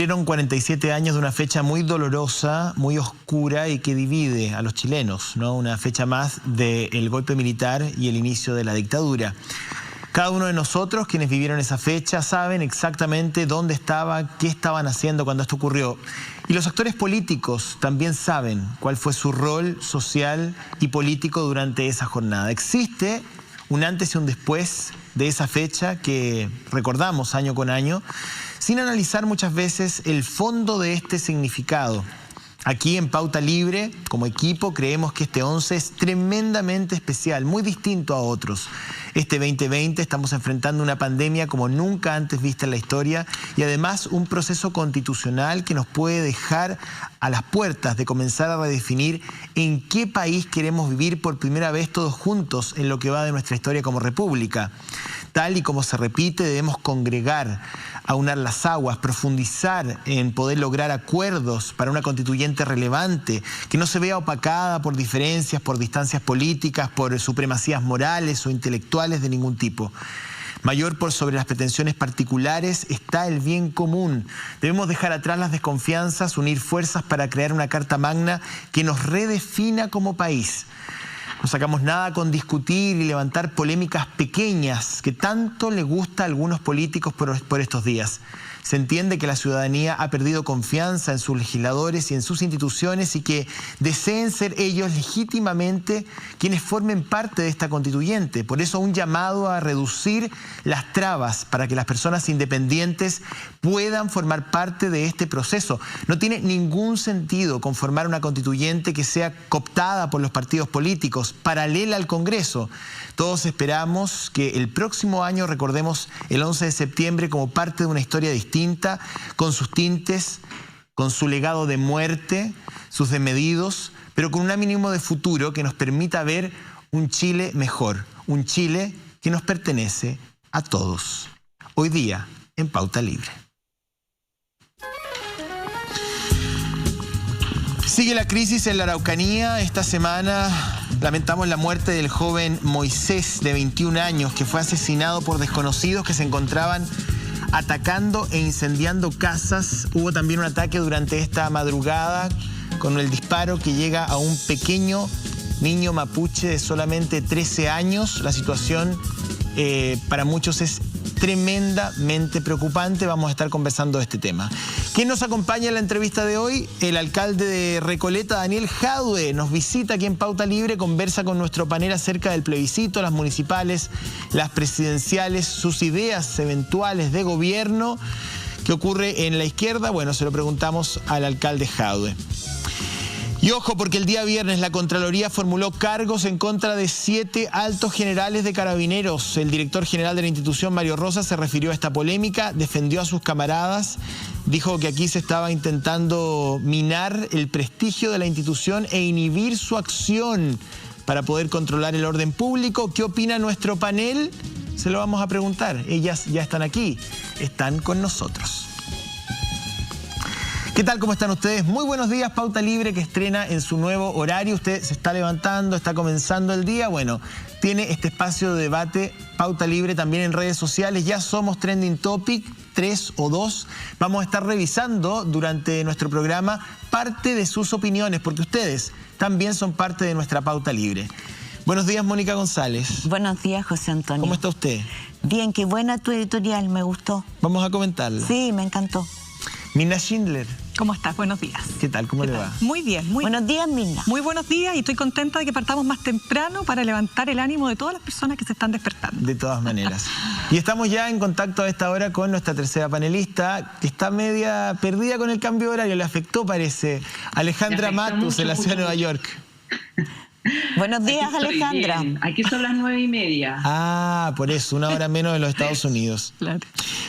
cumplieron 47 años de una fecha muy dolorosa, muy oscura y que divide a los chilenos, ¿no? Una fecha más del golpe militar y el inicio de la dictadura. Cada uno de nosotros, quienes vivieron esa fecha, saben exactamente dónde estaba, qué estaban haciendo cuando esto ocurrió. Y los actores políticos también saben cuál fue su rol social y político durante esa jornada. Existe un antes y un después de esa fecha que recordamos año con año, sin analizar muchas veces el fondo de este significado. Aquí en Pauta Libre, como equipo, creemos que este 11 es tremendamente especial, muy distinto a otros. Este 2020 estamos enfrentando una pandemia como nunca antes vista en la historia y además un proceso constitucional que nos puede dejar a las puertas de comenzar a redefinir en qué país queremos vivir por primera vez todos juntos en lo que va de nuestra historia como república. Tal y como se repite, debemos congregar, aunar las aguas, profundizar en poder lograr acuerdos para una constituyente relevante, que no se vea opacada por diferencias, por distancias políticas, por supremacías morales o intelectuales de ningún tipo. Mayor por sobre las pretensiones particulares está el bien común. Debemos dejar atrás las desconfianzas, unir fuerzas para crear una carta magna que nos redefina como país. No sacamos nada con discutir y levantar polémicas pequeñas que tanto le gusta a algunos políticos por estos días. Se entiende que la ciudadanía ha perdido confianza en sus legisladores y en sus instituciones y que deseen ser ellos legítimamente quienes formen parte de esta constituyente. Por eso un llamado a reducir las trabas para que las personas independientes puedan formar parte de este proceso. No tiene ningún sentido conformar una constituyente que sea cooptada por los partidos políticos, paralela al Congreso. Todos esperamos que el próximo año recordemos el 11 de septiembre como parte de una historia distinta, con sus tintes, con su legado de muerte, sus desmedidos, pero con un mínimo de futuro que nos permita ver un Chile mejor, un Chile que nos pertenece a todos. Hoy día, en Pauta Libre. Sigue la crisis en la Araucanía. Esta semana lamentamos la muerte del joven Moisés, de 21 años, que fue asesinado por desconocidos que se encontraban atacando e incendiando casas. Hubo también un ataque durante esta madrugada con el disparo que llega a un pequeño niño mapuche de solamente 13 años. La situación para muchos es tremendamente preocupante. Vamos a estar conversando de este tema. ¿Quién nos acompaña en la entrevista de hoy? El alcalde de Recoleta, Daniel Jadue, nos visita aquí en Pauta Libre, conversa con nuestro panel acerca del plebiscito, las municipales, las presidenciales, sus ideas eventuales de gobierno. ¿Qué ocurre en la izquierda? Bueno, se lo preguntamos al alcalde Jadue. Y ojo, porque el día viernes la Contraloría formuló cargos en contra de 7 altos generales de Carabineros. El director general de la institución, Mario Rosas, se refirió a esta polémica, defendió a sus camaradas, dijo que aquí se estaba intentando minar el prestigio de la institución e inhibir su acción para poder controlar el orden público. ¿Qué opina nuestro panel? Se lo vamos a preguntar. Ellas ya están aquí, están con nosotros. ¿Qué tal? ¿Cómo están ustedes? Muy buenos días. Pauta Libre, que estrena en su nuevo horario. Usted se está levantando, está comenzando el día. Bueno, tiene este espacio de debate, Pauta Libre, también en redes sociales. Ya somos Trending Topic 3 o 2. Vamos a estar revisando durante nuestro programa parte de sus opiniones, porque ustedes también son parte de nuestra Pauta Libre. Buenos días, Mónica González. Buenos días, José Antonio. ¿Cómo está usted? Bien, qué buena tu editorial, me gustó. Vamos a comentarla. Sí, me encantó. Mirna Schindler. ¿Cómo estás? Buenos días. ¿Qué tal? ¿Cómo le va? Muy bien, muy Buenos días, Mirna. Muy buenos días, y estoy contenta de que partamos más temprano para levantar el ánimo de todas las personas que se están despertando. De todas maneras. Y estamos ya en contacto a esta hora con nuestra tercera panelista, que está media perdida con el cambio de horario. Le afectó, parece. Alejandra Matus, de la ciudad de Nueva York. Buenos días, Alejandra. Bien. Aquí son las 9:30. Ah, por eso, 1 hora menos de los Estados Unidos. Claro.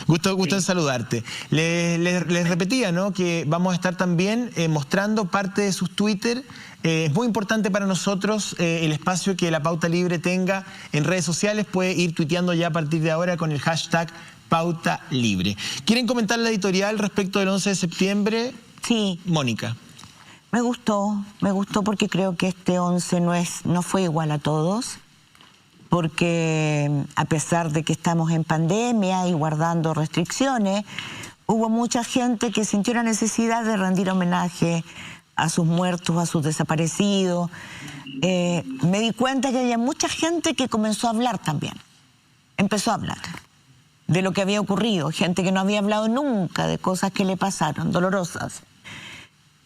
Gusto en saludarte. Les repetía, ¿no?, que vamos a estar también mostrando parte de sus Twitter. Es muy importante para nosotros el espacio que la Pauta Libre tenga en redes sociales. Puede ir tuiteando ya a partir de ahora con el hashtag Pauta Libre. ¿Quieren comentar la editorial respecto del 11 de septiembre? Sí. Mónica. Me gustó porque creo que este 11 no fue igual a todos, porque a pesar de que estamos en pandemia y guardando restricciones, hubo mucha gente que sintió la necesidad de rendir homenaje a sus muertos, a sus desaparecidos. Me di cuenta que había mucha gente que comenzó a hablar también. Empezó a hablar de lo que había ocurrido. Gente que no había hablado nunca de cosas que le pasaron, dolorosas.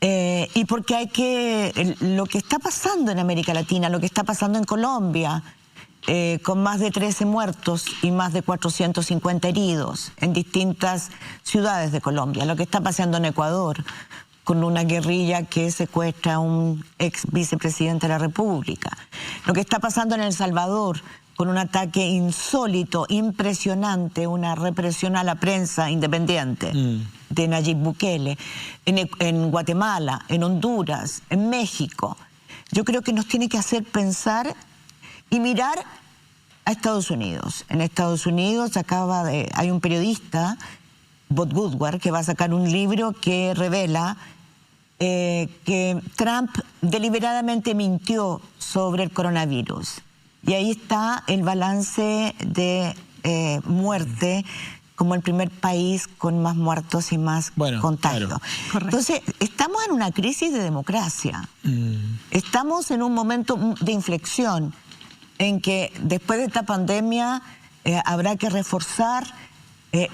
Y porque lo que está pasando en América Latina, lo que está pasando en Colombia, con más de 13 muertos y más de 450 heridos en distintas ciudades de Colombia, lo que está pasando en Ecuador, con una guerrilla que secuestra a un ex vicepresidente de la República, lo que está pasando en El Salvador, con un ataque insólito, impresionante, una represión a la prensa independiente de Nayib Bukele, en Guatemala, en Honduras, en México. Yo creo que nos tiene que hacer pensar y mirar a Estados Unidos. En Estados Unidos hay un periodista, Bob Woodward, que va a sacar un libro que revela que Trump deliberadamente mintió sobre el coronavirus. Y ahí está el balance de muerte como el primer país con más muertos y más contagios. Claro. Entonces, estamos en una crisis de democracia. Estamos en un momento de inflexión en que después de esta pandemia habrá que reforzar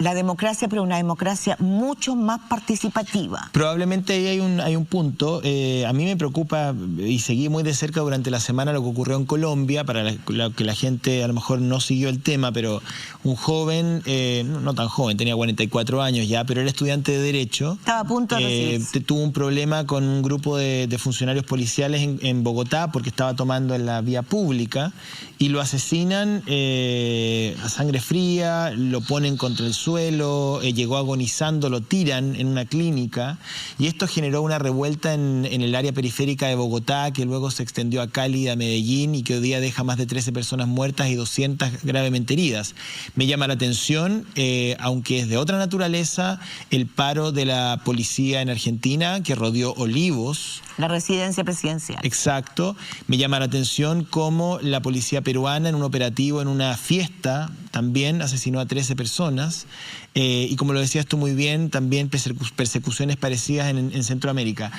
la democracia, pero una democracia mucho más participativa. Probablemente ahí hay un punto. A mí me preocupa, y seguí muy de cerca durante la semana lo que ocurrió en Colombia, para que la gente a lo mejor no siguió el tema, pero un joven, no tan joven, tenía 44 años ya, pero era estudiante de Derecho. Estaba a punto de tuvo un problema con un grupo de funcionarios policiales en Bogotá porque estaba tomando en la vía pública y lo asesinan a sangre fría, lo ponen contra el suelo, llegó agonizando, lo tiran en una clínica y esto generó una revuelta en el área periférica de Bogotá que luego se extendió a Cali y a Medellín y que hoy día deja más de 13 personas muertas y 200 gravemente heridas. Me llama la atención, aunque es de otra naturaleza, el paro de la policía en Argentina que rodeó Olivos. La residencia presidencial. Exacto. Me llama la atención cómo la policía peruana en un operativo, en una fiesta, también asesinó a 13 personas. Y como lo decías tú muy bien, también persecuciones parecidas en Centroamérica.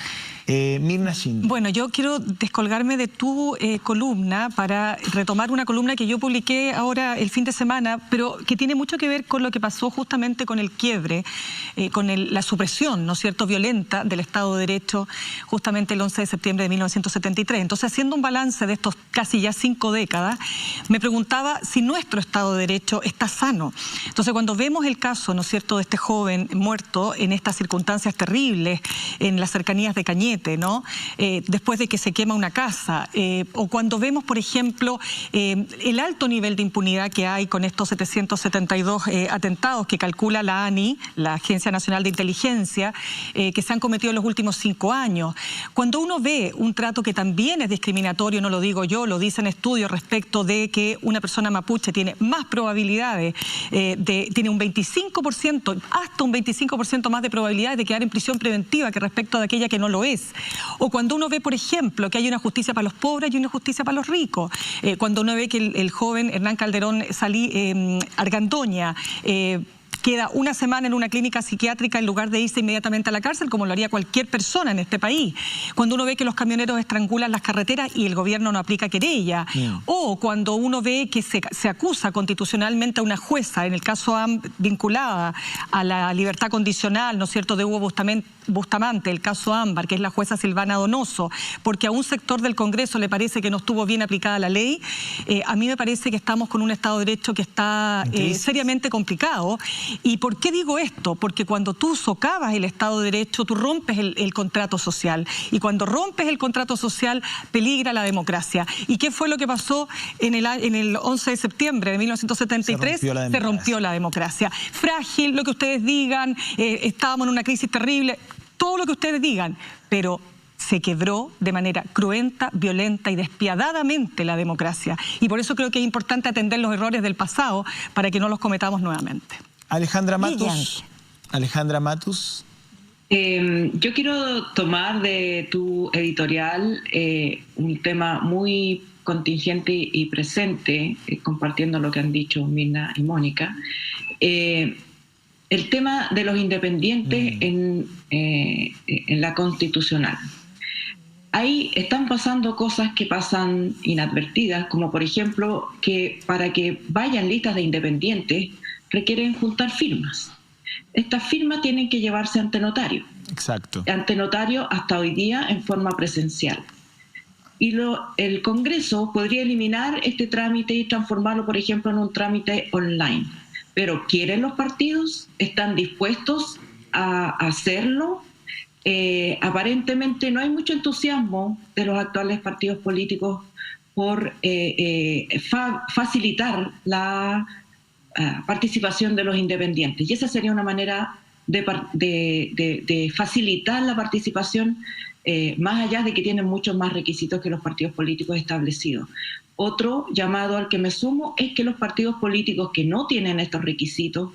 Mirna Shindy. Bueno, yo quiero descolgarme de tu columna para retomar una columna que yo publiqué ahora el fin de semana, pero que tiene mucho que ver con lo que pasó justamente con el quiebre, con la supresión, ¿no es cierto?, violenta del Estado de Derecho, justamente el 11 de septiembre de 1973. Entonces, haciendo un balance de estos casi ya 5 décadas, me preguntaba si nuestro Estado de Derecho está sano. Entonces, cuando vemos el caso, ¿no es cierto?, de este joven muerto en estas circunstancias terribles, en las cercanías de Cañete, ¿no? Después de que se quema una casa, o cuando vemos, por ejemplo, el alto nivel de impunidad que hay con estos 772 atentados que calcula la ANI, la Agencia Nacional de Inteligencia, que se han cometido en los últimos 5 años. Cuando uno ve un trato que también es discriminatorio, no lo digo yo, lo dicen estudios respecto de que una persona mapuche tiene más probabilidades, tiene un 25%, hasta un 25% más de probabilidades de quedar en prisión preventiva que respecto de aquella que no lo es. O cuando uno ve, por ejemplo, que hay una justicia para los pobres y una justicia para los ricos. Cuando uno ve que el joven Hernán Calderón Argandoña queda una semana en una clínica psiquiátrica en lugar de irse inmediatamente a la cárcel, como lo haría cualquier persona en este país. Cuando uno ve que los camioneros estrangulan las carreteras y el gobierno no aplica querella. O cuando uno ve que se acusa constitucionalmente a una jueza, en el caso vinculada a la libertad condicional, ¿no es cierto?, de Hugo Bustamante, el caso Ámbar, que es la jueza Silvana Donoso, porque a un sector del Congreso le parece que no estuvo bien aplicada la ley. A mí me parece que estamos con un Estado de Derecho que está seriamente complicado. ¿Y por qué digo esto? Porque cuando tú socavas el Estado de Derecho, tú rompes el contrato social. Y cuando rompes el contrato social, peligra la democracia. ¿Y qué fue lo que pasó en el 11 de septiembre de 1973? Se rompió la democracia. Frágil, lo que ustedes digan, estábamos en una crisis terrible, todo lo que ustedes digan, pero se quebró de manera cruenta, violenta y despiadadamente la democracia. Y por eso creo que es importante atender los errores del pasado para que no los cometamos nuevamente. Alejandra Matus. Alejandra Matus. Yo quiero tomar de tu editorial un tema muy contingente y presente, compartiendo lo que han dicho Mirna y Mónica. el tema de los independientes en la constitucional. Ahí están pasando cosas que pasan inadvertidas, como por ejemplo que para que vayan listas de independientes requieren juntar firmas. Estas firmas tienen que llevarse ante notario. Exacto. Ante notario hasta hoy día en forma presencial. Y el Congreso podría eliminar este trámite y transformarlo, por ejemplo, en un trámite online. Pero ¿quieren los partidos? ¿Están dispuestos a hacerlo? Aparentemente no hay mucho entusiasmo de los actuales partidos políticos por facilitar la participación de los independientes. Y esa sería una manera de facilitar la participación, más allá de que tienen muchos más requisitos que los partidos políticos establecidos. Otro llamado al que me sumo es que los partidos políticos que no tienen estos requisitos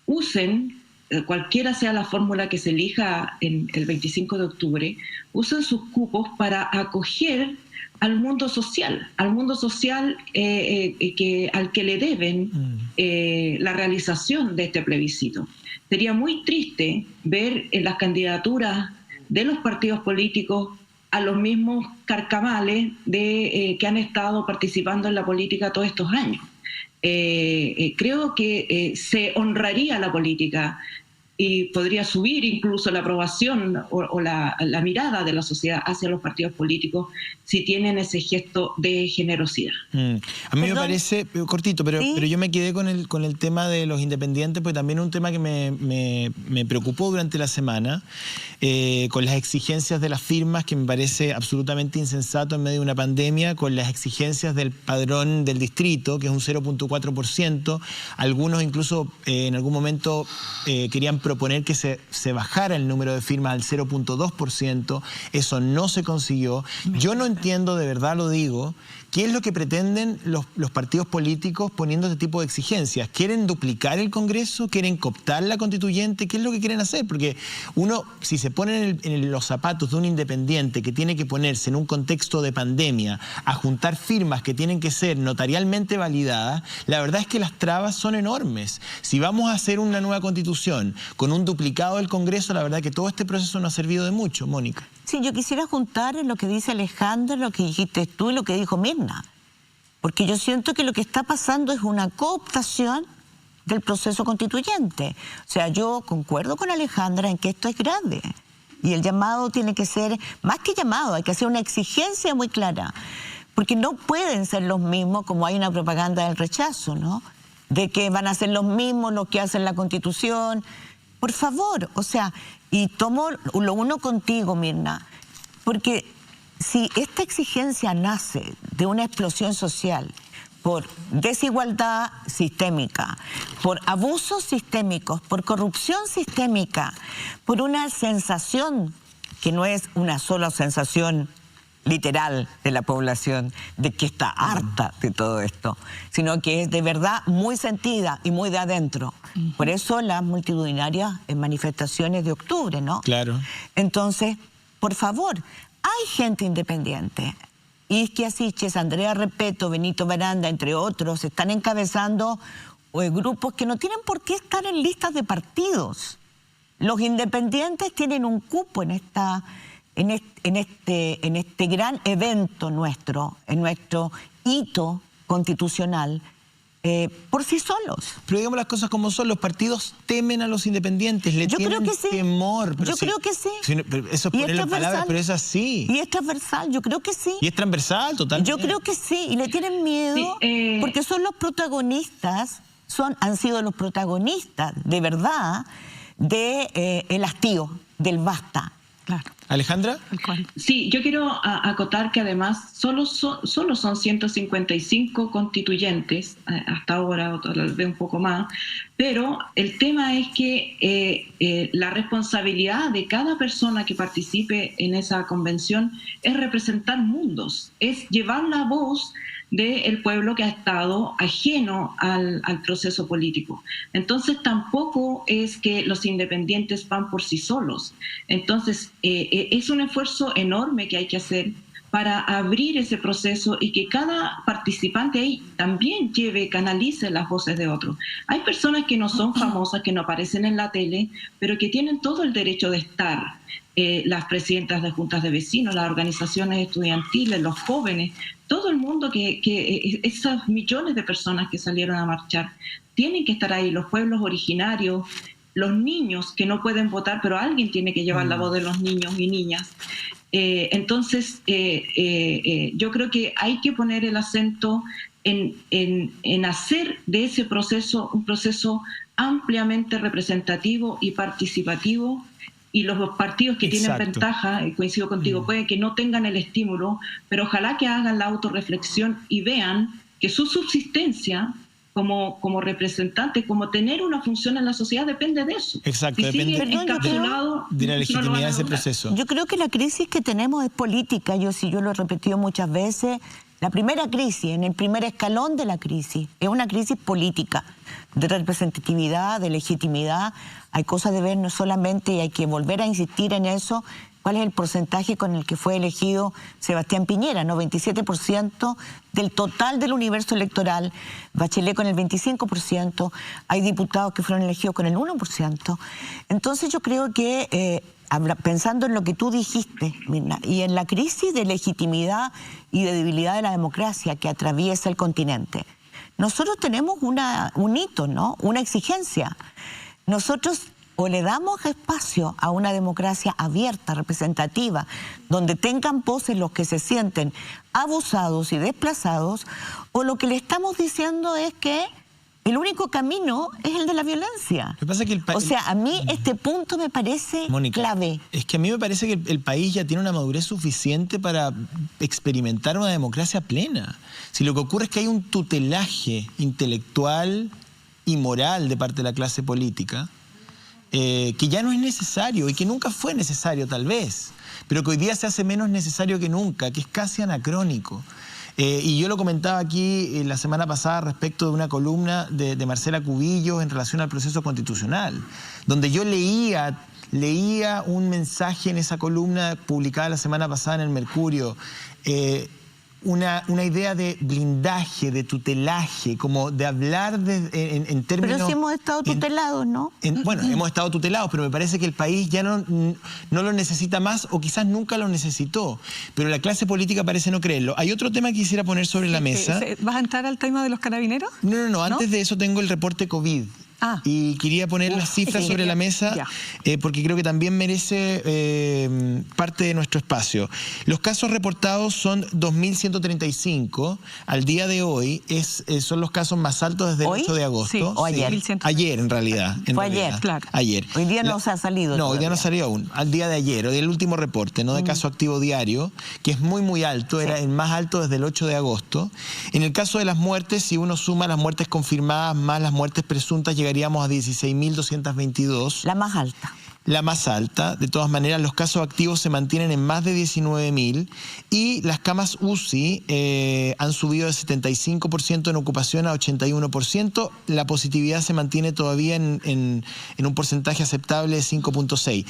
usen, cualquiera sea la fórmula que se elija en el 25 de octubre, usen sus cupos para acoger al mundo social al que le deben la realización de este plebiscito. Sería muy triste ver en las candidaturas de los partidos políticos a los mismos carcamales que han estado participando en la política todos estos años. Creo que se honraría la política y podría subir incluso la aprobación o la mirada de la sociedad hacia los partidos políticos si tienen ese gesto de generosidad. A mí me parece, cortito, pero yo me quedé con el tema de los independientes, porque también es un tema que me preocupó durante la semana, con las exigencias de las firmas, que me parece absolutamente insensato en medio de una pandemia, con las exigencias del padrón del distrito, que es un 0.4%. Algunos incluso en algún momento querían proponer que se bajara el número de firmas al 0.2%. Eso no se consiguió. Yo no entiendo, de verdad lo digo, qué es lo que pretenden los partidos políticos poniendo este tipo de exigencias. ¿Quieren duplicar el Congreso? ¿Quieren cooptar la constituyente? ¿Qué es lo que quieren hacer? Porque uno, si se pone en los zapatos de un independiente que tiene que ponerse en un contexto de pandemia a juntar firmas que tienen que ser notarialmente validadas, la verdad es que las trabas son enormes. Si vamos a hacer una nueva constitución con un duplicado del Congreso, la verdad que todo este proceso no ha servido de mucho, Mónica. Sí, yo quisiera juntar en lo que dice Alejandra, lo que dijiste tú y lo que dijo Mirna. Porque yo siento que lo que está pasando es una cooptación del proceso constituyente. O sea, yo concuerdo con Alejandra en que esto es grave. Y el llamado tiene que ser, más que llamado, hay que hacer una exigencia muy clara. Porque no pueden ser los mismos, como hay una propaganda del rechazo, ¿no? De que van a ser los mismos los que hacen la Constitución. Por favor, o sea, y tomo lo uno contigo, Mirna, porque si esta exigencia nace de una explosión social por desigualdad sistémica, por abusos sistémicos, por corrupción sistémica, por una sensación que no es una sola sensación literal de la población, de que está harta de todo esto, sino que es de verdad muy sentida y muy de adentro. Por eso las multitudinarias manifestaciones de octubre, ¿no? Claro. Entonces, por favor, hay gente independiente. Isquia Siches, Andrea Repeto, Benito Baranda, entre otros, están encabezando grupos que no tienen por qué estar en listas de partidos. Los independientes tienen un cupo en este gran evento nuestro, en nuestro hito constitucional, por sí solos. Pero digamos las cosas como son, los partidos temen a los independientes, le tienen temor. Yo creo que sí. Eso es ponerle palabras, pero es así. Y es transversal, yo creo que sí. Y es transversal, totalmente. Yo creo que sí, y le tienen miedo porque son los protagonistas, han sido los protagonistas, de verdad, el hastío, del basta. Claro. ¿Alejandra? Sí, yo quiero acotar que además solo son 155 constituyentes hasta ahora, o tal vez un poco más, pero el tema es que la responsabilidad de cada persona que participe en esa convención es representar mundos, es llevar la voz del pueblo que ha estado ajeno al proceso político. Entonces tampoco es que los independientes van por sí solos. Entonces es un esfuerzo enorme que hay que hacer para abrir ese proceso y que cada participante ahí también canalice las voces de otros. Hay personas que no son famosas, que no aparecen en la tele, pero que tienen todo el derecho de estar. Las presidentas de juntas de vecinos, las organizaciones estudiantiles, los jóvenes, todo el mundo, esas millones de personas que salieron a marchar, tienen que estar ahí, los pueblos originarios, los niños que no pueden votar, pero alguien tiene que llevar la voz de los niños y niñas. Entonces, yo creo que hay que poner el acento en hacer de ese proceso un proceso ampliamente representativo y participativo, y los partidos que tienen ventaja, coincido contigo, puede que no tengan el estímulo, pero ojalá que hagan la autorreflexión y vean que su subsistencia como representante, como tener una función en la sociedad, depende de eso. Exacto, si depende de la legitimidad de ese proceso. Yo creo que la crisis que tenemos es política. Yo lo he repetido muchas veces. La primera crisis, en el primer escalón de la crisis, es una crisis política, de representatividad, de legitimidad. Hay cosas de ver no solamente, y hay que volver a insistir en eso, cuál es el porcentaje con el que fue elegido Sebastián Piñera, ¿no? 27% del total del universo electoral, Bachelet con el 25%, hay diputados que fueron elegidos con el 1%. Entonces yo creo que, pensando en lo que tú dijiste, Mirna, y en la crisis de legitimidad y de debilidad de la democracia que atraviesa el continente, nosotros tenemos un hito, ¿no? Una exigencia. Nosotros o le damos espacio a una democracia abierta, representativa, donde tengan voces los que se sienten abusados y desplazados, o lo que le estamos diciendo es que el único camino es el de la violencia. Lo que pasa es que o sea, a mí este punto me parece clave. Es que a mí me parece que el país ya tiene una madurez suficiente para experimentar una democracia plena. Si lo que ocurre es que hay un tutelaje intelectual y moral de parte de la clase política, que ya no es necesario y que nunca fue necesario tal vez, pero que hoy día se hace menos necesario que nunca, que es casi anacrónico. Y yo lo comentaba aquí la semana pasada respecto de una columna de Marcela Cubillos en relación al proceso constitucional, donde yo leía un mensaje en esa columna publicada la semana pasada en el Mercurio, una idea de blindaje, de tutelaje, como de hablar en términos... Pero sí hemos estado tutelados, ¿no? Bueno, hemos estado tutelados, pero me parece que el país ya no lo necesita más, o quizás nunca lo necesitó. Pero la clase política parece no creerlo. Hay otro tema que quisiera poner sobre la mesa. ¿Vas a entrar al tema de los carabineros? No. Antes de eso tengo el reporte COVID. Y quería poner las cifras sobre la mesa, porque creo que también merece parte de nuestro espacio. Los casos reportados son 2.135. Al día de hoy son los casos más altos desde el 8 de agosto. Sí, o ayer. Ayer, en realidad. Ayer, claro. Ayer. Hoy día no se ha salido. No, hoy día no ha salido aún. Al día de ayer, hoy el último reporte, ¿no? De caso activo diario, que es muy alto, era el más alto desde el 8 de agosto. En el caso de las muertes, si uno suma las muertes confirmadas más las muertes presuntas, llegaríamos a 16.222. La más alta. La más alta. De todas maneras, los casos activos se mantienen en más de 19.000 y las camas UCI han subido de 75% en ocupación a 81%. La positividad se mantiene todavía en un porcentaje aceptable de 5.6.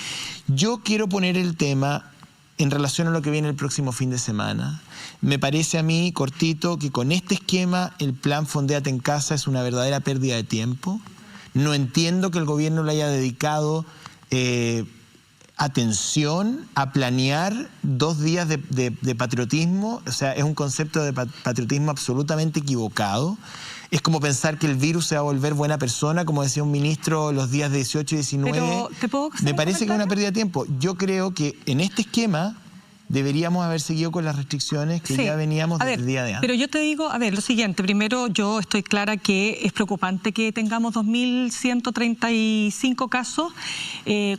Yo quiero poner el tema en relación a lo que viene el próximo fin de semana. Me parece a mí, cortito, que con este esquema el plan Fondéate en Casa es una verdadera pérdida de tiempo. No entiendo que el gobierno le haya dedicado atención a planear 2 días de patriotismo. O sea, es un concepto de patriotismo absolutamente equivocado. Es como pensar que el virus se va a volver buena persona, como decía un ministro los días 18 y 19. Pero, ¿te puedo hacer Me parece que es una pérdida de tiempo. Yo creo que en este esquema deberíamos haber seguido con las restricciones que ya veníamos desde el día de antes. Pero yo te digo, lo siguiente. Primero, yo estoy clara que es preocupante que tengamos 2.135 casos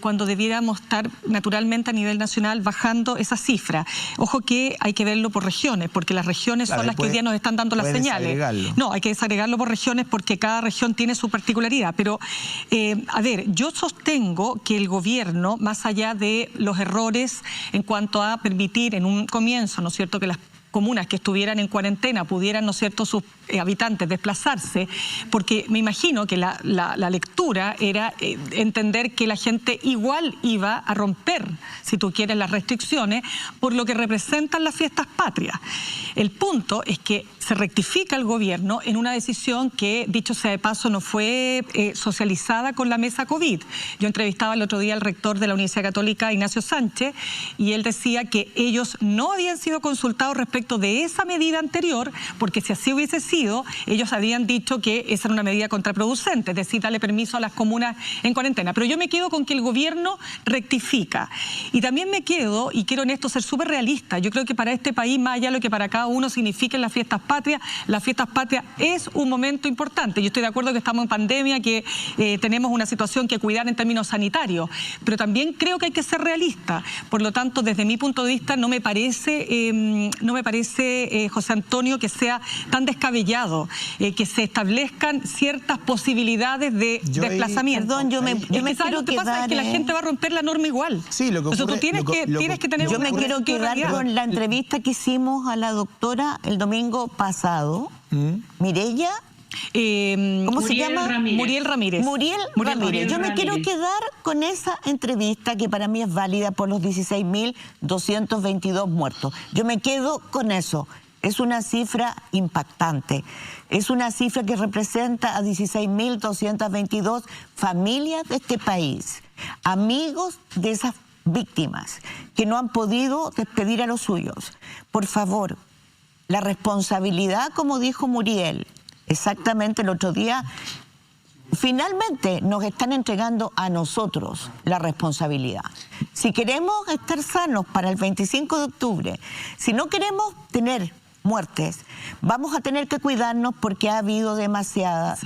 cuando debiéramos estar naturalmente a nivel nacional bajando esa cifra. Ojo que hay que verlo por regiones, porque las regiones son las que hoy día nos están dando las señales. No, hay que desagregarlo por regiones porque cada región tiene su particularidad. Pero, yo sostengo que el gobierno, más allá de los errores en cuanto a permitir en un comienzo, ¿no es cierto?, que las comunas que estuvieran en cuarentena pudieran, ¿no es cierto?, sus habitantes desplazarse, porque me imagino que la lectura era entender que la gente igual iba a romper, si tú quieres, las restricciones por lo que representan las fiestas patrias. El punto es que se rectifica el gobierno en una decisión que, dicho sea de paso, no fue socializada con la mesa COVID. Yo entrevistaba el otro día al rector de la Universidad Católica, Ignacio Sánchez, y él decía que ellos no habían sido consultados respecto de esa medida anterior, porque si así hubiese sido, ellos habían dicho que esa era una medida contraproducente, es decir, darle permiso a las comunas en cuarentena. Pero yo me quedo con que el gobierno rectifica. Y también me quedo, y quiero en esto ser súper realista, yo creo que para este país, más allá de lo que para cada uno signifiquen las fiestas patrias es un momento importante. Yo estoy de acuerdo que estamos en pandemia, que tenemos una situación que cuidar en términos sanitarios, pero también creo que hay que ser realista. Por lo tanto, desde mi punto de vista, no me parece, José Antonio, que sea tan descabellado, que se establezcan ciertas posibilidades de desplazamiento. Perdón, yo me quiero quedar... Es que la gente va a romper la norma igual. Sí, lo que ocurre, tú tienes que tener... Yo me quiero quedar con la entrevista que hicimos a la doctora el domingo pasado, Mireya. ¿Cómo se llama? Muriel Ramírez. Muriel Ramírez. Yo me quiero quedar con esa entrevista que para mí es válida por los 16.222 muertos. Yo me quedo con eso. Es una cifra impactante. Es una cifra que representa a 16.222 familias de este país, amigos de esas víctimas que no han podido despedir a los suyos. Por favor, la responsabilidad, como dijo Muriel, exactamente el otro día, finalmente nos están entregando a nosotros la responsabilidad. Si queremos estar sanos para el 25 de octubre, si no queremos tener muertes, vamos a tener que cuidarnos porque ha habido demasiada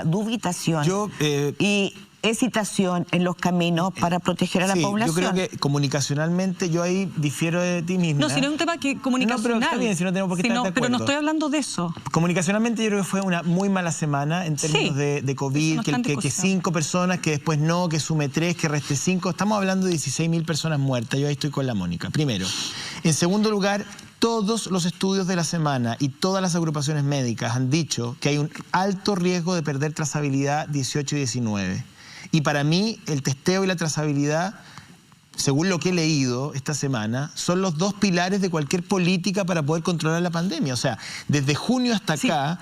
dubitación y hesitación en los caminos para proteger a la población. Yo creo que comunicacionalmente yo ahí difiero de ti misma. No, si no es un tema que comunicacional. No, pero está bien, si no tenemos por qué estar de acuerdo. Pero no estoy hablando de eso. Comunicacionalmente yo creo que fue una muy mala semana en términos de COVID, que 5 personas, que después no, que sume 3, que reste 5. Estamos hablando de 16.000 personas muertas. Yo ahí estoy con la Mónica, primero. En segundo lugar, todos los estudios de la semana y todas las agrupaciones médicas han dicho que hay un alto riesgo de perder trazabilidad 18 y 19. Y para mí, el testeo y la trazabilidad, según lo que he leído esta semana, son los 2 pilares de cualquier política para poder controlar la pandemia. O sea, desde junio hasta acá,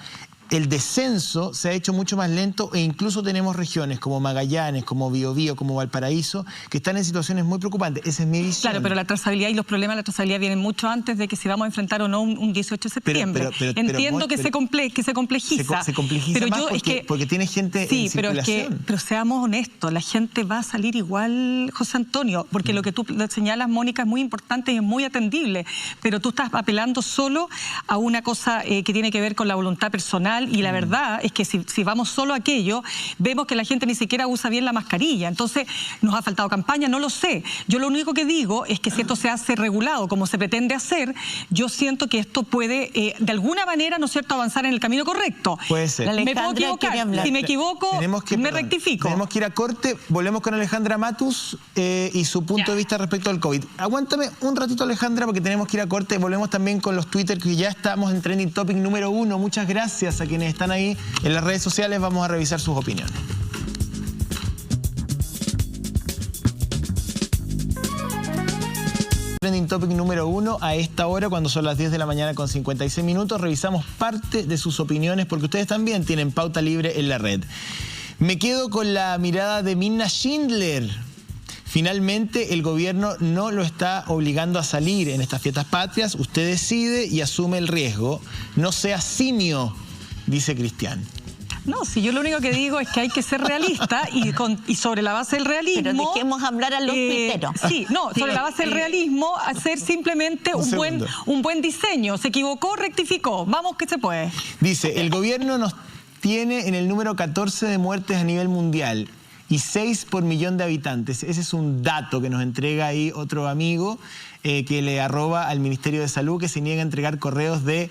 el descenso se ha hecho mucho más lento e incluso tenemos regiones como Magallanes, como Biobío, como Valparaíso, que están en situaciones muy preocupantes. Esa es mi visión. Claro, pero la trazabilidad y los problemas de la trazabilidad vienen mucho antes de que si vamos a enfrentar o no un 18 de septiembre. Entiendo que se complejiza. Se complejiza pero más yo, porque tiene gente en circulación. Pero seamos honestos, la gente va a salir igual, José Antonio, porque lo que tú señalas, Mónica, es muy importante y es muy atendible, pero tú estás apelando solo a una cosa que tiene que ver con la voluntad personal. Y la verdad es que si vamos solo a aquello, vemos que la gente ni siquiera usa bien la mascarilla. Entonces, ¿nos ha faltado campaña? No lo sé. Yo lo único que digo es que si esto se hace regulado como se pretende hacer, yo siento que esto puede, de alguna manera, ¿no es cierto?, avanzar en el camino correcto. Puede ser. Me puedo equivocar. Si me equivoco, me rectifico. Tenemos que ir a corte. Volvemos con Alejandra Matus y su punto de vista respecto al COVID. Aguántame un ratito, Alejandra, porque tenemos que ir a corte. Volvemos también con los Twitter, que ya estamos en Trending Topic número 1. Muchas gracias a quienes están ahí en las redes sociales. Vamos a revisar sus opiniones. Trending Topic número 1 a esta hora, cuando son las 10 de la mañana con 56 minutos. Revisamos parte de sus opiniones porque ustedes también tienen pauta libre en la red. Me quedo con la mirada de Minna Schindler. Finalmente, el gobierno no lo está obligando a salir en estas fiestas patrias. Usted decide y asume el riesgo. No sea simio, dice Cristian. No, si yo lo único que digo es que hay que ser realista y sobre la base del realismo... Pero dejemos hablar a los tuiteros. Sí, no, sobre la base del realismo, hacer simplemente un buen diseño. Se equivocó, rectificó. Vamos que se puede. Dice, el gobierno nos tiene en el número 14 de muertes a nivel mundial y 6 por millón de habitantes. Ese es un dato que nos entrega ahí otro amigo que le arroba al Ministerio de Salud, que se niega a entregar correos de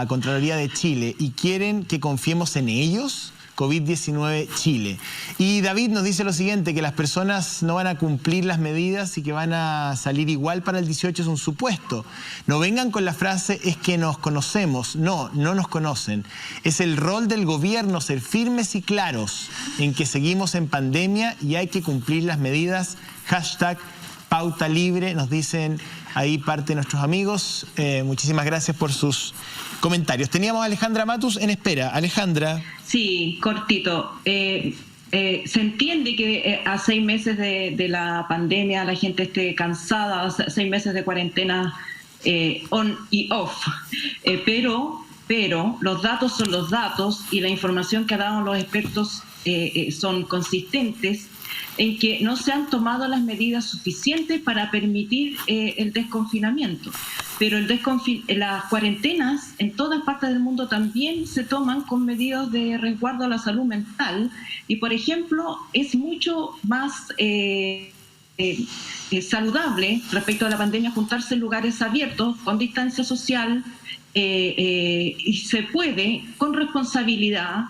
Contraloría de Chile y quieren que confiemos en ellos. COVID-19 Chile. Y David nos dice lo siguiente, que las personas no van a cumplir las medidas y que van a salir igual para el 18 es un supuesto. No vengan con la frase es que nos conocemos. No, no nos conocen. Es el rol del gobierno ser firmes y claros en que seguimos en pandemia y hay que cumplir las medidas. Hashtag Pauta Libre, nos dicen ahí parte de nuestros amigos. Muchísimas gracias por sus comentarios. Teníamos a Alejandra Matus en espera. Alejandra. Sí, cortito. Se entiende que a 6 meses de la pandemia la gente esté cansada, 6 meses de cuarentena on y off, pero los datos son los datos y la información que han dado los expertos son consistentes en que no se han tomado las medidas suficientes para permitir el desconfinamiento. Pero las cuarentenas en todas partes del mundo también se toman con medidas de resguardo a la salud mental y, por ejemplo, es mucho más saludable respecto a la pandemia juntarse en lugares abiertos con distancia social y se puede, con responsabilidad,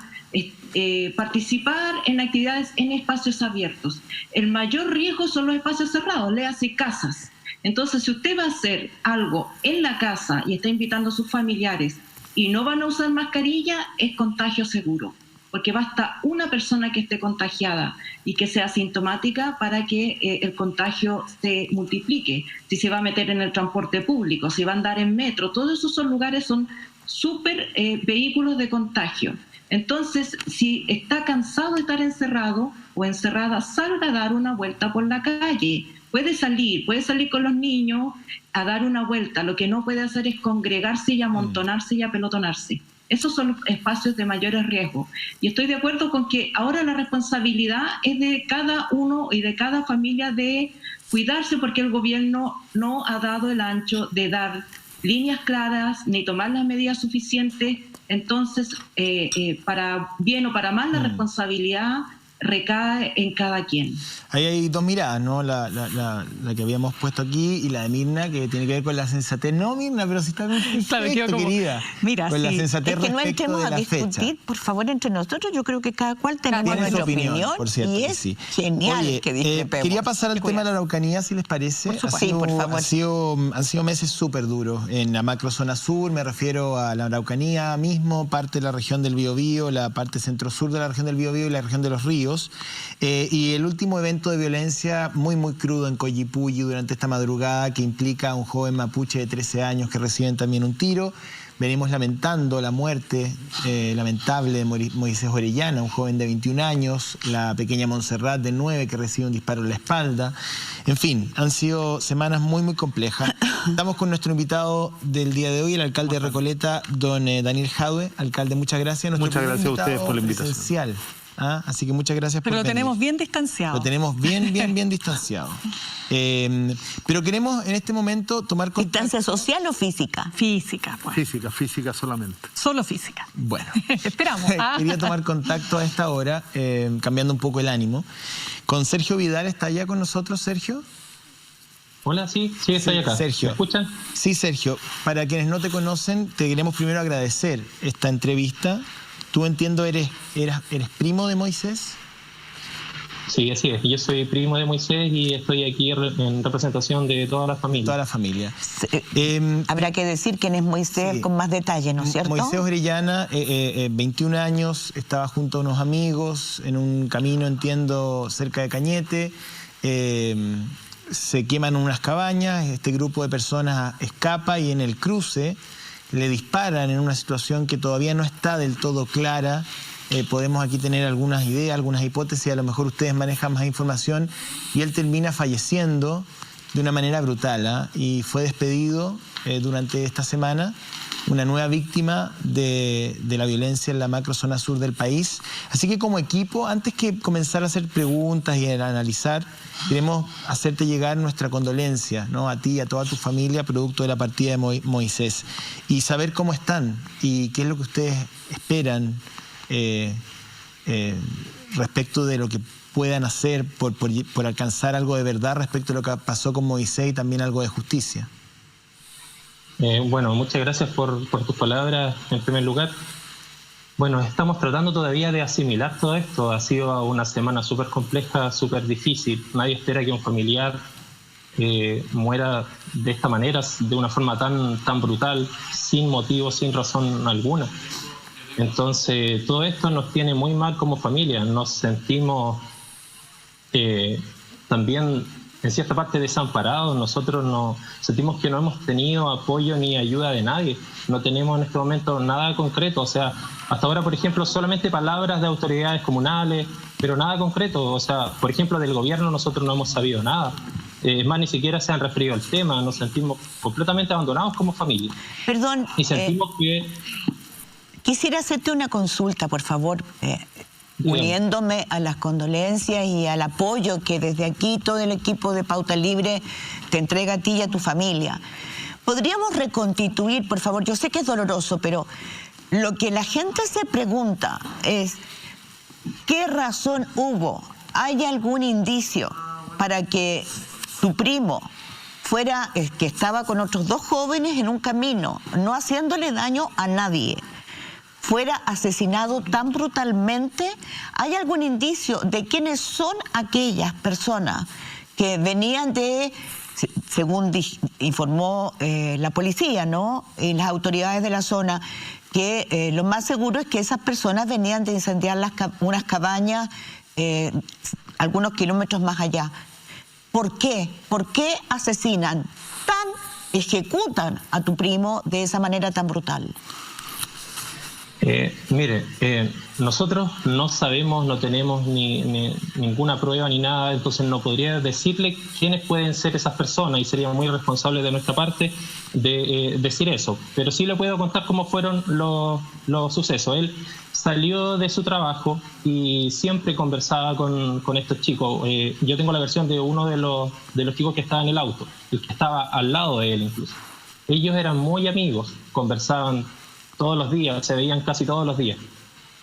participar en actividades en espacios abiertos. El mayor riesgo son los espacios cerrados, léase casas. Entonces, si usted va a hacer algo en la casa y está invitando a sus familiares y no van a usar mascarilla, es contagio seguro, porque basta una persona que esté contagiada y que sea asintomática para que el contagio se multiplique. Si se va a meter en el transporte público, si va a andar en metro, todos esos lugares son súper vehículos de contagio. Entonces, si está cansado de estar encerrado o encerrada, salga a dar una vuelta por la calle. Puede salir con los niños a dar una vuelta. Lo que no puede hacer es congregarse y amontonarse y apelotonarse. Esos son los espacios de mayores riesgos. Y estoy de acuerdo con que ahora la responsabilidad es de cada uno y de cada familia de cuidarse, porque el gobierno no ha dado el ancho de dar líneas claras ni tomar las medidas suficientes. Entonces, para bien o para mal, la responsabilidad recae en cada quien. Ahí hay dos miradas, ¿no? La que habíamos puesto aquí y la de Mirna, que tiene que ver con la sensatez. No, Mirna, pero si está bien perfecto, querida. Mira, con la sensatez es que no respecto entremos de a la discutir, fecha. por favor, entre nosotros. Yo creo que cada cual tenemos nuestra opinión, por cierto, y es sí. genial. Oye, que discrepemos. quería pasar al tema de la Araucanía, si les parece. Por supuesto. Sí, por favor. Han sido meses súper duros en la macrozona sur. Me refiero a la Araucanía mismo, parte de la región del Biobío, la parte centro-sur de la región del Biobío y la región de los ríos. Y el último evento de violencia muy crudo en Collipulli durante esta madrugada, que implica a un joven mapuche de 13 años que reciben también un tiro. Venimos lamentando la muerte lamentable de Moisés Orellana, un joven de 21 años, la pequeña Montserrat de 9 que recibe un disparo en la espalda. En fin, han sido semanas muy complejas. Estamos con nuestro invitado del día de hoy, el alcalde de Recoleta, don Daniel Jadue. Alcalde, muchas gracias. Muchas gracias a ustedes por la invitación. Esencial. Así que muchas gracias por venir. Pero lo tenemos bien distanciado. Lo tenemos bien distanciado. Pero queremos en este momento tomar contacto. ¿Distancia social o física? Física, pues. Física solamente. Solo física. Bueno. Esperamos. Quería tomar contacto a esta hora, cambiando un poco el ánimo. Con Sergio Vidal, ¿está allá con nosotros, Sergio? Hola, sí, estoy acá. Sergio. ¿Me escuchan? Sí, Sergio. Para quienes no te conocen, te queremos primero agradecer esta entrevista. Tú, entiendo, eres primo de Moisés. Sí, así es. Yo soy primo de Moisés y estoy aquí en representación de toda la familia. Toda la familia. Habrá que decir quién es Moisés con más detalle, ¿no es cierto? Moisés Orellana, 21 años, estaba junto a unos amigos en un camino, entiendo, cerca de Cañete. Se queman unas cabañas, este grupo de personas escapa y en el cruce le disparan en una situación que todavía no está del todo clara. Podemos aquí tener algunas ideas, algunas hipótesis, a lo mejor ustedes manejan más información, y él termina falleciendo de una manera brutal, y fue despedido durante esta semana, una nueva víctima de la violencia en la macrozona sur del país. Así que como equipo, antes que comenzar a hacer preguntas y a analizar, queremos hacerte llegar nuestra condolencia, ¿no? A ti y a toda tu familia, producto de la partida de Moisés, y saber cómo están y qué es lo que ustedes esperan respecto de lo que puedan hacer por alcanzar algo de verdad respecto a lo que pasó con Moisés y también algo de justicia. Bueno, muchas gracias por tus palabras en primer lugar. Bueno, estamos tratando todavía de asimilar todo esto. Ha sido una semana súper compleja, súper difícil. Nadie espera que un familiar muera de esta manera, de una forma tan brutal, sin motivo, sin razón alguna. Entonces, todo esto nos tiene muy mal como familia. Nos sentimos también en cierta parte desamparados. Nosotros sentimos que no hemos tenido apoyo ni ayuda de nadie. No tenemos en este momento nada concreto. O sea, hasta ahora, por ejemplo, solamente palabras de autoridades comunales, pero nada concreto. O sea, por ejemplo, del gobierno nosotros no hemos sabido nada. Es más, ni siquiera se han referido al tema. Nos sentimos completamente abandonados como familia. Perdón. Y sentimos que... Quisiera hacerte una consulta, por favor, uniéndome a las condolencias y al apoyo que desde aquí todo el equipo de Pauta Libre te entrega a ti y a tu familia. ¿Podríamos reconstituir, por favor? Yo sé que es doloroso, pero lo que la gente se pregunta es ¿qué razón hubo? ¿Hay algún indicio para que tu primo fuera, que estaba con otros 2 jóvenes en un camino, no haciéndole daño a nadie, fuera asesinado tan brutalmente? ¿Hay algún indicio de quiénes son aquellas personas que venían de, según informó la policía, ¿no?, y las autoridades de la zona, que lo más seguro es que esas personas venían de incendiar unas cabañas algunos kilómetros más allá? ¿Por qué? ¿Por qué asesinan, ejecutan a tu primo de esa manera tan brutal? Mire, nosotros no sabemos, no tenemos ninguna prueba ni nada, entonces no podría decirle quiénes pueden ser esas personas y sería muy irresponsable de nuestra parte de decir eso. Pero sí le puedo contar cómo fueron los sucesos. Él salió de su trabajo y siempre conversaba con estos chicos. Yo tengo la versión de uno de los chicos que estaba en el auto, el que estaba al lado de él incluso. Ellos eran muy amigos, conversaban todos los días, se veían casi todos los días.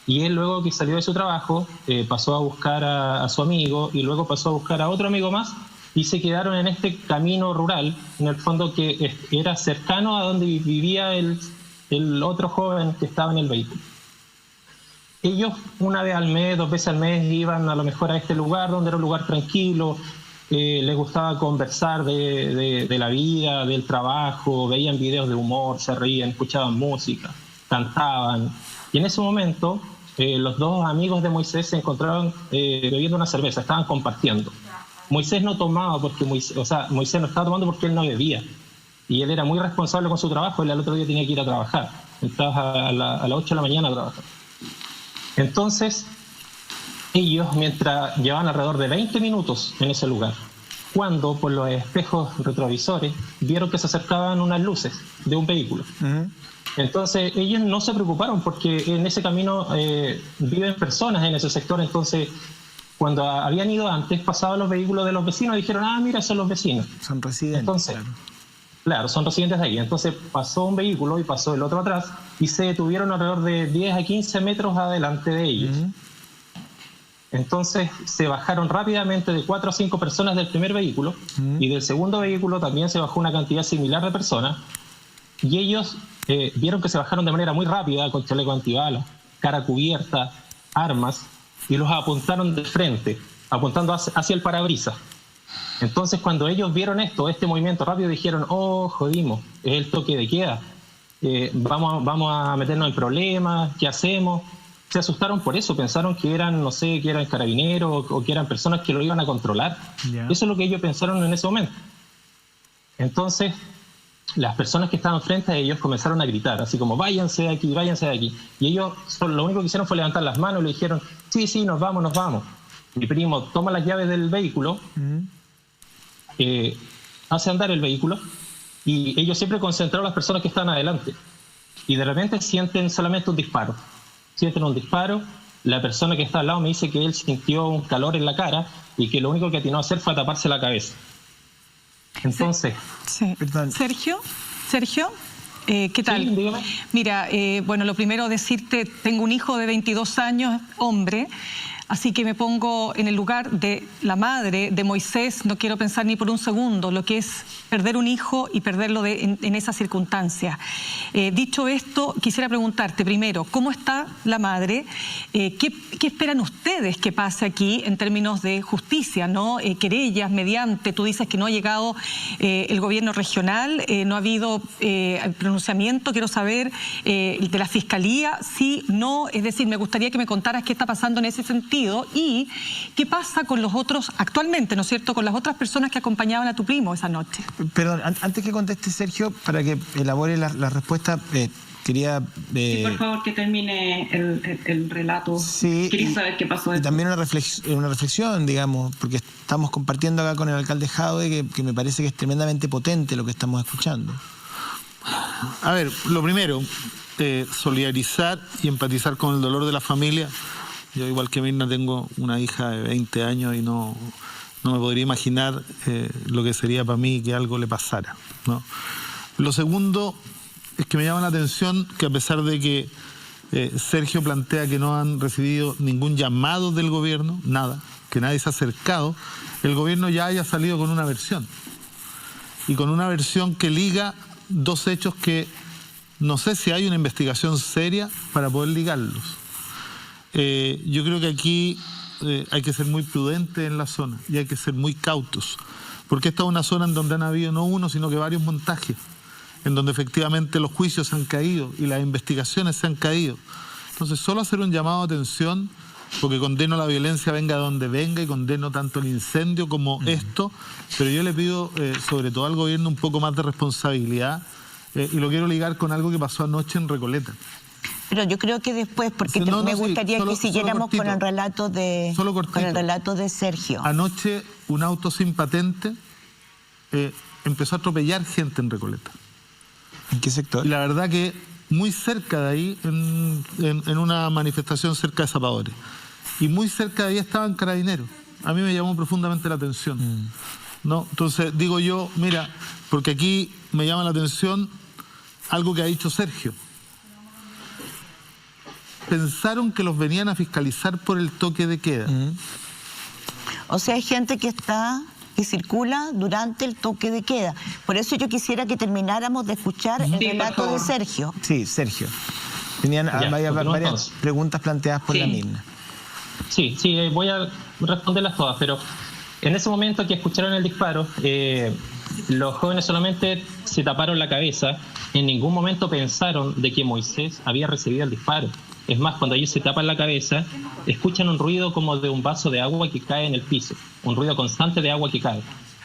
Y él, luego que salió de su trabajo, pasó a buscar a su amigo y luego pasó a buscar a otro amigo más y se quedaron en este camino rural, en el fondo que era cercano a donde vivía el otro joven que estaba en el vehículo. Ellos una vez al mes, 2 veces al mes iban a lo mejor a este lugar donde era un lugar tranquilo, les gustaba conversar de la vida, del trabajo, veían videos de humor, se reían, escuchaban música, cantaban. Y en ese momento los 2 amigos de Moisés se encontraban bebiendo una cerveza, estaban compartiendo. Moisés no tomaba porque Moisés no estaba tomando porque él no bebía. Y él era muy responsable con su trabajo, él al otro día tenía que ir a trabajar. Entraba a las 8 de la mañana a trabajar. Entonces, ellos, mientras llevaban alrededor de 20 minutos en ese lugar, cuando por los espejos retrovisores vieron que se acercaban unas luces de un vehículo. Uh-huh. Entonces ellos no se preocuparon porque en ese camino viven personas en ese sector. Entonces cuando habían ido antes, pasaban los vehículos de los vecinos y dijeron, mira, son los vecinos. Son residentes. Entonces, claro, son residentes de ahí. Entonces pasó un vehículo y pasó el otro atrás y se detuvieron alrededor de 10 a 15 metros adelante de ellos. Uh-huh. Entonces se bajaron rápidamente de 4 a 5 personas del primer vehículo y del segundo vehículo también se bajó una cantidad similar de personas y ellos vieron que se bajaron de manera muy rápida con chaleco antibalas, cara cubierta, armas y los apuntaron de frente, apuntando hacia el parabrisas. Entonces cuando ellos vieron este movimiento rápido dijeron, jodimos, es el toque de queda, vamos a meternos en problemas, ¿qué hacemos? Se asustaron por eso, pensaron que eran, no sé, que eran carabineros o que eran personas que lo iban a controlar. Yeah. Eso es lo que ellos pensaron en ese momento. Entonces, las personas que estaban frente a ellos comenzaron a gritar, así como, váyanse de aquí, váyanse de aquí. Y ellos lo único que hicieron fue levantar las manos y le dijeron, sí, nos vamos. Mi primo toma las llaves del vehículo, hace andar el vehículo, y ellos siempre concentraron a las personas que estaban adelante. Y de repente sienten solamente un disparo. La persona que está al lado me dice que él sintió un calor en la cara y que lo único que atinó a hacer fue a taparse la cabeza. Entonces... Sí. Sergio, ¿qué tal? Sí, dígame. Mira, bueno, lo primero decirte, tengo un hijo de 22 años, hombre. Así que me pongo en el lugar de la madre de Moisés, no quiero pensar ni por un segundo lo que es perder un hijo y perderlo en esas circunstancias. Dicho esto, quisiera preguntarte primero, ¿cómo está la madre? ¿Qué esperan ustedes que pase aquí en términos de justicia, ¿no? Querellas, mediante, tú dices que no ha llegado el gobierno regional, no ha habido pronunciamiento, quiero saber de la Fiscalía, sí, no, es decir, me gustaría que me contaras qué está pasando en ese sentido y qué pasa con los otros actualmente, ¿no es cierto?, con las otras personas que acompañaban a tu primo esa noche. Perdón, antes que conteste Sergio, para que elabore la respuesta, quería... Sí, por favor, que termine el relato. Sí, quería saber qué pasó. Y también una reflexión, digamos, porque estamos compartiendo acá con el alcalde Jadwe, que me parece que es tremendamente potente lo que estamos escuchando. A ver, lo primero, solidarizar y empatizar con el dolor de la familia. Yo, igual que Mirna, tengo una hija de 20 años y no me podría imaginar lo que sería para mí que algo le pasara, ¿no? Lo segundo es que me llama la atención que, a pesar de que Sergio plantea que no han recibido ningún llamado del gobierno, nada, que nadie se ha acercado, el gobierno ya haya salido con una versión. Y con una versión que liga dos hechos que no sé si hay una investigación seria para poder ligarlos. Yo creo que aquí hay que ser muy prudentes en la zona y hay que ser muy cautos, porque esta es una zona en donde han habido no uno, sino que varios montajes, en donde efectivamente los juicios se han caído y las investigaciones se han caído. Entonces, solo hacer un llamado de atención, porque condeno la violencia venga de donde venga y condeno tanto el incendio como esto, pero yo le pido sobre todo al gobierno un poco más de responsabilidad, y lo quiero ligar con algo que pasó anoche en Recoleta. Pero yo creo que después, porque me gustaría que siguiéramos con el relato de Sergio. Anoche un auto sin patente empezó a atropellar gente en Recoleta. ¿En qué sector? Y la verdad que muy cerca de ahí, en una manifestación cerca de Zapadores. Y muy cerca de ahí estaban carabineros. A mí me llamó profundamente la atención. ¿No? Entonces digo yo, mira, porque aquí me llama la atención algo que ha dicho Sergio. Pensaron que los venían a fiscalizar por el toque de queda. O sea, hay gente que circula durante el toque de queda. Por eso yo quisiera que termináramos de escuchar el relato de Sergio. Sí, Sergio. Tenían varias preguntas planteadas por la Mirna. Sí, voy a responderlas todas, pero en ese momento que escucharon el disparo, los jóvenes solamente se taparon la cabeza. En ningún momento pensaron de que Moisés había recibido el disparo. Es más, cuando ellos se tapan la cabeza, escuchan un ruido como de un vaso de agua que cae en el piso, un ruido constante de agua que cae.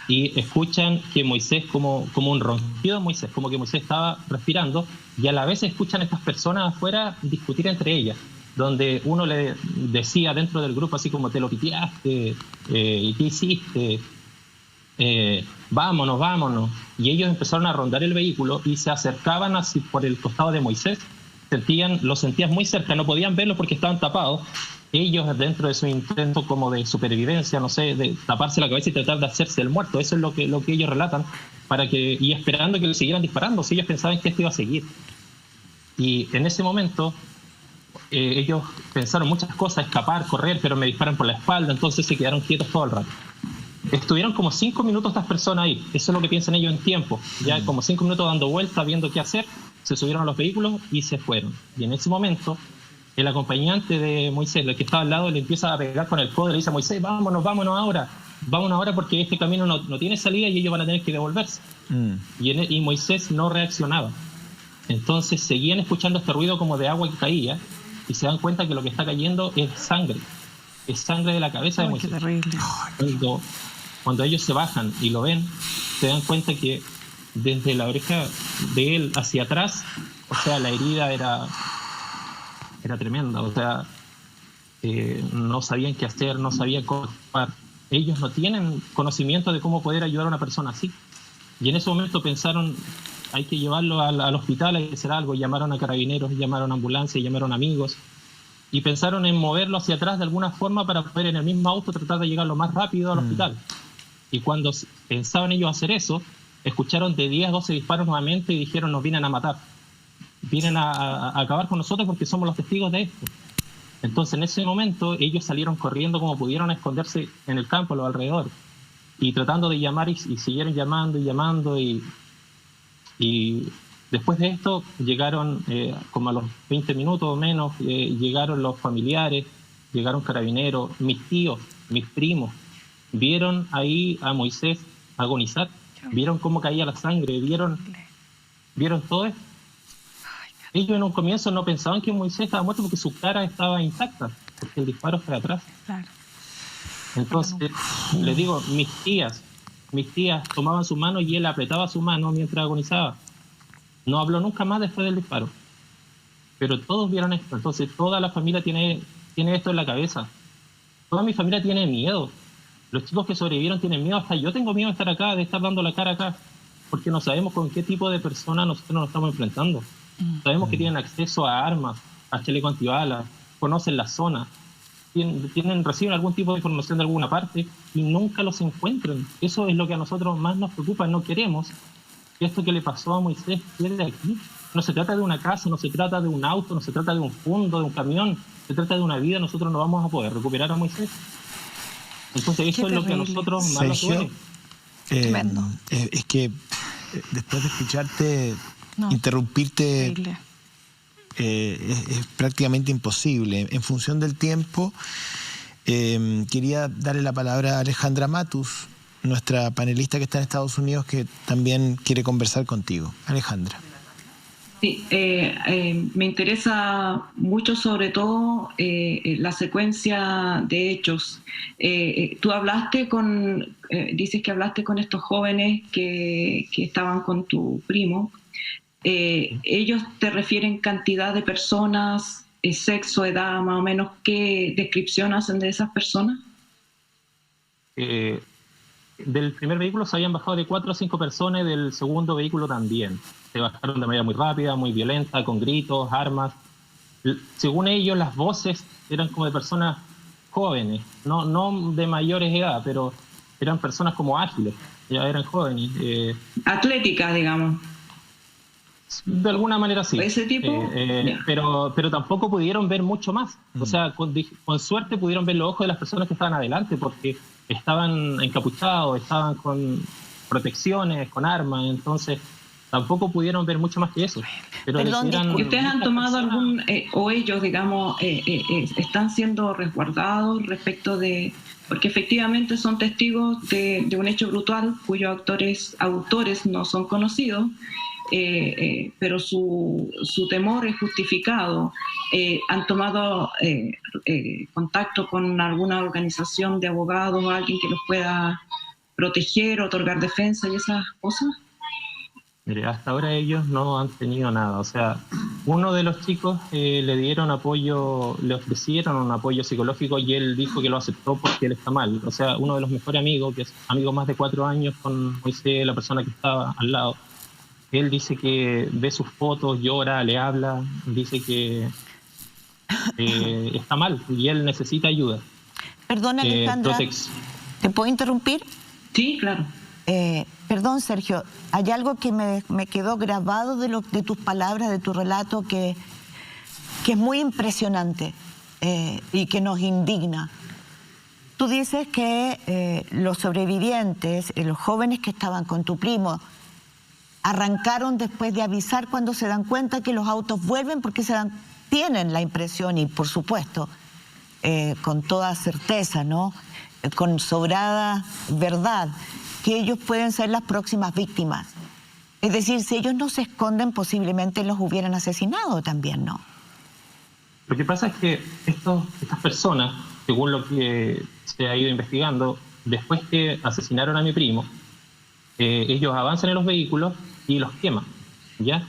Y escuchan que Moisés, como un ronquido de Moisés, como que Moisés estaba respirando, y a la vez escuchan a estas personas afuera discutir entre ellas, donde uno le decía dentro del grupo así como, te lo piteaste, ¿y qué hiciste? Vámonos. Y ellos empezaron a rondar el vehículo y se acercaban así por el costado de Moisés. Lo sentían muy cerca, no podían verlo porque estaban tapados. Ellos, dentro de su intento como de supervivencia, no sé, de taparse la cabeza y tratar de hacerse el muerto, eso es lo que ellos relatan, y esperando que le siguieran disparando, si ellos pensaban que esto iba a seguir. Y en ese momento ellos pensaron muchas cosas, escapar, correr, pero me disparan por la espalda, entonces se quedaron quietos todo el rato. Estuvieron como 5 minutos estas personas ahí, eso es lo que piensan ellos en tiempo, ya como 5 minutos dando vueltas, viendo qué hacer, se subieron a los vehículos y se fueron. Y en ese momento, el acompañante de Moisés, el que estaba al lado, le empieza a pegar con el codo y le dice a Moisés, vámonos ahora porque este camino no tiene salida y ellos van a tener que devolverse. Y Moisés no reaccionaba. Entonces seguían escuchando este ruido como de agua que caía y se dan cuenta que lo que está cayendo es sangre de la cabeza de Moisés. Qué terrible. Cuando ellos se bajan y lo ven, se dan cuenta que desde la oreja de él hacia atrás, o sea, la herida era tremenda, o sea, no sabían qué hacer, no sabían cómo actuar. Ellos no tienen conocimiento de cómo poder ayudar a una persona así. Y en ese momento pensaron, hay que llevarlo al hospital, hay que hacer algo. Llamaron a carabineros, llamaron a ambulancia, llamaron amigos. Y pensaron en moverlo hacia atrás de alguna forma para poder en el mismo auto tratar de llegar lo más rápido al hospital. Y cuando pensaban ellos hacer eso, escucharon de 10 a 12 disparos nuevamente y dijeron, nos vienen a matar. Vienen a acabar con nosotros porque somos los testigos de esto. Entonces, en ese momento, ellos salieron corriendo como pudieron a esconderse en el campo, a los alrededores, y tratando de llamar, y siguieron llamando y llamando, y después de esto llegaron, como a los 20 minutos o menos, llegaron los familiares, llegaron carabineros, mis tíos, mis primos, vieron ahí a Moisés agonizar, vieron cómo caía la sangre, vieron todo esto. Ellos en un comienzo no pensaban que Moisés estaba muerto porque su cara estaba intacta, porque el disparo fue atrás. Claro. Entonces, les digo, mis tías tomaban su mano y él apretaba su mano mientras agonizaba. No habló nunca más después del disparo. Pero todos vieron esto. Entonces, toda la familia tiene esto en la cabeza. Toda mi familia tiene miedo. Los chicos que sobrevivieron tienen miedo. Hasta yo tengo miedo de estar acá, de estar dando la cara acá. Porque no sabemos con qué tipo de personas nosotros nos estamos enfrentando. Sabemos que tienen acceso a armas, a chaleco antibalas, conocen la zona, reciben algún tipo de información de alguna parte y nunca los encuentran. Eso es lo que a nosotros más nos preocupa. No queremos que esto que le pasó a Moisés quede aquí. No se trata de una casa, no se trata de un auto, no se trata de un fondo, de un camión, se trata de una vida. Nosotros no vamos a poder recuperar a Moisés. Entonces eso es lo que a nosotros más nos duele. Tremendo. Es que después de escucharte, interrumpirte es prácticamente imposible. En función del tiempo, quería darle la palabra a Alejandra Matus, nuestra panelista que está en Estados Unidos, que también quiere conversar contigo. Alejandra. Sí, me interesa mucho sobre todo la secuencia de hechos. Tú hablaste dices que hablaste con estos jóvenes que estaban con tu primo. ¿Ellos te refieren cantidad de personas, sexo, edad, más o menos? ¿Qué descripción hacen de esas personas? Del primer vehículo se habían bajado de 4 a 5 personas, del segundo vehículo también. Se bajaron de manera muy rápida, muy violenta, con gritos, armas. Según ellos, las voces eran como de personas jóvenes, no de mayores edad, pero eran personas como ágiles, ya eran jóvenes. Atléticas, digamos. De alguna manera sí. ¿Ese tipo? Pero tampoco pudieron ver mucho más. O sea, con suerte pudieron ver los ojos de las personas que estaban adelante, porque estaban encapuchados, estaban con protecciones, con armas, entonces tampoco pudieron ver mucho más que eso. Pero ¿ustedes han tomado o ellos, digamos, están siendo resguardados respecto de... Porque efectivamente son testigos de un hecho brutal cuyos autores no son conocidos, pero su temor es justificado. ¿Han tomado contacto con alguna organización de abogados o alguien que los pueda proteger, otorgar defensa y esas cosas? Mire, hasta ahora ellos no han tenido nada. O sea, uno de los chicos le dieron apoyo, le ofrecieron un apoyo psicológico y él dijo que lo aceptó porque él está mal. O sea, uno de los mejores amigos, que es amigo más de 4 años con Moisés, la persona que estaba al lado, él dice que ve sus fotos, llora, le habla, dice que está mal y él necesita ayuda. Perdona, Alejandra, ¿te puedo interrumpir? Sí, claro. Perdón, Sergio, hay algo que me quedó grabado de tus palabras, de tu relato, que es muy impresionante y que nos indigna. Tú dices que los sobrevivientes, los jóvenes que estaban con tu primo, arrancaron después de avisar cuando se dan cuenta que los autos vuelven, porque tienen la impresión, y por supuesto, con toda certeza, ¿no?, con sobrada verdad, que ellos pueden ser las próximas víctimas. Es decir, si ellos no se esconden, posiblemente los hubieran asesinado también, ¿no? Lo que pasa es que estas personas, según lo que se ha ido investigando, después que asesinaron a mi primo, ellos avanzan en los vehículos y los queman, ¿ya?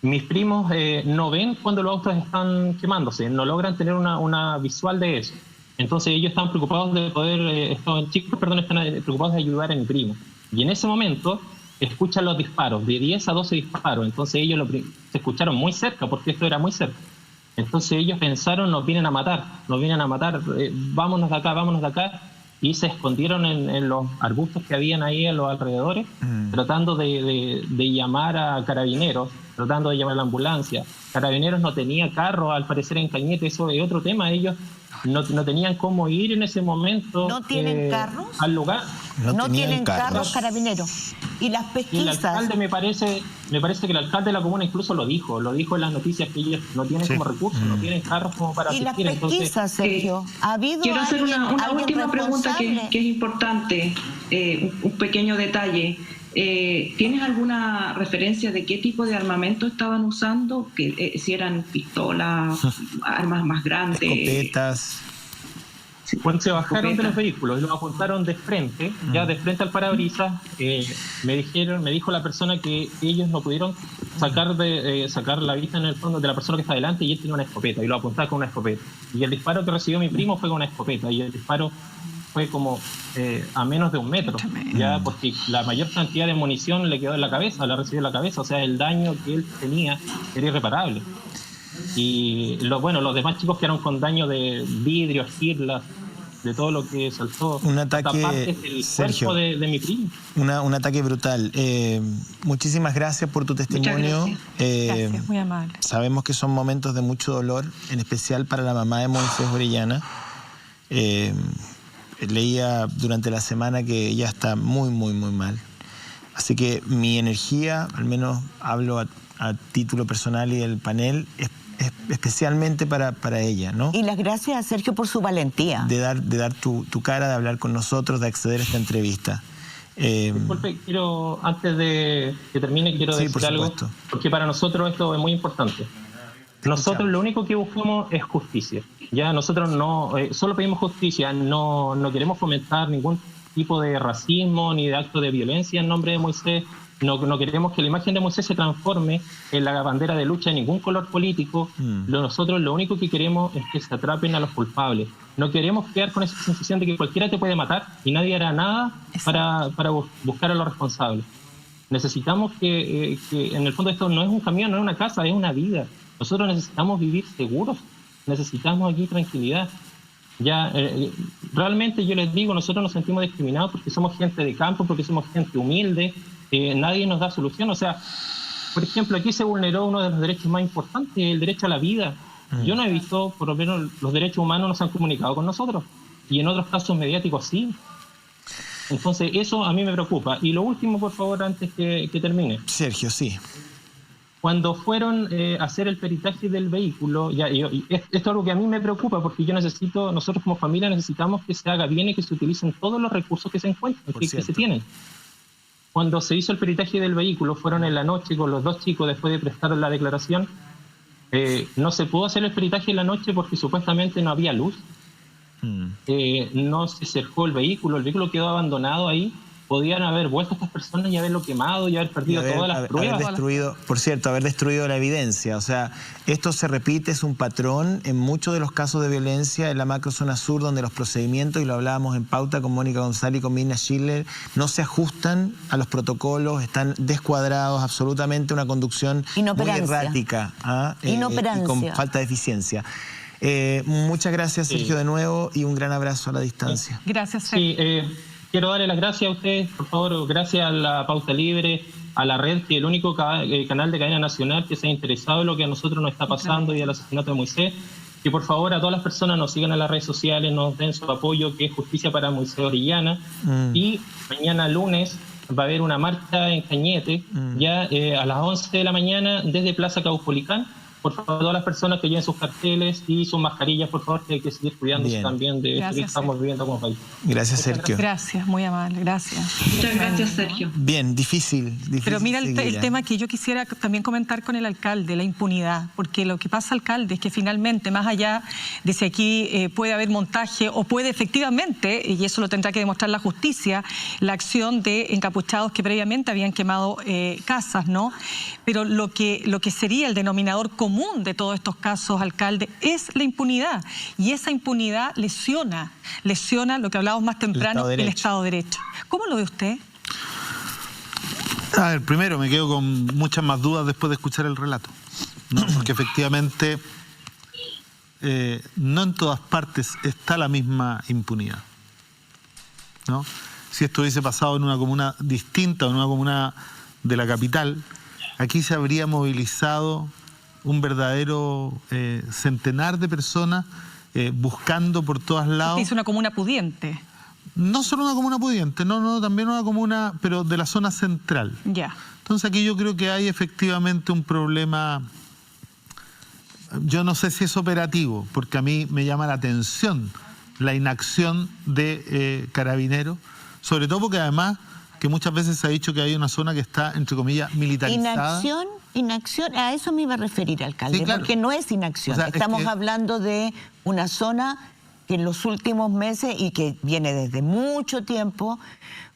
Mis primos no ven cuando los autos están quemándose, no logran tener una visual de eso. Entonces ellos están preocupados de están preocupados de ayudar a mi primo. Y en ese momento escuchan los disparos, de 10 a 12 disparos. Entonces ellos se escucharon muy cerca, porque esto era muy cerca. Entonces ellos pensaron, nos vienen a matar, vámonos de acá. y se escondieron en los arbustos que habían ahí en los alrededores, tratando de llamar a carabineros, tratando de llamar a la ambulancia. Carabineros no tenía carro, al parecer en Cañete, eso es otro tema. Ellos no tenían cómo ir en ese momento. ¿No tienen carros? Al lugar. No tienen carros carabineros. Y las pesquisas. Y el alcalde me parece que el alcalde de la comuna incluso lo dijo en las noticias, que ellos no tienen como recursos, no tienen carros como para asistir. Y las pesquisas, Sergio, ¿ha habido quiero hacer una última pregunta que es importante, un pequeño detalle. ¿Tienes alguna referencia de qué tipo de armamento estaban usando? Si eran pistolas, armas más grandes, escopetas. Cuando se bajaron de los vehículos y los apuntaron de frente, ya de frente al parabrisas, me dijo la persona que ellos no pudieron sacar la vista en el fondo de la persona que está adelante, y él tenía una escopeta y lo apuntaba con una escopeta. Y el disparo que recibió mi primo fue con una escopeta, y el disparo fue como a menos de 1 metro, ya, porque la mayor cantidad de munición le quedó en la cabeza, la recibió en la cabeza, o sea, el daño que él tenía era irreparable. Y los demás chicos quedaron con daño de vidrio, girlas, de todo lo que saltó. Un ataque, Sergio, de mi primo. Un ataque brutal. Muchísimas gracias por tu testimonio. Gracias, muy amable. Sabemos que son momentos de mucho dolor, en especial para la mamá de Moisés Orellana. Leía durante la semana que ella está muy, muy, muy mal. Así que mi energía, al menos hablo a título personal y del panel, es especialmente para ella, ¿no? Y las gracias a Sergio por su valentía. De dar tu cara, de hablar con nosotros, de acceder a esta entrevista. Disculpe, antes de que termine, quiero decir algo, porque para nosotros esto es muy importante. Nosotros lo único que buscamos es justicia. Ya nosotros no solo pedimos justicia, no queremos fomentar ningún tipo de racismo ni de acto de violencia en nombre de Moisés. No queremos que la imagen de Moisés se transforme en la bandera de lucha de ningún color político. Nosotros lo único que queremos es que se atrapen a los culpables. No queremos quedar con esa sensación de que cualquiera te puede matar y nadie hará nada para buscar a los responsables. Necesitamos que en el fondo esto no es un camión, no es una casa, es una vida. Nosotros necesitamos vivir seguros, necesitamos aquí tranquilidad. Realmente yo les digo, nosotros nos sentimos discriminados porque somos gente de campo, porque somos gente humilde. Nadie nos da solución. O sea, por ejemplo, aquí se vulneró uno de los derechos más importantes, el derecho a la vida. Yo no he visto, por lo menos los derechos humanos no se han comunicado con nosotros, y en otros casos mediáticos sí. Entonces eso a mí me preocupa. Y lo último, por favor, antes que termine. Sergio, sí. Cuando fueron a hacer el peritaje del vehículo, esto es algo que a mí me preocupa, porque nosotros como familia necesitamos que se haga bien y que se utilicen todos los recursos que se encuentran, que se tienen. Cuando se hizo el peritaje del vehículo, fueron en la noche con los 2 chicos después de prestar la declaración. No se pudo hacer el peritaje en la noche porque supuestamente no había luz. No se cercó el vehículo quedó abandonado ahí. Podían haber vuelto a estas personas y haberlo quemado y haber perdido todas las pruebas. Haber destruido la evidencia. O sea, esto se repite, es un patrón en muchos de los casos de violencia en la macrozona sur, donde los procedimientos, y lo hablábamos en pauta con Mónica González y con Mirna Schiller, no se ajustan a los protocolos, están descuadrados, absolutamente una conducción muy errática y con falta de eficiencia. Muchas gracias, Sergio, de nuevo, y un gran abrazo a la distancia. Gracias, Sergio. Sí, quiero darle las gracias a ustedes, por favor, gracias a la Pauta Libre, a la red, que es el único canal de cadena nacional que se ha interesado en lo que a nosotros nos está pasando y al asesinato de Moisés. Que por favor a todas las personas nos sigan en las redes sociales, nos den su apoyo, que es Justicia para Moisés Orellana. Y mañana lunes va a haber una marcha en Cañete, a las 11 de la mañana desde Plaza Caupolicán. Por favor, todas las personas que lleven sus carteles y sus mascarillas, por favor, que hay que seguir cuidándose también de esto que estamos viviendo como país. Gracias, Sergio. Gracias, muy amable, gracias. Muchas gracias, Sergio. Bien, difícil. Pero mira el tema que yo quisiera también comentar con el alcalde, la impunidad, porque lo que pasa, alcalde, es que finalmente, más allá de si aquí puede haber montaje o puede efectivamente, y eso lo tendrá que demostrar la justicia, la acción de encapuchados que previamente habían quemado casas, ¿no? Pero lo que sería el denominador común de todos estos casos, alcalde, es la impunidad. Y esa impunidad lesiona lo que hablábamos más temprano, el Estado de Derecho. ¿Cómo lo ve usted? A ver, primero me quedo con muchas más dudas después de escuchar el relato, ¿no? Porque efectivamente no en todas partes está la misma impunidad. ¿no? Si esto hubiese pasado en una comuna distinta, en una comuna de la capital, aquí se habría movilizado un verdadero centenar de personas buscando por todos lados. Es una comuna pudiente. No solo una comuna pudiente, no, también una comuna, pero de la zona central. Ya. Entonces aquí yo creo que hay efectivamente un problema, yo no sé si es operativo, porque a mí me llama la atención la inacción de Carabineros, sobre todo porque además que muchas veces se ha dicho que hay una zona que está, entre comillas, militarizada. Inacción, a eso me iba a referir, alcalde, Sí, claro. porque no es inacción. O sea, estamos hablando de una zona que en los últimos meses, y que viene desde mucho tiempo,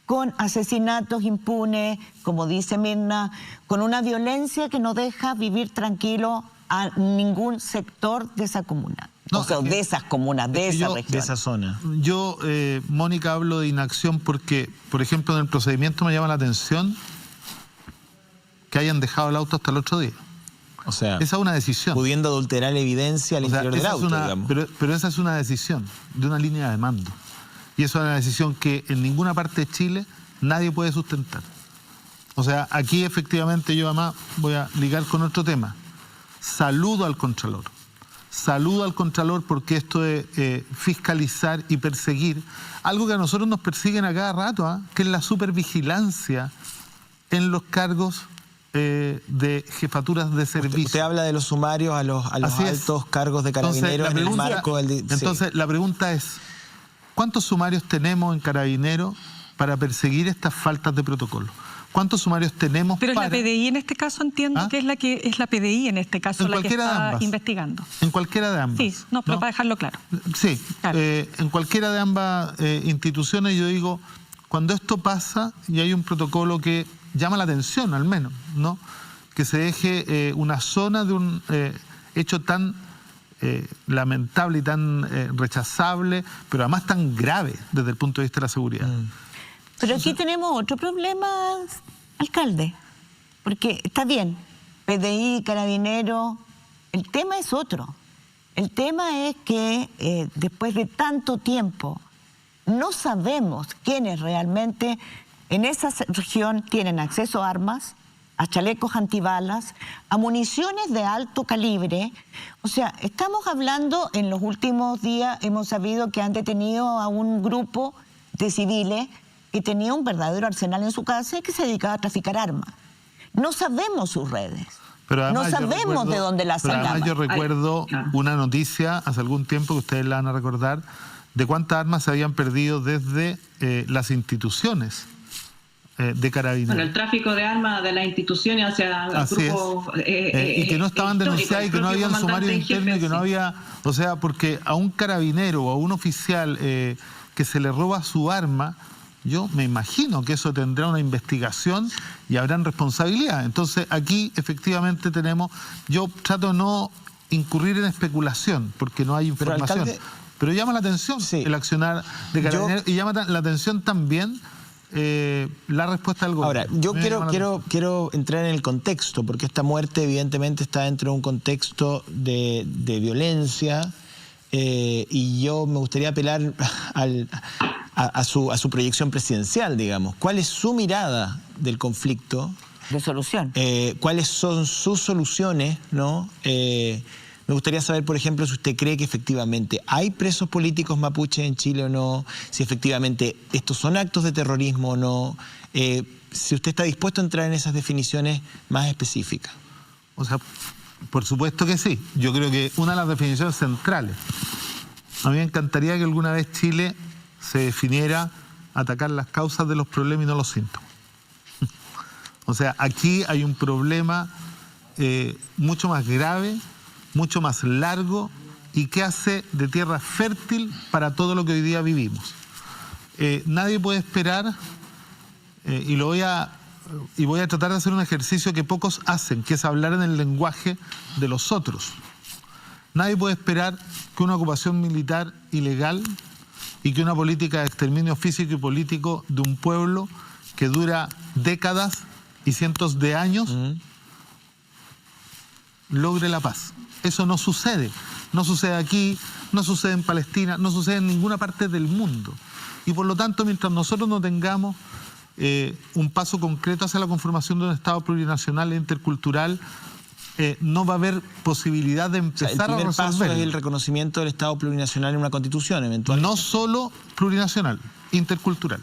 con asesinatos impunes, como dice Mirna, con una violencia que no deja vivir tranquilo a ningún sector de esa comuna. No, o sea, de esas comunas, de esa región. De esa zona. Yo, Mónica, hablo de inacción porque, por ejemplo, en el procedimiento me llama la atención que hayan dejado el auto hasta el otro día. O sea, esa es una decisión. Pudiendo adulterar evidencia al interior del auto, digamos. Pero esa es una decisión de una línea de mando. Y eso es una decisión que en ninguna parte de Chile nadie puede sustentar. O sea, aquí efectivamente yo además voy a ligar con otro tema. Saludo al Contralor. Saludo al Contralor porque esto de fiscalizar y perseguir, algo que a nosotros nos persiguen a cada rato, que es la supervigilancia en los cargos de jefaturas de servicio. Usted habla de los sumarios a los altos cargos de Carabineros en el marco del... Entonces, la pregunta es, ¿cuántos sumarios tenemos en Carabineros para perseguir estas faltas de protocolo? ¿Cuántos sumarios tenemos Pero para...? es la PDI en este caso, entiendo que es la PDI en este caso la que está investigando. En cualquiera de ambas. Sí, no, pero para dejarlo claro. Sí, claro. En cualquiera de ambas instituciones yo digo, cuando esto pasa y hay un protocolo que llama la atención al menos, ¿no? Que se deje una zona de un hecho tan lamentable y tan rechazable, pero además tan grave desde el punto de vista de la seguridad. Pero aquí tenemos otro problema, alcalde, porque está bien, PDI, Carabinero, el tema es otro. El tema es que después de tanto tiempo no sabemos quiénes realmente en esa región tienen acceso a armas, a chalecos antibalas, a municiones de alto calibre. O sea, estamos hablando, en los últimos días hemos sabido que han detenido a un grupo de civiles que tenía un verdadero arsenal en su casa y que se dedicaba a traficar armas. No sabemos sus redes. Pero no sabemos de dónde las sacaban. Además yo recuerdo una noticia hace algún tiempo, que ustedes la van a recordar, de cuántas armas se habían perdido desde las instituciones de Carabineros. Bueno, el tráfico de armas de las instituciones hacia el grupo... y que no estaban denunciadas y que no había sumario interno y que no había... O sea, porque a un carabinero o a un oficial que se le roba su arma, yo me imagino que eso tendrá una investigación y habrán responsabilidad. Entonces aquí efectivamente tenemos... Yo trato de no incurrir en especulación porque no hay información. Pero llama la atención el accionar de Carabineros y llama la atención también la respuesta del gobierno. Ahora, yo quiero entrar en el contexto, porque esta muerte evidentemente está dentro de un contexto de violencia y yo me gustaría apelar a su proyección presidencial, digamos. ¿Cuál es su mirada del conflicto? De solución. ¿Cuáles son sus soluciones, no? Me gustaría saber, por ejemplo, si usted cree que efectivamente hay presos políticos mapuches en Chile o no, si efectivamente estos son actos de terrorismo o no, si usted está dispuesto a entrar en esas definiciones más específicas. O sea, por supuesto que sí. Yo creo que una de las definiciones centrales, a mí me encantaría que alguna vez Chile se definiera atacar las causas de los problemas y no los síntomas. O sea, aquí hay un problema mucho más grave, mucho más largo y que hace de tierra fértil para todo lo que hoy día vivimos. Nadie puede esperar, y voy a tratar de hacer un ejercicio que pocos hacen, que es hablar en el lenguaje de los otros. Nadie puede esperar que una ocupación militar ilegal y que una política de exterminio físico y político de un pueblo que dura décadas y cientos de años logre la paz. Eso no sucede. no sucede aquí, no sucede en Palestina, no sucede en ninguna parte del mundo. Y por lo tanto, mientras nosotros no tengamos un paso concreto hacia la conformación de un Estado plurinacional e intercultural, no va a haber posibilidad de empezar a resolver. El primer paso es el reconocimiento del Estado plurinacional en una constitución, eventualmente. No solo plurinacional, intercultural.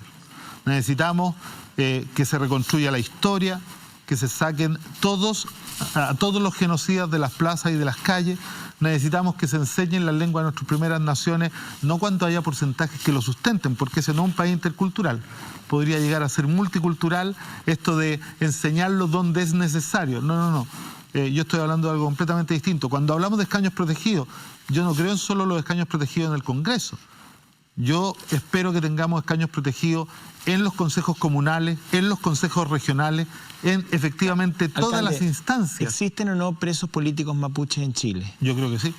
Necesitamos que se reconstruya la historia, que se saquen a todos los genocidas de las plazas y de las calles. Necesitamos que se enseñen las lenguas de nuestras primeras naciones, no cuando haya porcentajes que lo sustenten, porque ese no es un país intercultural. Podría llegar a ser multicultural esto de enseñarlo donde es necesario. No. Yo estoy hablando de algo completamente distinto. Cuando hablamos de escaños protegidos, yo no creo en solo los escaños protegidos en el Congreso. Yo espero que tengamos escaños protegidos en los consejos comunales, en los consejos regionales, en efectivamente todas Alcalde, las instancias. ¿existen o no presos políticos mapuches en Chile? Yo creo que sí.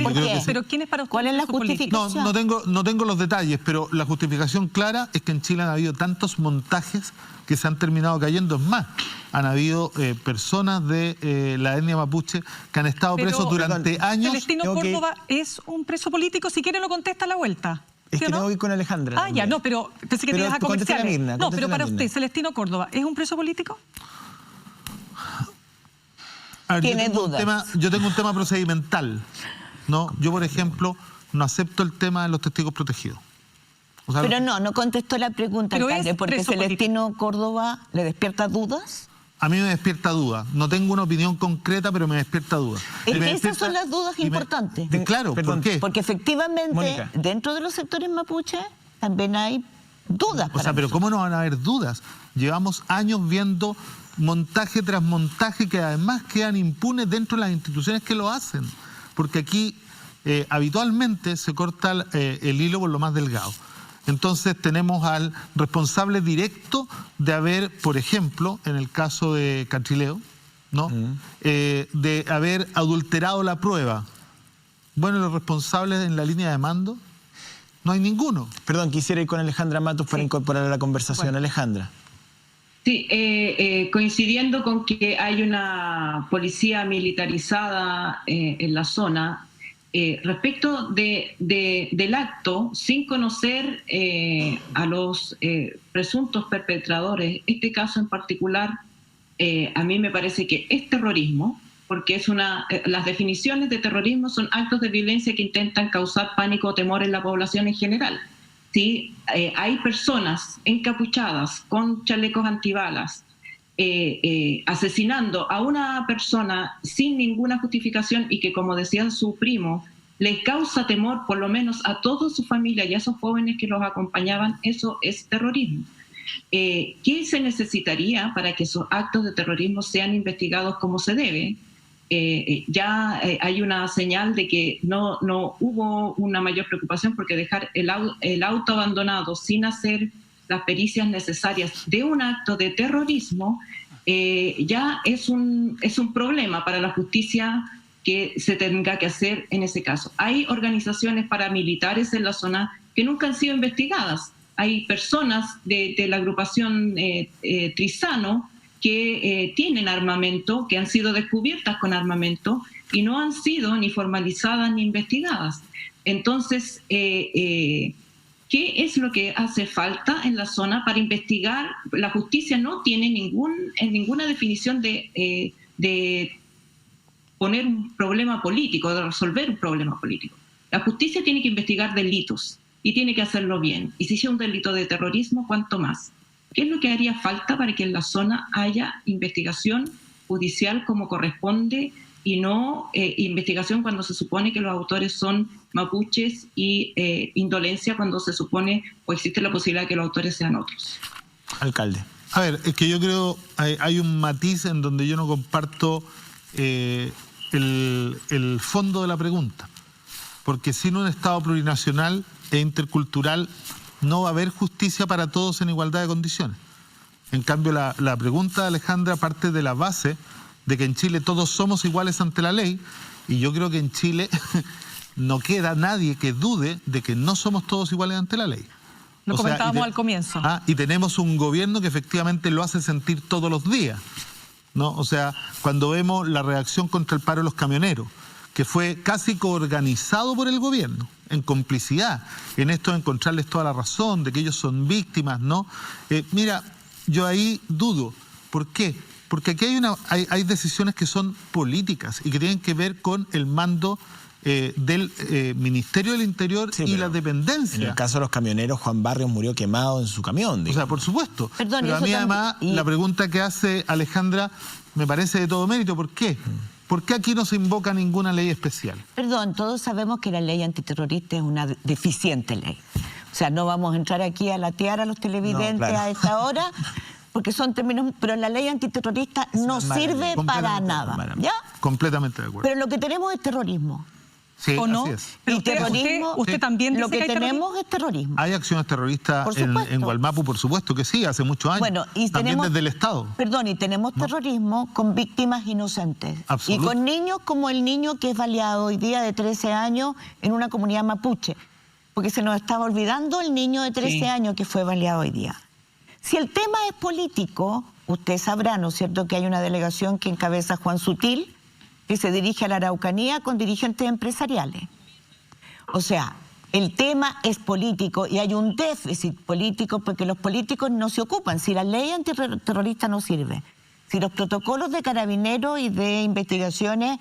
¿Por qué? ¿Pero quién es para usted? ¿Cuál es la justificación? No tengo los detalles, pero la justificación clara es que en Chile han habido tantos montajes que se han terminado cayendo. Es más, han habido personas de la etnia mapuche que han estado presos durante años. Celestino Córdoba es un preso político, si quiere lo contesta a la vuelta. Es ¿Sí que o no? tengo que ir con Alejandra. Ah, ya, no, pero pensé que te ibas a contéstale a comerciales. Mirna, No, pero para contéstale a usted, Celestino Córdoba, ¿es un preso político? A ver, ¿Tiene dudas? Yo tengo un tema procedimental, ¿no? Yo, por ejemplo, no acepto el tema de los testigos protegidos. O sea, Pero no contestó la pregunta, Pero alcalde, es porque preso Celestino Córdoba le despierta dudas. a mí me despierta duda. No tengo una opinión concreta, pero me despierta duda. Es Y me que esas despierta- son las dudas y me- importantes. Claro, Perdón, ¿por qué? Porque efectivamente, Mónica. dentro de los sectores mapuche también hay dudas. O sea, pero ¿cómo no van a haber dudas? Llevamos años viendo montaje tras montaje que además quedan impunes dentro de las instituciones que lo hacen. Porque aquí habitualmente se corta el hilo por lo más delgado. Entonces tenemos al responsable directo de haber, por ejemplo, en el caso de Catrileo, ¿no? De haber adulterado la prueba. Bueno, los responsables en la línea de mando, no hay ninguno. Perdón, quisiera ir con Alejandra Matos para incorporar a la conversación. Alejandra. Sí, coincidiendo con que hay una policía militarizada en la zona, respecto del acto, sin conocer a los presuntos perpetradores, este caso en particular, a mí me parece que es terrorismo, porque las definiciones de terrorismo son actos de violencia que intentan causar pánico o temor en la población en general. ¿Sí? Hay personas encapuchadas con chalecos antibalas asesinando a una persona sin ninguna justificación y que, como decía su primo, les causa temor por lo menos a toda su familia y a esos jóvenes que los acompañaban. Eso es terrorismo. ¿Qué se necesitaría para que esos actos de terrorismo sean investigados como se debe? Ya hay una señal de que no hubo una mayor preocupación, porque dejar el auto abandonado sin hacer las pericias necesarias de un acto de terrorismo ya es un problema para la justicia que se tenga que hacer en ese caso. Hay organizaciones paramilitares en la zona que nunca han sido investigadas. Hay personas de la agrupación Trizano que tienen armamento, que han sido descubiertas con armamento y no han sido ni formalizadas ni investigadas. Entonces, ¿qué es lo que hace falta en la zona para investigar? La justicia no tiene ninguna definición de poner un problema político, de resolver un problema político. La justicia tiene que investigar delitos y tiene que hacerlo bien. Y si es un delito de terrorismo, ¿cuánto más? ¿Qué es lo que haría falta para que en la zona haya investigación judicial como corresponde y no investigación cuando se supone que los autores son mapuches y indolencia cuando se supone o existe la posibilidad de que los autores sean otros? Alcalde. A ver, es que yo creo hay un matiz en donde yo no comparto el fondo de la pregunta. Porque sin un Estado plurinacional e intercultural no va a haber justicia para todos en igualdad de condiciones. En cambio, la pregunta de Alejandra parte de la base de que en Chile todos somos iguales ante la ley, y yo creo que en Chile no queda nadie que dude de que no somos todos iguales ante la ley. Lo comentábamos al comienzo. Y tenemos un gobierno que efectivamente lo hace sentir todos los días, ¿no? O sea, cuando vemos la reacción contra el paro de los camioneros, que fue casi coorganizado por el gobierno, en complicidad, en esto de encontrarles toda la razón, de que ellos son víctimas, ¿no? Mira, yo ahí dudo. ¿Por qué? Porque aquí hay decisiones que son políticas y que tienen que ver con el mando del Ministerio del Interior y la dependencia. En el caso de los camioneros, Juan Barrios murió quemado en su camión. O sea, por supuesto. Perdón, pero a mí además la pregunta que hace Alejandra me parece de todo mérito. ¿Por qué? ¿Por qué aquí no se invoca ninguna ley especial? Perdón, todos sabemos que la ley antiterrorista es una deficiente ley. O sea, no vamos a entrar aquí a latear a los televidentes a esta hora, porque son términos, pero la ley antiterrorista no sirve para nada. ¿Ya? Completamente de acuerdo. Pero lo que tenemos es terrorismo. Sí, ¿O no? así es. Pero Y terrorismo, usted también dice lo que hay tenemos es terrorismo. Hay acciones terroristas en Gualmapu, por supuesto que sí, hace muchos años. Bueno, y también tenemos, desde el Estado. Perdón, y tenemos terrorismo con víctimas inocentes. Y con niños como el niño que es baleado hoy día de 13 años en una comunidad mapuche. Porque se nos estaba olvidando el niño de 13 años que fue baleado hoy día. Si el tema es político, usted sabrá, ¿no es cierto?, que hay una delegación que encabeza Juan Sutil, que se dirige a la Araucanía con dirigentes empresariales. O sea, el tema es político y hay un déficit político porque los políticos no se ocupan. Si la ley antiterrorista no sirve, si los protocolos de carabineros y de investigaciones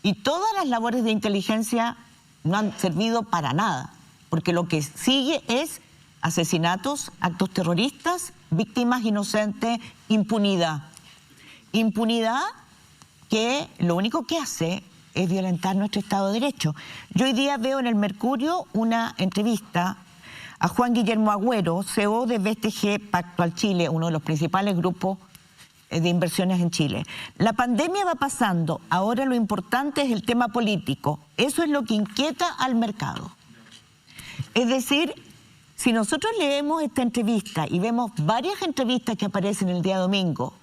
y todas las labores de inteligencia no han servido para nada, porque lo que sigue es asesinatos, actos terroristas, víctimas inocentes, impunidad. Impunidad que lo único que hace es violentar nuestro Estado de Derecho. Yo hoy día veo en el Mercurio una entrevista a Juan Guillermo Agüero, CEO de BTG Pactual Chile, uno de los principales grupos de inversiones en Chile. La pandemia va pasando, ahora lo importante es el tema político. Eso es lo que inquieta al mercado. Es decir, si nosotros leemos esta entrevista y vemos varias entrevistas que aparecen el día domingo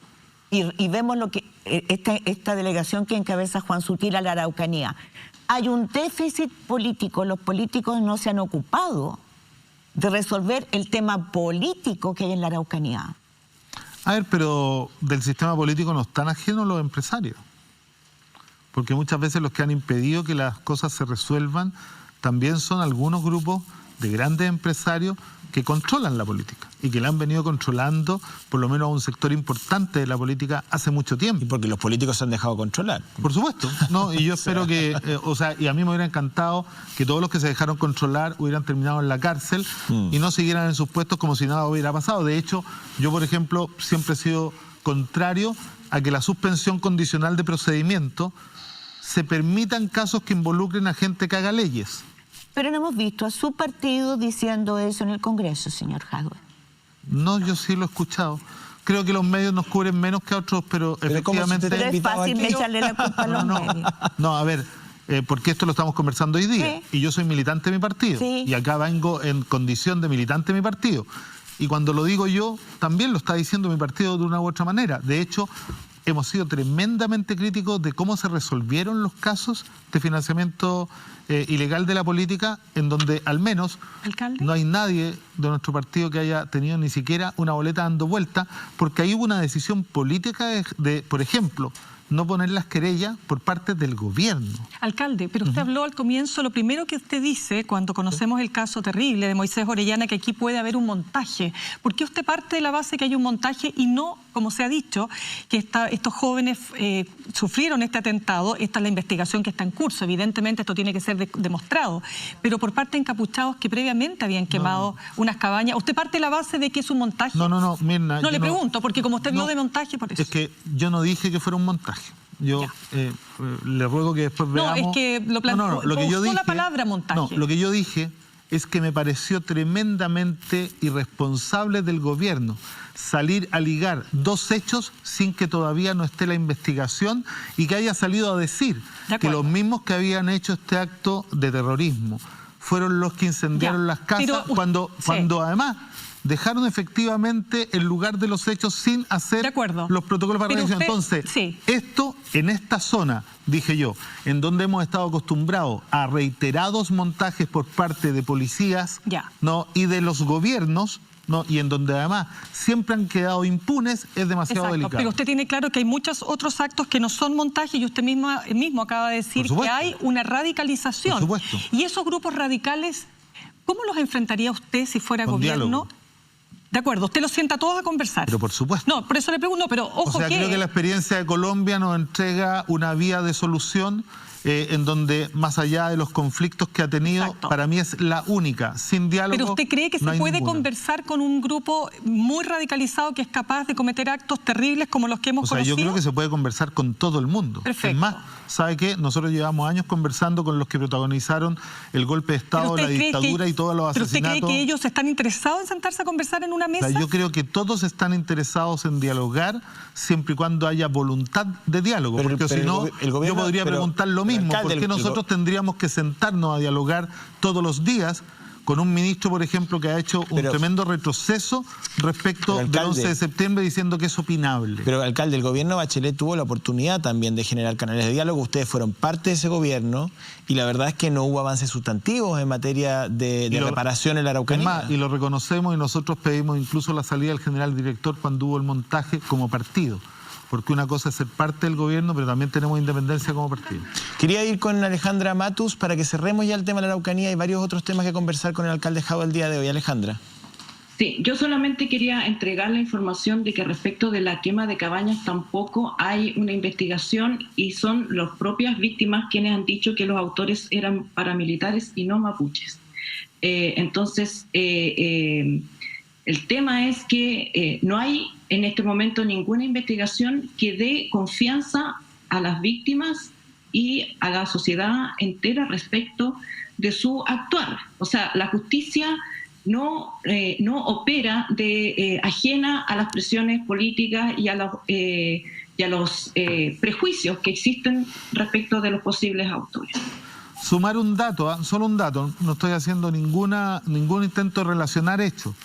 y vemos lo que esta delegación que encabeza Juan Sutil a la Araucanía, hay un déficit político. Los políticos no se han ocupado de resolver el tema político que hay en la Araucanía. A ver, pero del sistema político no están ajenos los empresarios. Porque muchas veces los que han impedido que las cosas se resuelvan también son algunos grupos de grandes empresarios que controlan la política y que la han venido controlando por lo menos a un sector importante de la política hace mucho tiempo. Y porque los políticos se han dejado controlar. Por supuesto, ¿no? Y yo espero que, y a mí me hubiera encantado que todos los que se dejaron controlar hubieran terminado en la cárcel y no siguieran en sus puestos como si nada hubiera pasado. De hecho, yo, por ejemplo, siempre he sido contrario a que la suspensión condicional de procedimiento se permita en casos que involucren a gente que haga leyes. Pero no hemos visto a su partido diciendo eso en el Congreso, señor Jadwe. No, yo sí lo he escuchado. Creo que los medios nos cubren menos que a otros, pero efectivamente... Pero es fácil echarle la culpa a los medios. No, a ver, porque esto lo estamos conversando hoy día. Sí. Y yo soy militante de mi partido. Sí. Y acá vengo en condición de militante de mi partido. Y cuando lo digo yo, también lo está diciendo mi partido de una u otra manera. De hecho, hemos sido tremendamente críticos de cómo se resolvieron los casos de financiamiento ilegal de la política, en donde al menos ¿Alcalde? no hay nadie de nuestro partido que haya tenido ni siquiera una boleta dando vuelta, porque ahí hubo una decisión política de, por ejemplo, no poner las querellas por parte del gobierno. Alcalde, pero usted habló al comienzo, lo primero que usted dice cuando conocemos el caso terrible de Moisés Orellana, que aquí puede haber un montaje. ¿Por qué usted parte de la base que hay un montaje y no, como se ha dicho, que estos jóvenes sufrieron este atentado? Esta es la investigación que está en curso. Evidentemente esto tiene que ser demostrado. Pero por parte de encapuchados que previamente habían quemado unas cabañas, ¿usted parte de la base de que es un montaje? No, Mirna. No, le pregunto, porque como usted habló de montaje, por eso. Es que yo no dije que fuera un montaje. Yo le ruego que después veamos... No, es que lo planteó, lo que yo dije, la palabra montaje. No, lo que yo dije es que me pareció tremendamente irresponsable del gobierno salir a ligar dos hechos sin que todavía no esté la investigación y que haya salido a decir que los mismos que habían hecho este acto de terrorismo fueron los que incendiaron las casas cuando además dejaron efectivamente el lugar de los hechos sin hacer los protocolos para reacción. Entonces, esto en esta zona, dije yo, en donde hemos estado acostumbrados a reiterados montajes por parte de policías y de los gobiernos, ¿no? Y en donde además siempre han quedado impunes, es demasiado delicado. Pero usted tiene claro que hay muchos otros actos que no son montaje y usted mismo acaba de decir que hay una radicalización. Por supuesto. Y esos grupos radicales, ¿cómo los enfrentaría usted si fuera Con gobierno? diálogo. De acuerdo, usted los sienta a todos a conversar. Pero por supuesto. No, por eso le pregunto, pero ojo, o sea, creo que la experiencia de Colombia nos entrega una vía de solución en donde, más allá de los conflictos que ha tenido, Exacto. para mí es la única. Sin diálogo. ¿Pero usted cree que no se hay puede ninguna. conversar con un grupo muy radicalizado que es capaz de cometer actos terribles como los que hemos conocido? Yo creo que se puede conversar con todo el mundo. Perfecto. Es más, ¿sabe qué? Nosotros llevamos años conversando con los que protagonizaron el golpe de Estado, la dictadura y todos los asesinatos. ¿Pero usted cree que ellos están interesados en sentarse a conversar en una mesa? Yo creo que todos están interesados en dialogar siempre y cuando haya voluntad de diálogo, porque si no, yo podría preguntar lo mismo, ¿por qué nosotros tendríamos que sentarnos a dialogar todos los días con un ministro, por ejemplo, que ha hecho un tremendo retroceso respecto del 11 de septiembre diciendo que es opinable? Pero, alcalde, el gobierno Bachelet tuvo la oportunidad también de generar canales de diálogo. Ustedes fueron parte de ese gobierno y la verdad es que no hubo avances sustantivos en materia de reparación en la Araucanía. Es más, y lo reconocemos, y nosotros pedimos incluso la salida del general director cuando hubo el montaje como partido. Porque una cosa es ser parte del gobierno, pero también tenemos independencia como partido. Quería ir con Alejandra Matus para que cerremos ya el tema de la Araucanía. Hay varios otros temas que conversar con el alcalde Jau el día de hoy. Alejandra. Sí, yo solamente quería entregar la información de que respecto de la quema de cabañas tampoco hay una investigación y son las propias víctimas quienes han dicho que los autores eran paramilitares y no mapuches. Entonces, el tema es que no hay en este momento ninguna investigación que dé confianza a las víctimas y a la sociedad entera respecto de su actuar. O sea, la justicia no opera ajena a las presiones políticas y a los prejuicios que existen respecto de los posibles autores. Sumar un dato, solo un dato, no estoy haciendo ningún intento de relacionar hechos.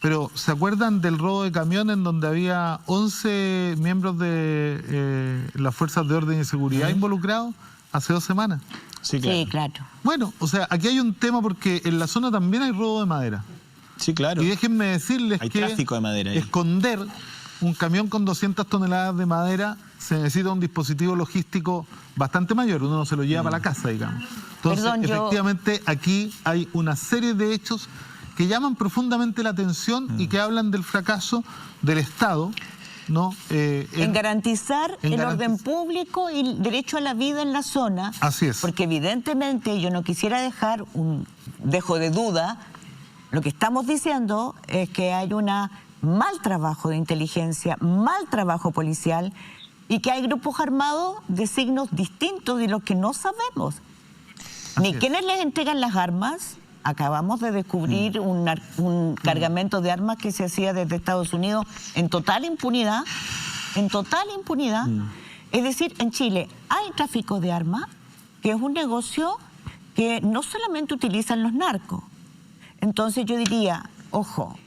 Pero, ¿se acuerdan del robo de camión en donde había 11 miembros de las fuerzas de orden y seguridad involucrados hace 2 semanas? Sí, claro. Sí, claro. Bueno, o sea, aquí hay un tema porque en la zona también hay robo de madera. Sí, claro. Y déjenme decirles hay que tráfico de madera ahí. Esconder un camión con 200 toneladas de madera se necesita un dispositivo logístico bastante mayor. Uno no se lo lleva para la casa, digamos. Entonces, efectivamente, aquí hay una serie de hechos que llaman profundamente la atención y que hablan del fracaso del Estado, ¿no? En garantizar el orden público y el derecho a la vida en la zona. Así es. Porque evidentemente yo no quisiera dejo de duda, lo que estamos diciendo es que hay un mal trabajo de inteligencia, mal trabajo policial y que hay grupos armados de signos distintos de los que no sabemos. Ni quienes les entregan las armas. Acabamos de descubrir un cargamento de armas que se hacía desde Estados Unidos en total impunidad. Es decir, en Chile hay tráfico de armas, que es un negocio que no solamente utilizan los narcos. Entonces yo diría, ojo,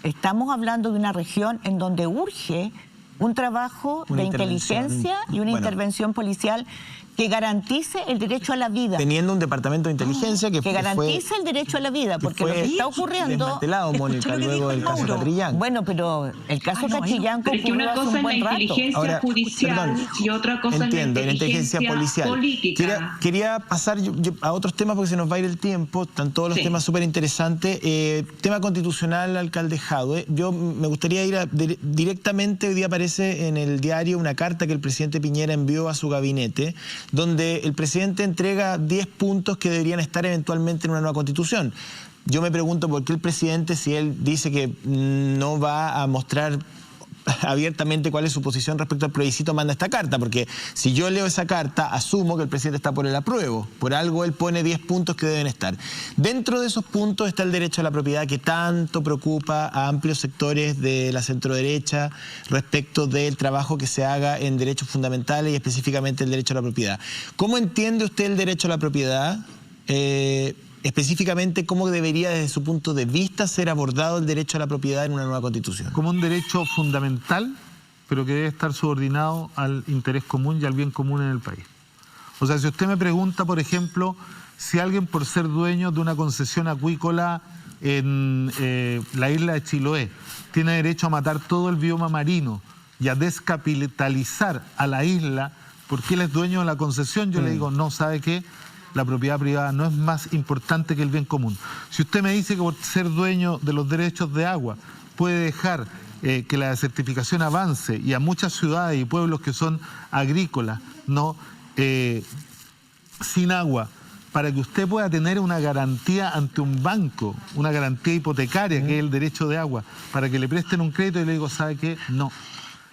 estamos hablando de una región en donde urge un trabajo de inteligencia y una intervención policial que garantice el derecho a la vida. Teniendo un departamento de inteligencia que garantice el derecho a la vida, porque lo que está ocurriendo... desmantelado, Mónica, luego del caso Catrillanca. Bueno, pero el caso Catrillanca ocurrió una cosa es la inteligencia judicial y otra cosa es la inteligencia política. Quería pasar a otros temas porque se nos va a ir el tiempo. Están todos los temas súper interesantes. Tema constitucional, alcalde Jadwe. Yo me gustaría ir directamente, hoy día aparece en el diario una carta que el presidente Piñera envió a su gabinete, donde el presidente entrega 10 puntos que deberían estar eventualmente en una nueva constitución. Yo me pregunto por qué el presidente, si él dice que no va a mostrar abiertamente cuál es su posición respecto al plebiscito, manda esta carta, porque si yo leo esa carta, asumo que el presidente está por el apruebo. Por algo él pone 10 puntos que deben estar. Dentro de esos puntos está el derecho a la propiedad, que tanto preocupa a amplios sectores de la centroderecha respecto del trabajo que se haga en derechos fundamentales y específicamente el derecho a la propiedad. ¿Cómo entiende usted el derecho a la propiedad? Específicamente, ¿cómo debería desde su punto de vista ser abordado el derecho a la propiedad en una nueva constitución? Como un derecho fundamental, pero que debe estar subordinado al interés común y al bien común en el país. O sea, si usted me pregunta, por ejemplo, si alguien por ser dueño de una concesión acuícola en la isla de Chiloé, tiene derecho a matar todo el bioma marino y a descapitalizar a la isla porque él es dueño de la concesión, yo le digo, no, ¿sabe qué? La propiedad privada no es más importante que el bien común. Si usted me dice que por ser dueño de los derechos de agua puede dejar que la desertificación avance y a muchas ciudades y pueblos que son agrícolas, ¿no? Sin agua, para que usted pueda tener una garantía ante un banco, una garantía hipotecaria, que es el derecho de agua, para que le presten un crédito, y le digo, ¿sabe qué? No.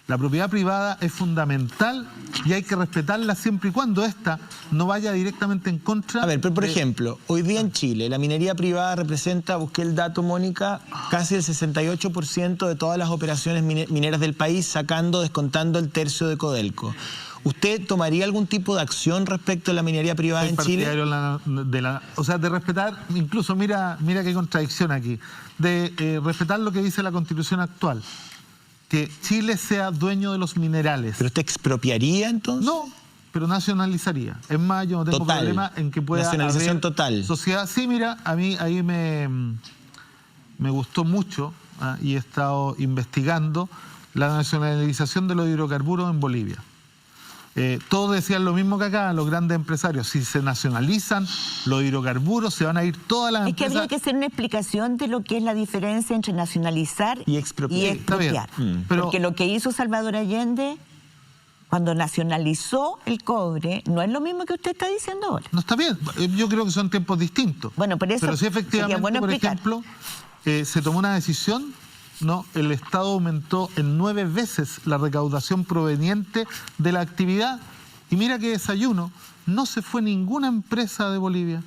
La propiedad privada es fundamental y hay que respetarla siempre y cuando ésta no vaya directamente en contra. A ver, pero por ejemplo, hoy día en Chile la minería privada representa, busqué el dato, Mónica, casi el 68% de todas las operaciones mineras del país, descontando el tercio de Codelco. ¿Usted tomaría algún tipo de acción respecto a la minería privada en Chile? De respetar, incluso mira qué contradicción aquí, de respetar lo que dice la Constitución actual, que Chile sea dueño de los minerales. ¿Pero usted expropiaría entonces? No, pero nacionalizaría. Es más, yo no tengo problema en que pueda nacionalización total. Sociedad. Sí, mira, a mí ahí me gustó mucho y he estado investigando la nacionalización de los hidrocarburos en Bolivia. Todos decían lo mismo que acá, los grandes empresarios. Si se nacionalizan los hidrocarburos, se van a ir todas las empresas. Es que habría que hacer una explicación de lo que es la diferencia entre nacionalizar y expropiar. Porque lo que hizo Salvador Allende, cuando nacionalizó el cobre, no es lo mismo que usted está diciendo ahora. No, está bien. Yo creo que son tiempos distintos. Bueno, pero sí, efectivamente, bueno, por ejemplo, se tomó una decisión. No, el Estado aumentó en 9 veces la recaudación proveniente de la actividad. Y mira qué desayuno, no se fue ninguna empresa de Bolivia.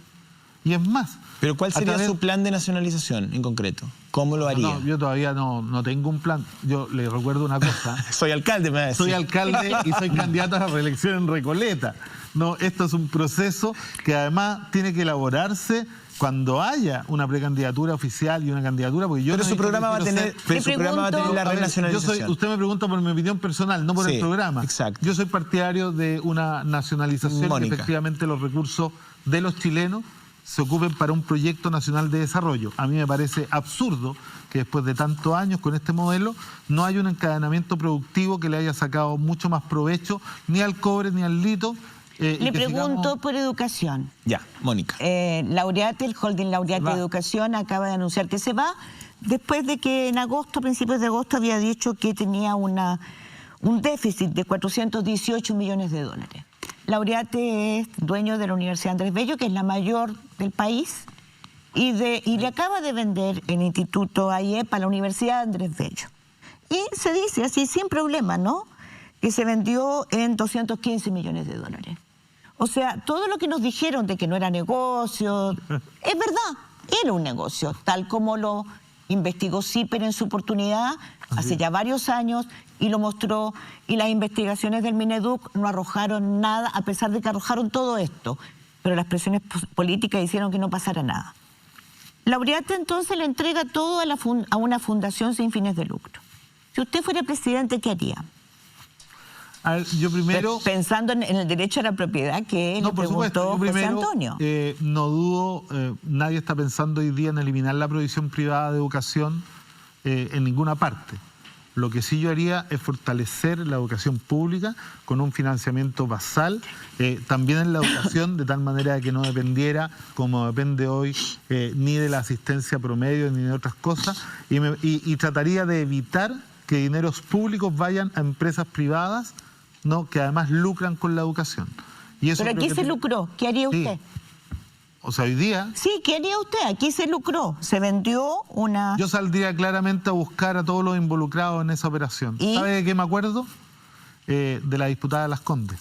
Y es más... ¿Pero cuál sería su plan de nacionalización en concreto? ¿Cómo lo haría? No, yo todavía no tengo un plan. Yo le recuerdo una cosa. Soy alcalde, me va a decir. Soy alcalde y soy candidato a la reelección en Recoleta. No, esto es un proceso que además tiene que elaborarse cuando haya una precandidatura oficial y una candidatura, porque yo... Pero su programa va a tener la renacionalización. Usted me pregunta por mi opinión personal, no por el programa. Exacto. Yo soy partidario de una nacionalización, Mónica. que efectivamente los recursos de los chilenos se ocupen para un proyecto nacional de desarrollo. A mí me parece absurdo que después de tantos años con este modelo no haya un encadenamiento productivo que le haya sacado mucho más provecho ni al cobre ni al litio. Le pregunto por educación. Ya, Mónica. Laureate, el holding Laureate de Educación acaba de anunciar que se va después de que en agosto, a principios de agosto, había dicho que tenía un déficit de 418 millones de dólares. Laureate es dueño de la Universidad Andrés Bello, que es la mayor del país, y le acaba de vender el Instituto AIEP a la Universidad Andrés Bello. Y se dice así, sin problema, ¿no?, que se vendió en 215 millones de dólares. O sea, todo lo que nos dijeron de que no era negocio, es verdad, era un negocio, tal como lo investigó CIPER en su oportunidad, hace ya varios años, y lo mostró, y las investigaciones del Mineduc no arrojaron nada, a pesar de que arrojaron todo esto, pero las presiones políticas hicieron que no pasara nada. Laureate entonces le entrega todo a una fundación sin fines de lucro. Si usted fuera presidente, ¿qué haría? A ver, yo primero... Pensando en el derecho a la propiedad que le preguntó José Antonio. No dudo, nadie está pensando hoy día en eliminar la provisión privada de educación en ninguna parte. Lo que sí yo haría es fortalecer la educación pública con un financiamiento basal, también en la educación, de tal manera que no dependiera, como depende hoy, ni de la asistencia promedio ni de otras cosas, y trataría de evitar que dineros públicos vayan a empresas privadas, ¿no?, que además lucran con la educación. Y eso. Pero aquí se lucró, ¿qué haría usted? O sea, hoy día... Sí, ¿qué haría usted? Aquí se lucró, se vendió una... Yo saldría claramente a buscar a todos los involucrados en esa operación. ¿Sabe de qué me acuerdo? De la diputada de Las Condes.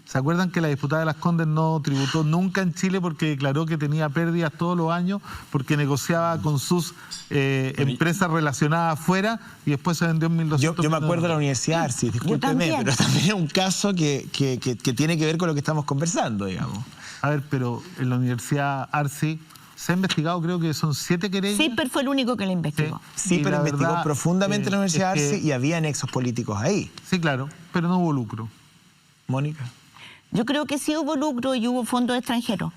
¿Se acuerdan que la diputada de Las Condes no tributó nunca en Chile porque declaró que tenía pérdidas todos los años porque negociaba con sus empresas relacionadas afuera y después se vendió en 1.200? Yo me acuerdo de la Universidad Arcis, discúlpeme, pero también es un caso que tiene que ver con lo que estamos conversando, digamos. A ver, pero en la Universidad Arcis se ha investigado, creo que son 7 querellas. CIPER fue el único que la investigó. Sí, pero investigó profundamente la Universidad Arcis y había nexos políticos ahí. Sí, claro, pero no hubo lucro. Mónica. Yo creo que sí hubo lucro y hubo fondos extranjeros.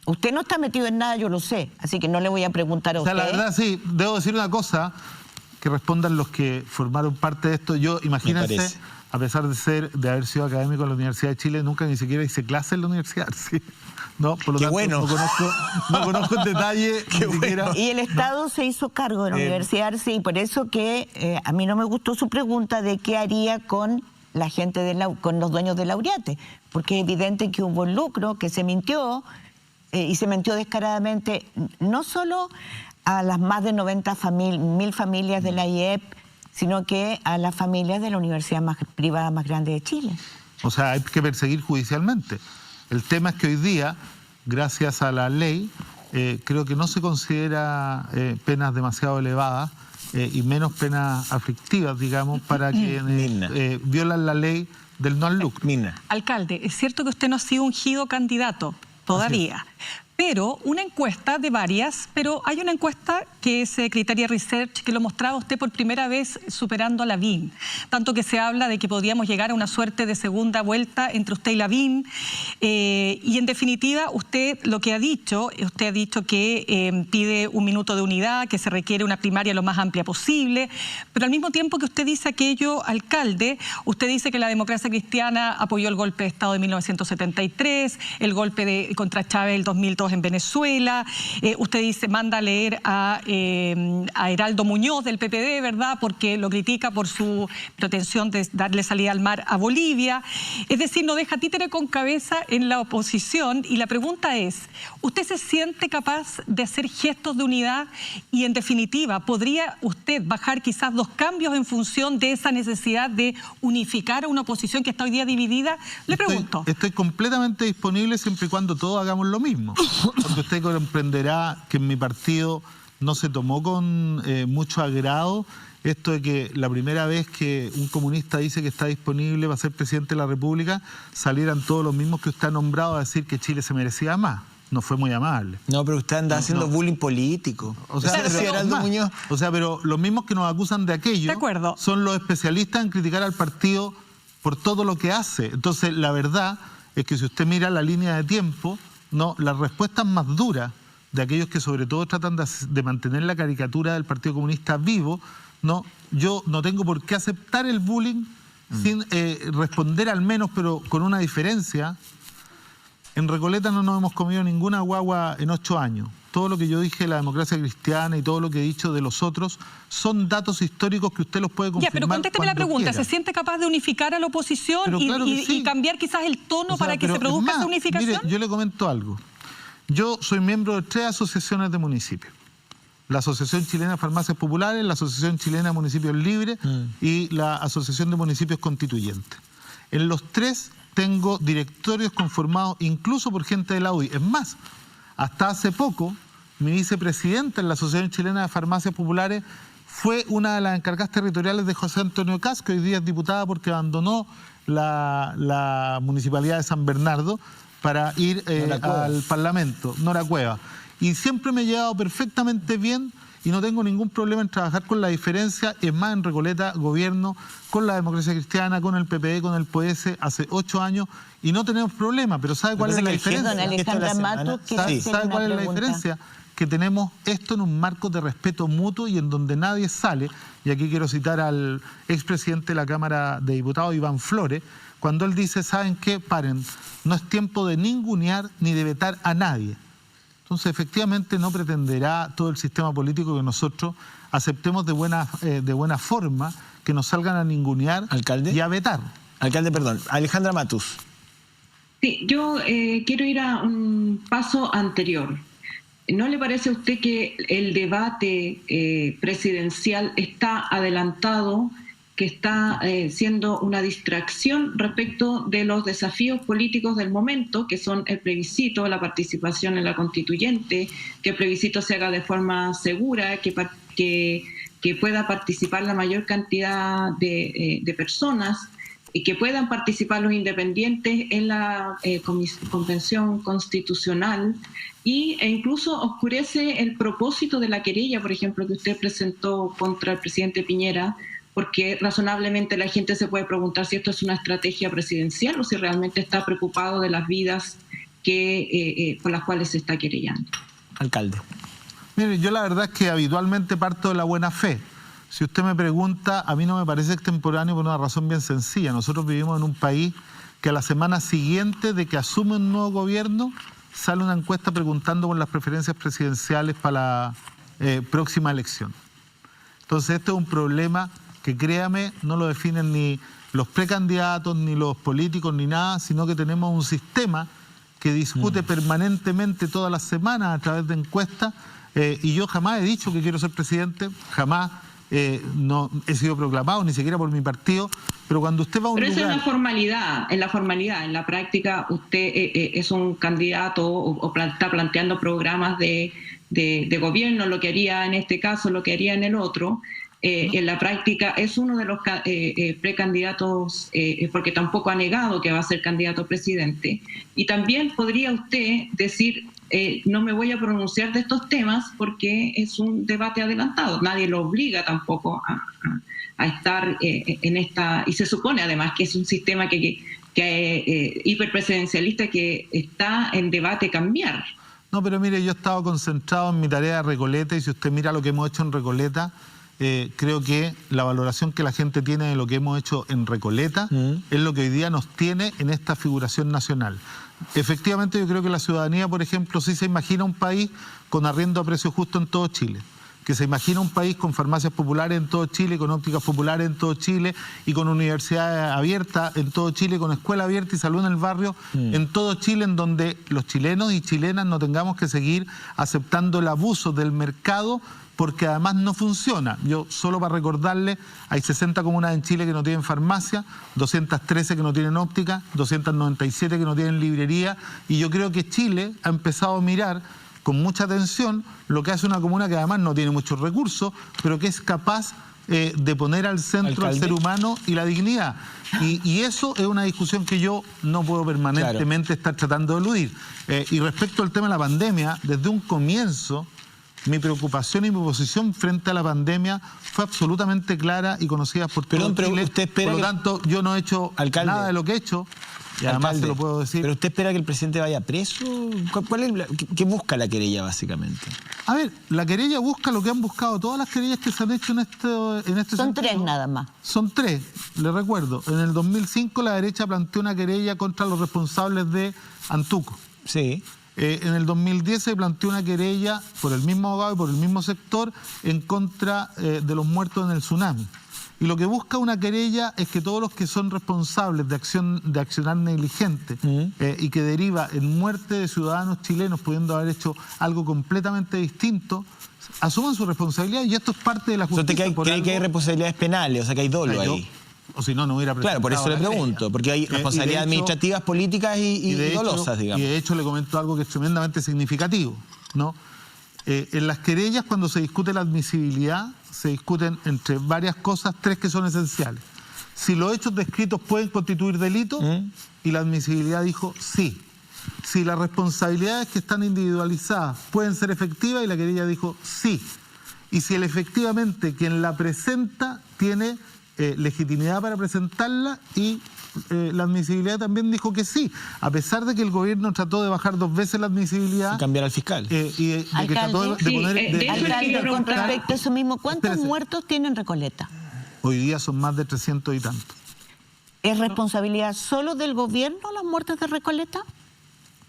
Usted no está metido en nada, yo lo sé, así que no le voy a preguntar a usted. O sea, la verdad, sí, debo decir una cosa, que respondan los que formaron parte de esto. Yo, imagínense, a pesar de haber sido académico en la Universidad de Chile, nunca ni siquiera hice clase en la universidad, ¿sí? No, por lo Qué tanto, bueno. no conozco en detalle. Qué ni siquiera. bueno. Y el Estado se hizo cargo de la Universidad Arce, y por eso que a mí no me gustó su pregunta de qué haría con la gente con los dueños de Laureate, porque es evidente que hubo lucro, que se mintió, y se mintió descaradamente, no solo a las más de 90.000 familias de la IEP, sino que a las familias de la universidad privada más grande de Chile. O sea, hay que perseguir judicialmente. El tema es que hoy día, gracias a la ley, creo que no se considera penas demasiado elevadas y menos penas aflictivas, digamos, para quienes violan la ley del no al lucro. Alcalde, es cierto que usted no ha sido ungido candidato todavía, pero una encuesta de varias, pero hay una encuesta que es Criteria Research que lo mostraba usted por primera vez superando a Lavín, tanto que se habla de que podríamos llegar a una suerte de segunda vuelta entre usted y Lavín, y en definitiva usted lo que ha dicho, usted ha dicho que pide un minuto de unidad, que se requiere una primaria lo más amplia posible, pero al mismo tiempo que usted dice aquello, alcalde, usted dice que la democracia cristiana apoyó el golpe de Estado de 1973, el golpe contra Chávez del 2002 en Venezuela, usted dice, manda a leer a Heraldo Muñoz del PPD, ¿verdad?, porque lo critica por su pretensión de darle salida al mar a Bolivia. Es decir, no deja títere con cabeza en la oposición, y la pregunta es, ¿usted se siente capaz de hacer gestos de unidad y, en definitiva, podría usted bajar quizás 2 cambios en función de esa necesidad de unificar a una oposición que está hoy día dividida? Le pregunto. Estoy completamente disponible siempre y cuando todos hagamos lo mismo. Porque usted comprenderá que en mi partido no se tomó con mucho agrado esto de que la primera vez que un comunista dice que está disponible para ser presidente de la República, salieran todos los mismos que usted ha nombrado a decir que Chile se merecía más. No fue muy amable. No, pero usted anda haciendo bullying político. O sea, pero los mismos que nos acusan de aquello son los especialistas en criticar al partido por todo lo que hace. Entonces, la verdad es que si usted mira la línea de tiempo, no, las respuestas más duras de aquellos que sobre todo tratan de mantener la caricatura del Partido Comunista vivo, no, yo no tengo por qué aceptar el bullying sin responder al menos, pero con una diferencia. En Recoleta no nos hemos comido ninguna guagua en 8 años. Todo lo que yo dije de la democracia cristiana y todo lo que he dicho de los otros son datos históricos que usted los puede confirmar. Ya, pero contésteme la pregunta. Quiera. ¿Se siente capaz de unificar a la oposición y cambiar quizás el tono para que se produzca esa unificación? Mire, yo le comento algo. Yo soy miembro de 3 asociaciones de municipios. La Asociación Chilena de Farmacias Populares, la Asociación Chilena de Municipios Libres y la Asociación de Municipios Constituyentes. En los 3 tengo directorios conformados incluso por gente de la UDI. Es más, hasta hace poco, mi vicepresidenta en la Asociación Chilena de Farmacias Populares fue una de las encargadas territoriales de José Antonio Kast, que hoy día es diputada porque abandonó la municipalidad de San Bernardo para ir al Parlamento, Nora Cueva. Y siempre me he llevado perfectamente bien y no tengo ningún problema en trabajar con la diferencia. Es más, en Recoleta gobierno con la democracia cristiana, con el PPD, con el PS hace 8 años y no tenemos problema. Pero ¿sabe cuál es la diferencia? ¿Sabe cuál es la diferencia? Que tenemos esto en un marco de respeto mutuo y en donde nadie sale, y aquí quiero citar al expresidente de la Cámara de Diputados, Iván Flores, cuando él dice, ¿saben qué? Paren, no es tiempo de ningunear ni de vetar a nadie. Entonces, efectivamente, no pretenderá todo el sistema político que nosotros aceptemos de buena forma, que nos salgan a ningunear y a vetar. Alcalde, perdón. Alejandra Matus. Sí, yo quiero ir a un paso anterior. ¿No le parece a usted que el debate presidencial está adelantado, que está siendo una distracción respecto de los desafíos políticos del momento, que son el plebiscito, la participación en la constituyente, que el plebiscito se haga de forma segura, que pueda participar la mayor cantidad de personas y que puedan participar los independientes en la convención constitucional e incluso oscurece el propósito de la querella, por ejemplo, que usted presentó contra el presidente Piñera, porque razonablemente la gente se puede preguntar si esto es una estrategia presidencial o si realmente está preocupado de las vidas por las cuales se está querellando. Alcalde. Mire, yo la verdad es que habitualmente parto de la buena fe. Si usted me pregunta, a mí no me parece extemporáneo por una razón bien sencilla. Nosotros vivimos en un país que a la semana siguiente de que asume un nuevo gobierno, sale una encuesta preguntando por las preferencias presidenciales para la próxima elección. Entonces este es un problema que, créame, no lo definen ni los precandidatos, ni los políticos, ni nada, sino que tenemos un sistema que discute permanentemente todas las semanas a través de encuestas, y yo jamás he dicho que quiero ser presidente, jamás no he sido proclamado, ni siquiera por mi partido, pero cuando usted va a un lugar... Pero eso es en la formalidad, en la práctica usted es un candidato o está planteando programas de gobierno, lo que haría en este caso, lo que haría en el otro. En la práctica es uno de los precandidatos, porque tampoco ha negado que va a ser candidato a presidente. Y también podría usted decir, no me voy a pronunciar de estos temas porque es un debate adelantado. Nadie lo obliga tampoco a estar en esta... Y se supone además que es un sistema hiperpresidencialista que está en debate cambiar. No, pero mire, yo he estado concentrado en mi tarea de Recoleta, y si usted mira lo que hemos hecho en Recoleta, creo que la valoración que la gente tiene de lo que hemos hecho en Recoleta es lo que hoy día nos tiene en esta figuración nacional. Efectivamente, yo creo que la ciudadanía, por ejemplo, sí se imagina un país con arriendo a precio justo en todo Chile, que se imagina un país con farmacias populares en todo Chile, con ópticas populares en todo Chile, y con universidades abiertas en todo Chile, con escuela abierta y salud en el barrio en todo Chile, en donde los chilenos y chilenas no tengamos que seguir aceptando el abuso del mercado, porque además no funciona. Yo, solo para recordarle, hay 60 comunas en Chile que no tienen farmacia, 213 que no tienen óptica, 297 que no tienen librería, y yo creo que Chile ha empezado a mirar con mucha atención lo que hace una comuna que además no tiene muchos recursos, pero que es capaz de poner al centro al ser humano y la dignidad. Y eso es una discusión que yo no puedo permanentemente estar tratando de eludir. Y respecto al tema de la pandemia, desde un comienzo, mi preocupación y mi posición frente a la pandemia fue absolutamente clara y conocida por todo Chile. Usted espera por lo tanto, yo no he hecho nada de lo que he hecho, y además se lo puedo decir. ¿Pero usted espera que el presidente vaya preso? ¿Qué busca la querella, básicamente? A ver, la querella busca lo que han buscado todas las querellas que se han hecho en este Son sentido. 3 nada más. Son 3, le recuerdo. En el 2005 la derecha planteó una querella contra los responsables de Antuco. Sí. En el 2010 se planteó una querella por el mismo abogado y por el mismo sector en contra de los muertos en el tsunami. Y lo que busca una querella es que todos los que son responsables de accionar negligente y que deriva en muerte de ciudadanos chilenos pudiendo haber hecho algo completamente distinto, asuman su responsabilidad, y esto es parte de la justicia. ¿Usted cree que hay responsabilidades penales? O sea, que hay dolo ahí. O si no, no hubiera presentado. Claro, por eso le pregunto, porque hay responsabilidades administrativas, políticas y dolosas, digamos. Y de hecho le comento algo que es tremendamente significativo, ¿no? En las querellas, cuando se discute la admisibilidad, se discuten entre varias cosas 3 que son esenciales. Si los hechos descritos pueden constituir delito, y la admisibilidad dijo sí. Si las responsabilidades que están individualizadas pueden ser efectivas, y la querella dijo sí. Y si efectivamente quien la presenta tiene legitimidad para presentarla, y la admisibilidad también dijo que sí, a pesar de que el gobierno trató de bajar 2 veces la admisibilidad. Y cambiar al fiscal. Y que trató de poner... Alcalde, con respecto a eso mismo, ¿cuántos muertos tienen Recoleta? Hoy día son más de 300 y tantos. ¿Es responsabilidad solo del gobierno las muertes de Recoleta?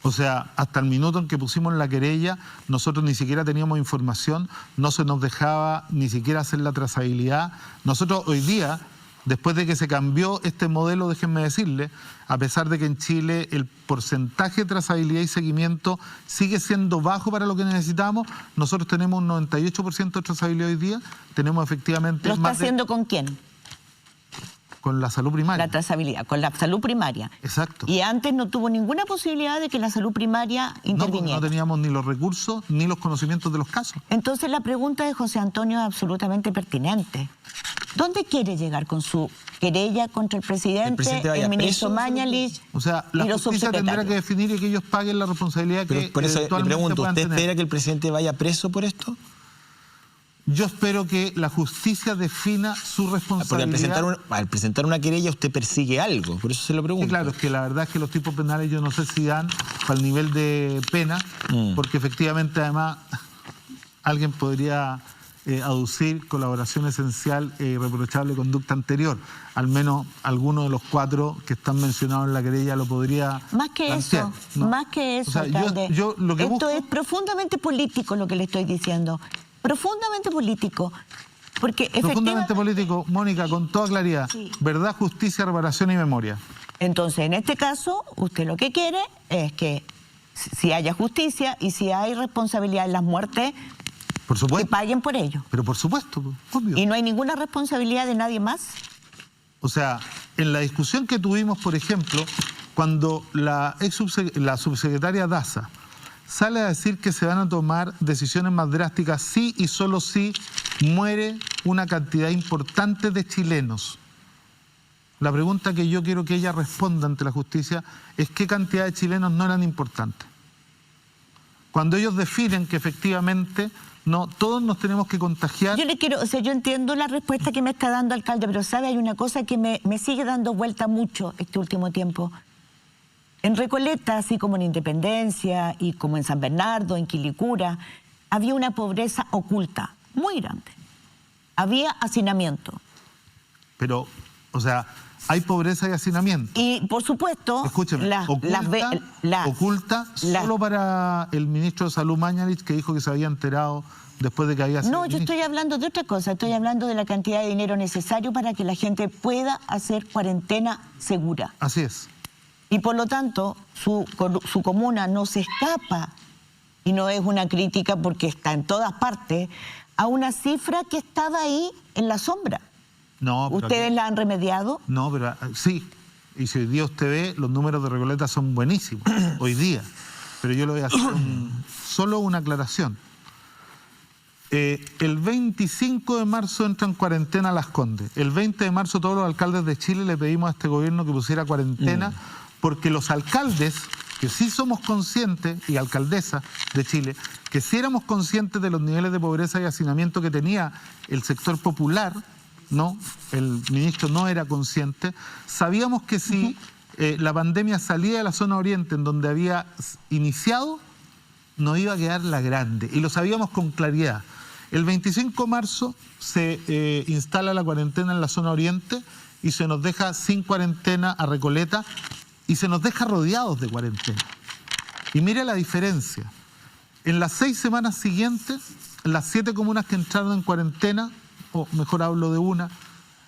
O sea, hasta el minuto en que pusimos la querella, nosotros ni siquiera teníamos información, no se nos dejaba ni siquiera hacer la trazabilidad. Nosotros hoy día, después de que se cambió este modelo, déjenme decirle, a pesar de que en Chile el porcentaje de trazabilidad y seguimiento sigue siendo bajo para lo que necesitamos, nosotros tenemos un 98% de trazabilidad hoy día, tenemos efectivamente... ¿Lo está haciendo con quién? Con la salud primaria. La trazabilidad, con la salud primaria. Exacto. Y antes no tuvo ninguna posibilidad de que la salud primaria interviniera. No teníamos ni los recursos ni los conocimientos de los casos. Entonces la pregunta de José Antonio es absolutamente pertinente. ¿Dónde quiere llegar con su querella contra el presidente, el ministro Mañalich? O sea, la justicia tendrá que definir y que ellos paguen la responsabilidad. Pero por eso le pregunto, ¿usted espera que el presidente vaya preso por esto? yo espero que la justicia defina su responsabilidad. Porque al presentar una querella usted persigue algo, por eso se lo pregunto. Sí, claro, es que la verdad es que los tipos penales yo no sé si dan para el nivel de pena, porque efectivamente además alguien podría aducir colaboración esencial e irreprochable conducta anterior. Al menos alguno de los 4 que están mencionados en la querella lo podría Más que plantear, eso, ¿no? más que eso, o sea, alcalde. yo lo que Esto busco... es profundamente político lo que le estoy diciendo. Profundamente político. Porque Profundamente político, Mónica, con toda claridad. Sí. Verdad, justicia, reparación y memoria. Entonces, en este caso, usted lo que quiere es que si haya justicia y si hay responsabilidad en las muertes, Por que supuesto. paguen por ello. Pero por supuesto, obvio. Y no hay ninguna responsabilidad de nadie más. O sea, en la discusión que tuvimos, por ejemplo, cuando la subsecretaria Daza sale a decir que se van a tomar decisiones más drásticas si y solo si muere una cantidad importante de chilenos. La pregunta que yo quiero que ella responda ante la justicia es qué cantidad de chilenos no eran importantes. Cuando ellos definen que efectivamente no, todos nos tenemos que contagiar. Yo le quiero, o sea, yo entiendo la respuesta que me está dando, alcalde, pero sabe, hay una cosa que me sigue dando vuelta mucho este último tiempo. En Recoleta, así como en Independencia y como en San Bernardo, en Quilicura, había una pobreza oculta, muy grande. Había hacinamiento. Pero, o sea, hay pobreza y hacinamiento. Y, por supuesto, Escúcheme, oculta solo para el ministro de Salud Mañalich, que dijo que se había enterado después de que había sido No, yo estoy hablando de otra cosa, estoy hablando de la cantidad de dinero necesario para que la gente pueda hacer cuarentena segura. Así es. Y por lo tanto, su comuna no se escapa, y no es una crítica porque está en todas partes, a una cifra que estaba ahí en la sombra. No, pero ¿Ustedes la han remediado? No, pero sí. Y si hoy día usted ve, los números de Recoleta son buenísimos, hoy día. Pero yo le voy a hacer solo una aclaración. El 25 de marzo entra en cuarentena Las Condes. El 20 de marzo todos los alcaldes de Chile le pedimos a este gobierno que pusiera cuarentena, porque los alcaldes, que sí somos conscientes, y alcaldesas de Chile, que sí éramos conscientes de los niveles de pobreza y hacinamiento que tenía el sector popular, no, el ministro no era consciente, sabíamos que si la pandemia salía de la zona oriente, en donde había iniciado, nos iba a quedar la grande, y lo sabíamos con claridad. El 25 de marzo se instala la cuarentena en la zona oriente y se nos deja sin cuarentena a Recoleta y se nos deja rodeados de cuarentena. Y mire la diferencia. En las 6 semanas siguientes, las 7 comunas que entraron en cuarentena, o mejor hablo de una,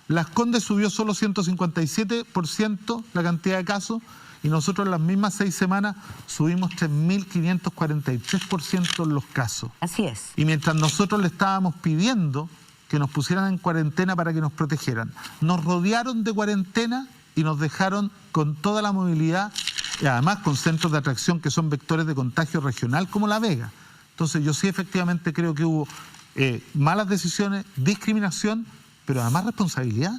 Las Condes subió solo 157% la cantidad de casos y nosotros en las mismas 6 semanas subimos 3.543% los casos. Así es. Y mientras nosotros le estábamos pidiendo que nos pusieran en cuarentena para que nos protegieran, nos rodearon de cuarentena y nos dejaron con toda la movilidad, y además con centros de atracción que son vectores de contagio regional como La Vega. Entonces yo sí efectivamente creo que hubo malas decisiones, discriminación, pero además responsabilidad.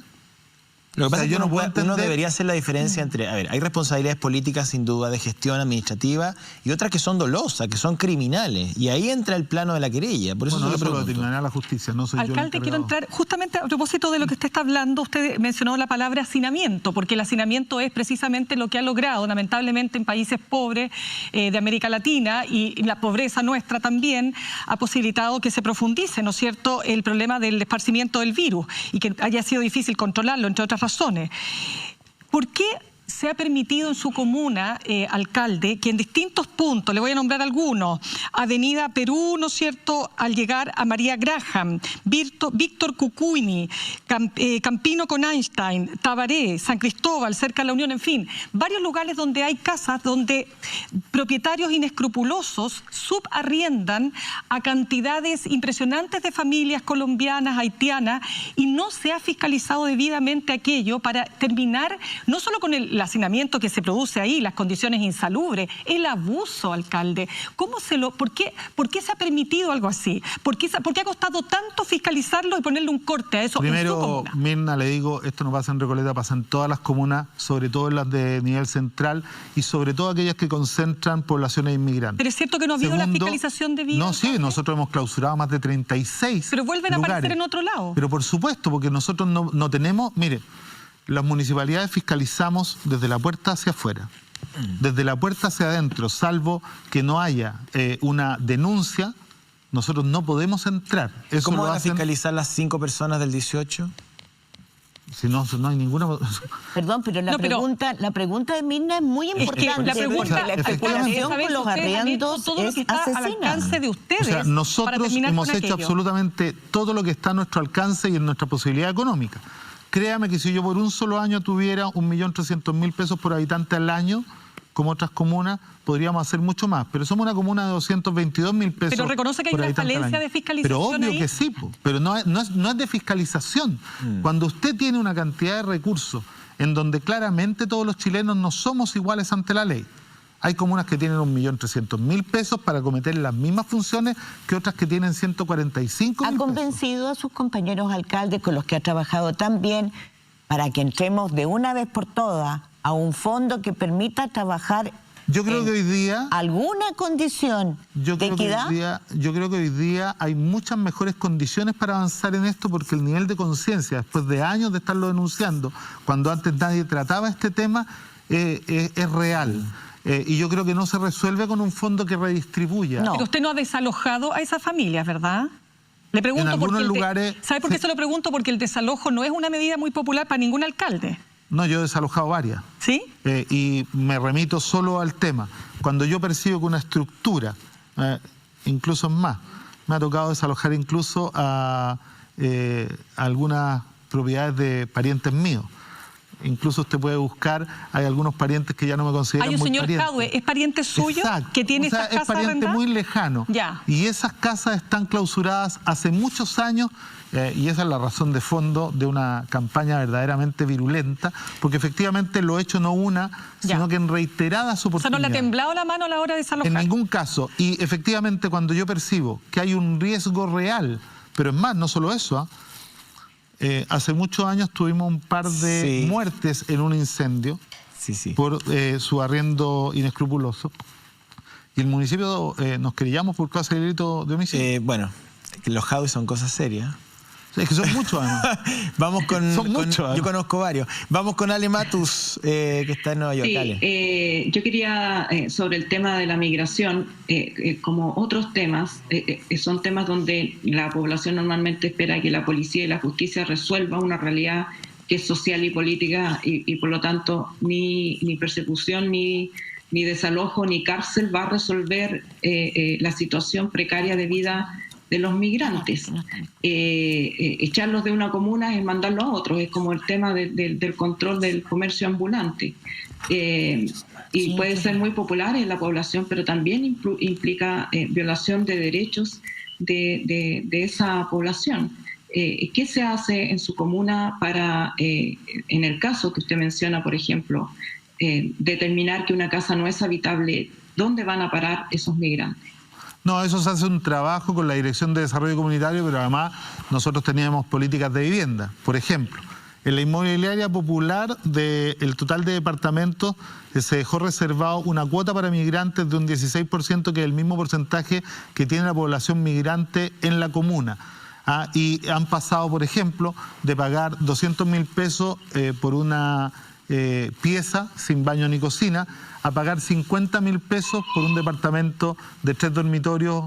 Lo que pasa es que no puedo uno entender... debería hacer la diferencia entre, a ver, hay responsabilidades políticas sin duda de gestión administrativa y otras que son dolosas, que son criminales, y ahí entra el plano de la querella. Por eso Bueno, se eso lo lo pregunto. determinará la justicia, no soy Alcalde, yo el quiero encargado. entrar justamente a propósito de lo que usted está hablando. Usted mencionó la palabra hacinamiento, porque el hacinamiento es precisamente lo que ha logrado, lamentablemente, en países pobres de América Latina, y la pobreza nuestra también ha posibilitado que se profundice, ¿no es cierto?, el problema del esparcimiento del virus y que haya sido difícil controlarlo, entre otras razones. ¿Por qué se ha permitido en su comuna, alcalde, que en distintos puntos, le voy a nombrar algunos, Avenida Perú, ¿no es cierto?, al llegar a María Graham, Víctor Cucuini, Campino con Einstein, Tabaré, San Cristóbal, cerca de la Unión, en fin, varios lugares donde hay casas donde propietarios inescrupulosos subarriendan a cantidades impresionantes de familias colombianas, haitianas, y no se ha fiscalizado debidamente aquello para terminar no solo con la hacinamiento que se produce ahí, las condiciones insalubres, el abuso, alcalde. ¿Por qué se ha permitido algo así? ¿Por qué ha costado tanto fiscalizarlo y ponerle un corte a eso? Primero, Mirna, le digo, esto no pasa en Recoleta, pasa en todas las comunas, sobre todo en las de nivel central y sobre todo aquellas que concentran poblaciones inmigrantes. Pero es cierto que no ha habido la fiscalización de vida. No, sí, nosotros hemos clausurado más de 36 Pero vuelven lugares. a aparecer en otro lado. Pero por supuesto, porque nosotros no tenemos... Mire, las municipalidades fiscalizamos desde la puerta hacia afuera, desde la puerta hacia adentro, salvo que no haya una denuncia, nosotros no podemos entrar. Eso ¿Cómo lo van a hacen... fiscalizar las 5 personas del 18? Si no hay ninguna... Perdón, pero la pregunta de Mirna es muy importante. La pregunta, la especulación con los arriendos todo lo que está al alcance de ustedes. O sea, nosotros hemos hecho absolutamente todo lo que está a nuestro alcance y en nuestra posibilidad económica. Créame que si yo por un solo año tuviera 1.300.000 pesos por habitante al año, como otras comunas, podríamos hacer mucho más. Pero somos una comuna de 222.000 pesos. Pero reconoce que hay una falencia de fiscalización. Pero obvio ahí. que sí, pero no es de fiscalización. Cuando usted tiene una cantidad de recursos en donde claramente todos los chilenos no somos iguales ante la ley. Hay comunas que tienen 1.300.000 pesos para cometer las mismas funciones que otras que tienen 145.000 pesos. ¿Ha convencido a sus compañeros alcaldes con los que ha trabajado también para que entremos de una vez por todas a un fondo que permita trabajar yo creo que hoy día alguna condición de equidad? Yo creo que hoy día hay muchas mejores condiciones para avanzar en esto porque el nivel de conciencia, después de años de estarlo denunciando, cuando antes nadie trataba este tema, es real. Y yo creo que no se resuelve con un fondo que redistribuya. No. Pero usted no ha desalojado a esas familias, ¿verdad? Le pregunto en algunos lugares... ¿Sabe por qué se lo pregunto? Porque el desalojo no es una medida muy popular para ningún alcalde. No, yo he desalojado varias. ¿Sí? Y me remito solo al tema. Cuando yo percibo que una estructura, incluso más, me ha tocado desalojar incluso a algunas propiedades de parientes míos. Incluso usted puede buscar, hay algunos parientes que ya no me consideran muy parientes. Hay un señor Jadwe, ¿es pariente suyo? Exacto. Que tiene esas casas es pariente arrendadas? Muy lejano. Ya. Y esas casas están clausuradas hace muchos años y esa es la razón de fondo de una campaña verdaderamente virulenta, porque efectivamente lo he hecho no una, sino que en reiteradas oportunidades. O sea, ¿no le ha temblado la mano a la hora de desalojar? En ningún caso. Y efectivamente cuando yo percibo que hay un riesgo real, pero es más, no solo eso, hace muchos años tuvimos un par de muertes en un incendio por su arriendo inescrupuloso. Y el municipio nos querellamos por causa del delito de homicidio. Bueno, los Jadwe son cosas serias. Es que son muchos, además. Vamos son muchos. Yo conozco varios. Vamos con Ale Matus, que está en Nueva York. Yo quería, sobre el tema de la migración, como otros temas, son temas donde la población normalmente espera que la policía y la justicia resuelva una realidad que es social y política y por lo tanto ni persecución, ni desalojo, ni cárcel va a resolver la situación precaria de vida de los migrantes. Echarlos de una comuna es mandarlos a otros, es como el tema del control del comercio ambulante. Y puede ser muy popular en la población, pero también implica violación de derechos de esa población. ¿Qué se hace en su comuna para, en el caso que usted menciona, por ejemplo, determinar que una casa no es habitable? ¿Dónde van a parar esos migrantes? No, eso se hace un trabajo con la Dirección de Desarrollo Comunitario, pero además nosotros teníamos políticas de vivienda. Por ejemplo, en la inmobiliaria popular del total de departamentos se dejó reservado una cuota para migrantes de un 16%, que es el mismo porcentaje que tiene la población migrante en la comuna. Y han pasado, por ejemplo, de pagar 200.000 pesos por una pieza sin baño ni cocina, a pagar 50.000 pesos por un departamento de 3 dormitorios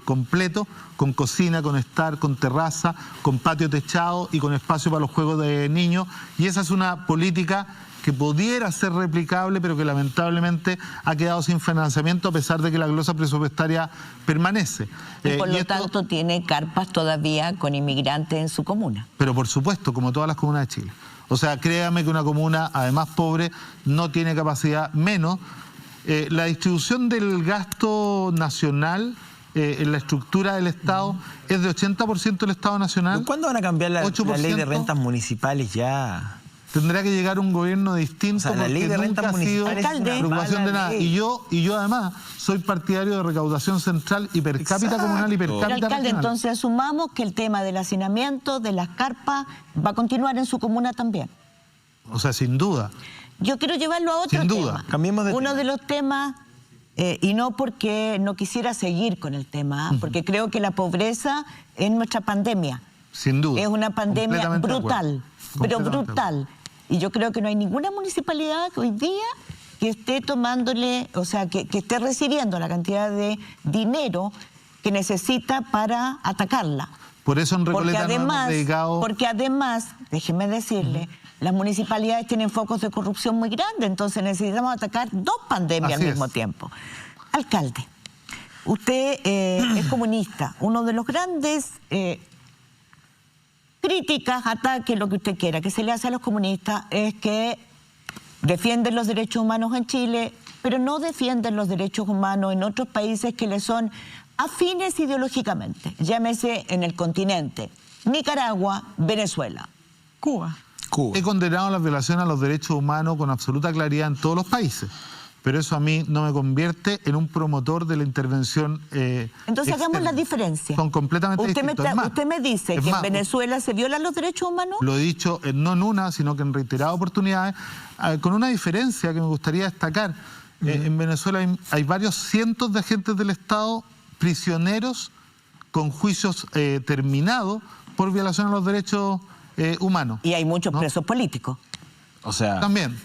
completo, con cocina, con estar, con terraza, con patio techado y con espacio para los juegos de niños. Y esa es una política que pudiera ser replicable, pero que lamentablemente ha quedado sin financiamiento a pesar de que la glosa presupuestaria permanece. Y por lo tanto tiene carpas todavía con inmigrantes en su comuna. Pero por supuesto, como todas las comunas de Chile. O sea, créame que una comuna, además pobre, no tiene capacidad menos. La distribución del gasto nacional en la estructura del Estado es de 80% del Estado nacional. ¿Cuándo van a cambiar la ley de rentas municipales ya? tendrá que llegar un gobierno distinto, o sea, la ley de porque rentas nunca ha sido municipales es una preocupación de mala nada. ley. Y yo además soy partidario de recaudación central y per cápita comunal y per Pero, cápita alcalde, regional. entonces asumamos que el tema del hacinamiento, de las carpas, va a continuar en su comuna también. O sea, sin duda. Yo quiero llevarlo a otro Sin duda. tema. Cambiemos de Uno tema. de los temas, y no porque no quisiera seguir con el tema, porque creo que la pobreza es nuestra pandemia. Sin duda. Es una pandemia Completamente de acuerdo. brutal, pero Completamente de acuerdo. brutal. Y yo creo que no hay ninguna municipalidad que hoy día que esté tomándole, o sea, que esté recibiendo la cantidad de dinero que necesita para atacarla. Por eso en Porque Recoleta nos hemos además, dedicado... déjeme decirle, las municipalidades tienen focos de corrupción muy grandes, entonces necesitamos atacar dos pandemias Así al mismo es. tiempo. Alcalde, usted es comunista, uno de los grandes críticas, ataques, lo que usted quiera, que se le hace a los comunistas es que defienden los derechos humanos en Chile, pero no defienden los derechos humanos en otros países que le son afines ideológicamente, llámese en el continente, Nicaragua, Venezuela. Cuba. Cuba. He condenado las violaciones a los derechos humanos con absoluta claridad en todos los países, pero eso a mí no me convierte en un promotor de la intervención Entonces hagamos externa. la diferencia. Son completamente distintos. Es más, usted me dice es que más, en Venezuela se violan los derechos humanos. Lo he dicho no en una, sino que en reiteradas oportunidades, con una diferencia que me gustaría destacar. En Venezuela hay varios cientos de agentes del Estado prisioneros con juicios terminados por violación a los derechos humanos. Y hay muchos ¿no? presos políticos. O sea, También.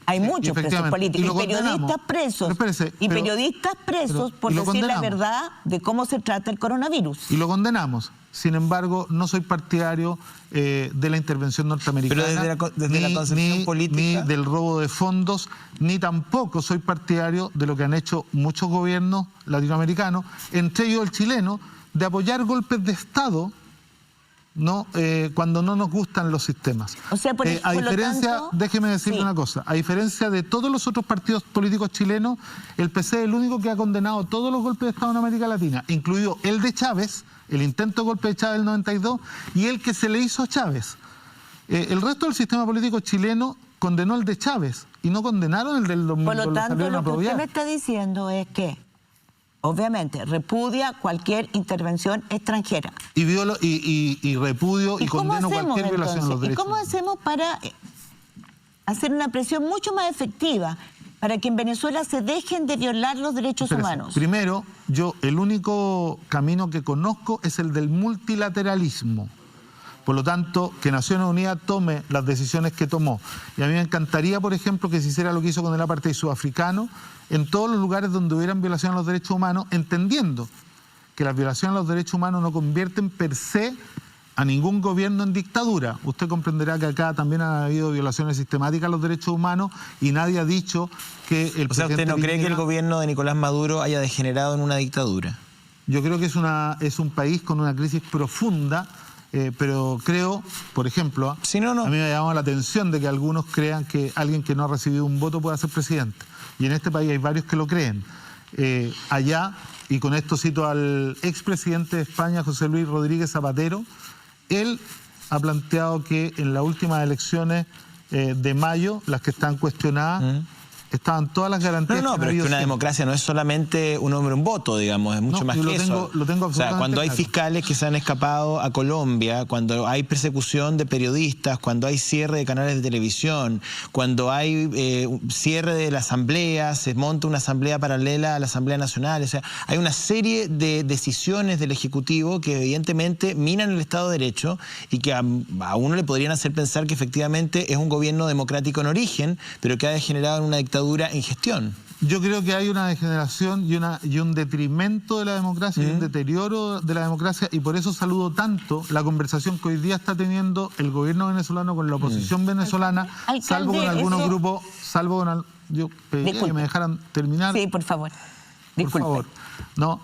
Hay muchos presos efectivamente. políticos Y lo y periodistas condenamos. presos. Pero espérese, y pero- periodistas presos pero- por y lo decir la condenamos. verdad de cómo se trata el coronavirus. Y lo condenamos. Sin embargo, no soy partidario de la intervención norteamericana, Pero desde la concepción política... ni del robo de fondos, ni tampoco soy partidario de lo que han hecho muchos gobiernos latinoamericanos, entre ellos el chileno, de apoyar golpes de Estado, ¿no? Cuando no nos gustan los sistemas. O sea, por a lo diferencia, tanto, déjeme decirle sí. una cosa, a diferencia de todos los otros partidos políticos chilenos, el PC es el único que ha condenado todos los golpes de Estado en América Latina, incluido el de Chávez, el intento de golpe de Chávez del 92 y el que se le hizo a Chávez. El resto del sistema político chileno condenó el de Chávez y no condenaron el del 2000. Por lo tanto, salieron a lo que usted apoyar. me está diciendo es que, obviamente, repudia cualquier intervención extranjera. Y repudio y cómo condeno hacemos cualquier violación a los entonces? ¿Y derechos cómo humanos. hacemos para hacer una presión mucho más efectiva para que en Venezuela se dejen de violar los derechos Espérese. humanos? Primero, el único camino que conozco es el del multilateralismo. Por lo tanto, que Naciones Unidas tome las decisiones que tomó. Y a mí me encantaría, por ejemplo, que se hiciera lo que hizo con el apartheid sudafricano en todos los lugares donde hubieran violaciones a los derechos humanos, entendiendo que las violaciones a los derechos humanos no convierten per se a ningún gobierno en dictadura. Usted comprenderá que acá también ha habido violaciones sistemáticas a los derechos humanos y nadie ha dicho que el o sea, ¿usted no cree que el gobierno de Nicolás Maduro haya degenerado en una dictadura? Yo creo que es un país con una crisis profunda, pero creo, por ejemplo, Sí, no. a mí me ha llamado la atención de que algunos crean que alguien que no ha recibido un voto pueda ser presidente. Y en este país hay varios que lo creen. Allá, y con esto cito al expresidente de España, José Luis Rodríguez Zapatero, él ha planteado que en las últimas elecciones de mayo, las que están cuestionadas, estaban todas las garantías. No, pero es que una democracia no es solamente un hombre, un voto, digamos, es mucho No, más yo que lo eso. tengo- lo tengo o sea, absolutamente cuando hay claro. fiscales que se han escapado a Colombia, cuando hay persecución de periodistas, cuando hay cierre de canales de televisión, cuando hay cierre de la asamblea, se monta una asamblea paralela a la Asamblea Nacional, o sea, hay una serie de decisiones del Ejecutivo que evidentemente minan el Estado de Derecho y que a uno le podrían hacer pensar que efectivamente es un gobierno democrático en origen, pero que ha degenerado en una dictadura en gestión. Yo creo que hay una degeneración y un detrimento de la democracia y un deterioro de la democracia, y por eso saludo tanto la conversación que hoy día está teniendo el gobierno venezolano con la oposición venezolana, Alcalde, salvo con algunos eso- grupos, yo pediría Disculpe. que me dejaran terminar. Sí, por favor. Por Disculpe. favor. No,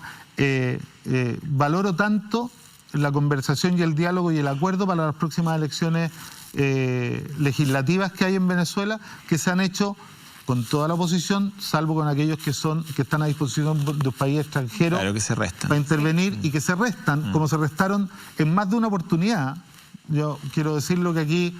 valoro tanto la conversación y el diálogo y el acuerdo para las próximas elecciones legislativas que hay en Venezuela, que se han hecho con toda la oposición, salvo con aquellos que están a disposición de un país extranjero Claro que se restan. para intervenir y que se restan, como se restaron en más de una oportunidad. yo quiero decirlo que aquí,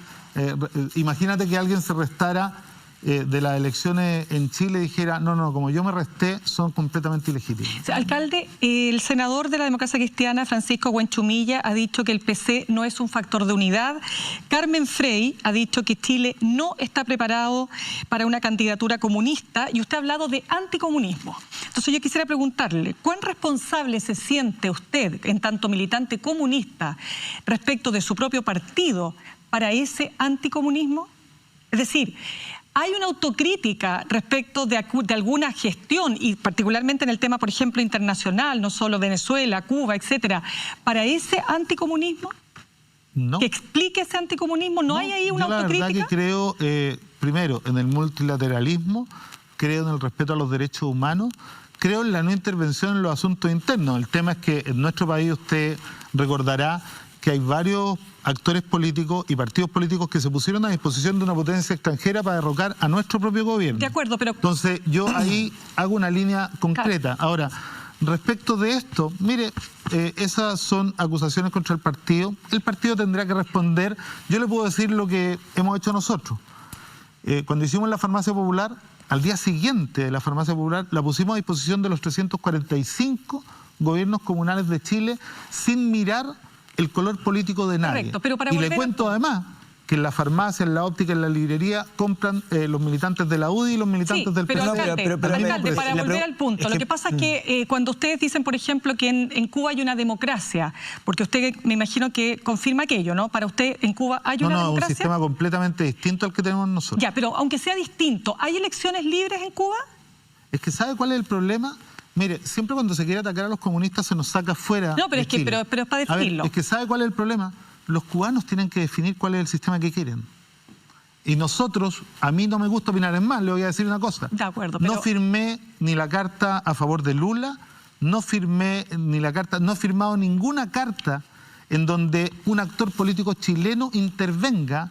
imagínate que alguien se restara de las elecciones en Chile y dijera, no, como yo me resté, son completamente ilegítimos. Alcalde, el senador de la Democracia Cristiana, Francisco Buenchumilla, ha dicho que el PC no es un factor de unidad. Carmen Frey ha dicho que Chile no está preparado para una candidatura comunista y usted ha hablado de anticomunismo. Entonces yo quisiera preguntarle, ¿cuán responsable se siente usted, en tanto militante comunista, respecto de su propio partido para ese anticomunismo? Es decir, ¿hay una autocrítica respecto de alguna gestión, y particularmente en el tema, por ejemplo, internacional, no solo Venezuela, Cuba, etcétera, para ese anticomunismo? No. ¿Que explique ese anticomunismo? ¿No hay ahí una autocrítica? La verdad que creo, primero, en el multilateralismo, creo en el respeto a los derechos humanos, creo en la no intervención en los asuntos internos. El tema es que en nuestro país usted recordará que hay varios actores políticos y partidos políticos que se pusieron a disposición de una potencia extranjera para derrocar a nuestro propio gobierno. De acuerdo, pero... Entonces, yo ahí hago una línea concreta. Ahora, respecto de esto, mire, esas son acusaciones contra el partido. El partido tendrá que responder. Yo le puedo decir lo que hemos hecho nosotros. Cuando hicimos la farmacia popular, al día siguiente de la farmacia popular, la pusimos a disposición de los 345 gobiernos comunales de Chile sin mirar el color político de nadie. Correcto, pero para y le cuento además que en la farmacia, en la óptica, en la librería compran los militantes de la UDI y los militantes del pero PC. alcalde, para volver al punto, lo que pasa es que cuando ustedes dicen, por ejemplo, que en Cuba hay una democracia, porque usted me imagino que confirma aquello, ¿no? Para usted en Cuba hay una democracia. Un sistema completamente distinto al que tenemos nosotros. Ya, pero aunque sea distinto, ¿hay elecciones libres en Cuba? Es que ¿sabe cuál es el problema? Mire, siempre cuando se quiere atacar a los comunistas se nos saca fuera. No, pero es que pero es para definirlo. Es que ¿sabe cuál es el problema? Los cubanos tienen que definir cuál es el sistema que quieren. Y nosotros, a mí no me gusta opinar, es más, le voy a decir una cosa. De acuerdo, pero... No firmé ni la carta a favor de Lula, no firmé ni la carta, no he firmado ninguna carta en donde un actor político chileno intervenga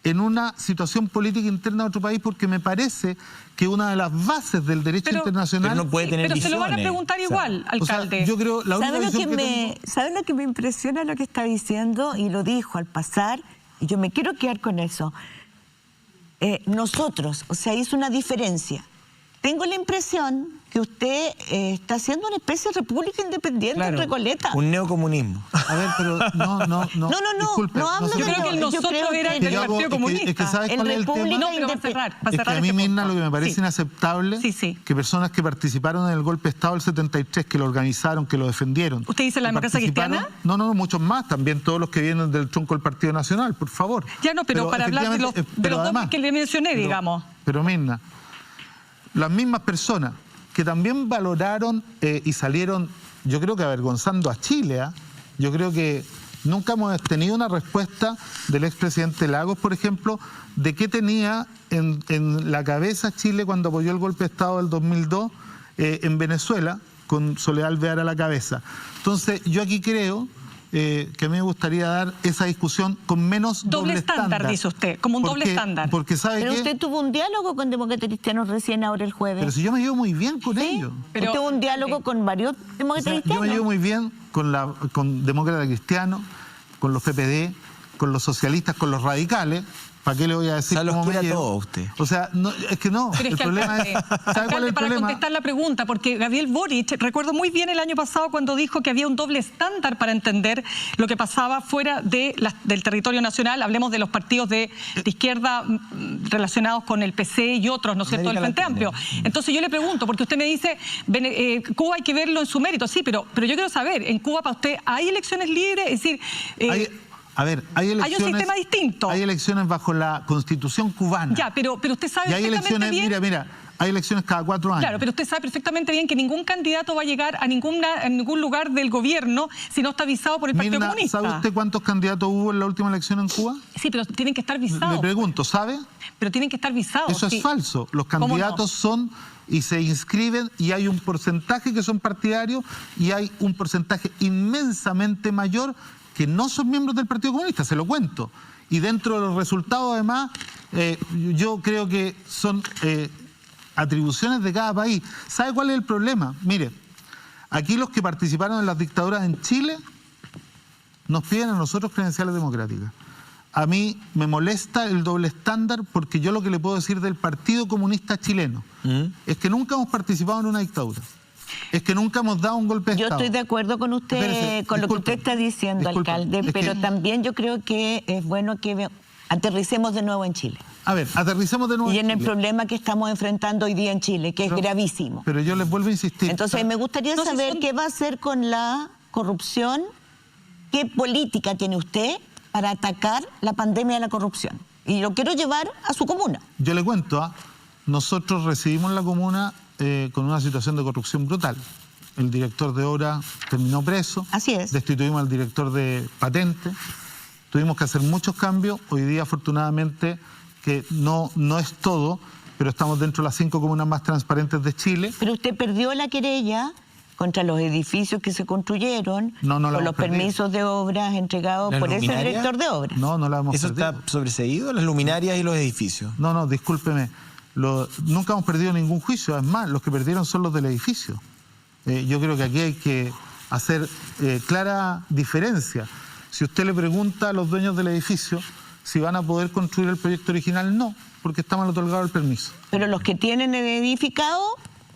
en una situación política interna de otro país, porque me parece que una de las bases del derecho internacional... Pero no puede tener visiones. Se lo van a preguntar igual, alcalde. Yo creo, ¿Sabe lo que me impresiona lo que está diciendo? Y lo dijo al pasar, y yo me quiero quedar con eso. Nosotros, o sea, hizo una diferencia. Tengo la impresión que usted está haciendo una especie de república independiente en Recoleta. Un neocomunismo. A ver, pero no. Disculpe, no hablo yo creo que nosotros era el Partido Comunista. Es que ¿sabes cuál es el tema? No, pero va a cerrar. Es que a mí, Mirna, lo que me parece inaceptable, que personas que participaron en el golpe de Estado del 73, que lo organizaron, que lo defendieron... ¿Usted dice la Democracia Cristiana? No, muchos más. También todos los que vienen del tronco del Partido Nacional, por favor. Ya no, pero para hablar de los dos que le mencioné, digamos. Pero, Mirna, las mismas personas que también valoraron y salieron, yo creo que avergonzando a Chile, yo creo que nunca hemos tenido una respuesta del expresidente Lagos, por ejemplo, de qué tenía en la cabeza Chile cuando apoyó el golpe de Estado del 2002 en Venezuela, con Soledad Alvear a la cabeza. Entonces, yo aquí creo... que a mí me gustaría dar esa discusión con menos doble estándar, dice usted, como un doble estándar. Porque ¿sabe pero qué? Usted tuvo un diálogo con Demócratas Cristianos recién ahora el jueves. Pero si yo me llevo muy bien con ellos. Pero usted tuvo un diálogo con varios Demócratas Cristianos. Yo me llevo muy bien con Demócratas Cristianos, con los PPD, con los socialistas, con los radicales. ¿Para qué le voy a decir cómo me llevo? Todo usted. O sea, no, es que no. Pero el problema es... ¿Sabe cuál es el para problema? contestar la pregunta, porque Gabriel Boric, recuerdo muy bien el año pasado cuando dijo que había un doble estándar para entender lo que pasaba fuera del territorio nacional. Hablemos de los partidos de izquierda relacionados con el PC y otros, ¿no es cierto?, del Frente Amplio. Entonces yo le pregunto, porque usted me dice, Cuba hay que verlo en su mérito. Sí, pero yo quiero saber, ¿en Cuba para usted hay elecciones libres? Es decir... A ver, hay elecciones... Hay un sistema distinto. Hay elecciones bajo la Constitución cubana. Ya, pero usted sabe perfectamente bien... Mira, hay elecciones cada 4 años. Claro, pero usted sabe perfectamente bien que ningún candidato va a llegar a ningún lugar del gobierno si no está visado por el Partido Comunista. ¿Sabe usted cuántos candidatos hubo en la última elección en Cuba? Sí, pero tienen que estar visados. Le pregunto, ¿sabe? Pero tienen que estar visados. Eso es falso. Los candidatos son... y se inscriben, y hay un porcentaje que son partidarios y hay un porcentaje inmensamente mayor que no son miembros del Partido Comunista, se lo cuento. Y dentro de los resultados, además, yo creo que son atribuciones de cada país. ¿Sabe cuál es el problema? Mire, aquí los que participaron en las dictaduras en Chile nos piden a nosotros credenciales democráticas. A mí me molesta el doble estándar porque yo lo que le puedo decir del Partido Comunista Chileno es que nunca hemos participado en una dictadura. Es que nunca hemos dado un golpe de Estado. Yo estoy de acuerdo con usted, con lo que usted está diciendo, alcalde, pero también yo creo que es bueno que aterricemos de nuevo en Chile. A ver, aterricemos de nuevo y en el problema que estamos enfrentando hoy día en Chile, que es gravísimo. Pero yo les vuelvo a insistir. Entonces, me gustaría saber qué va a hacer con la corrupción, qué política tiene usted para atacar la pandemia de la corrupción. Y lo quiero llevar a su comuna. Yo le cuento, nosotros recibimos la comuna con una situación de corrupción brutal. El director de obra terminó preso. Así es. Destituimos al director de patente. Tuvimos que hacer muchos cambios. Hoy día, afortunadamente, que no es todo, pero estamos dentro de las 5 comunas más transparentes de Chile. Pero usted perdió la querella contra los edificios que se construyeron, con los permisos de obras entregados por ese director de obras. No la hemos ¿Eso perdido. está sobreseído, las luminarias y los edificios? No, discúlpeme. Nunca hemos perdido ningún juicio. Es más, los que perdieron son los del edificio. Yo creo que aquí hay que hacer clara diferencia. Si usted le pregunta a los dueños del edificio si van a poder construir el proyecto original, no, porque está mal otorgado el permiso. Pero los que tienen edificado,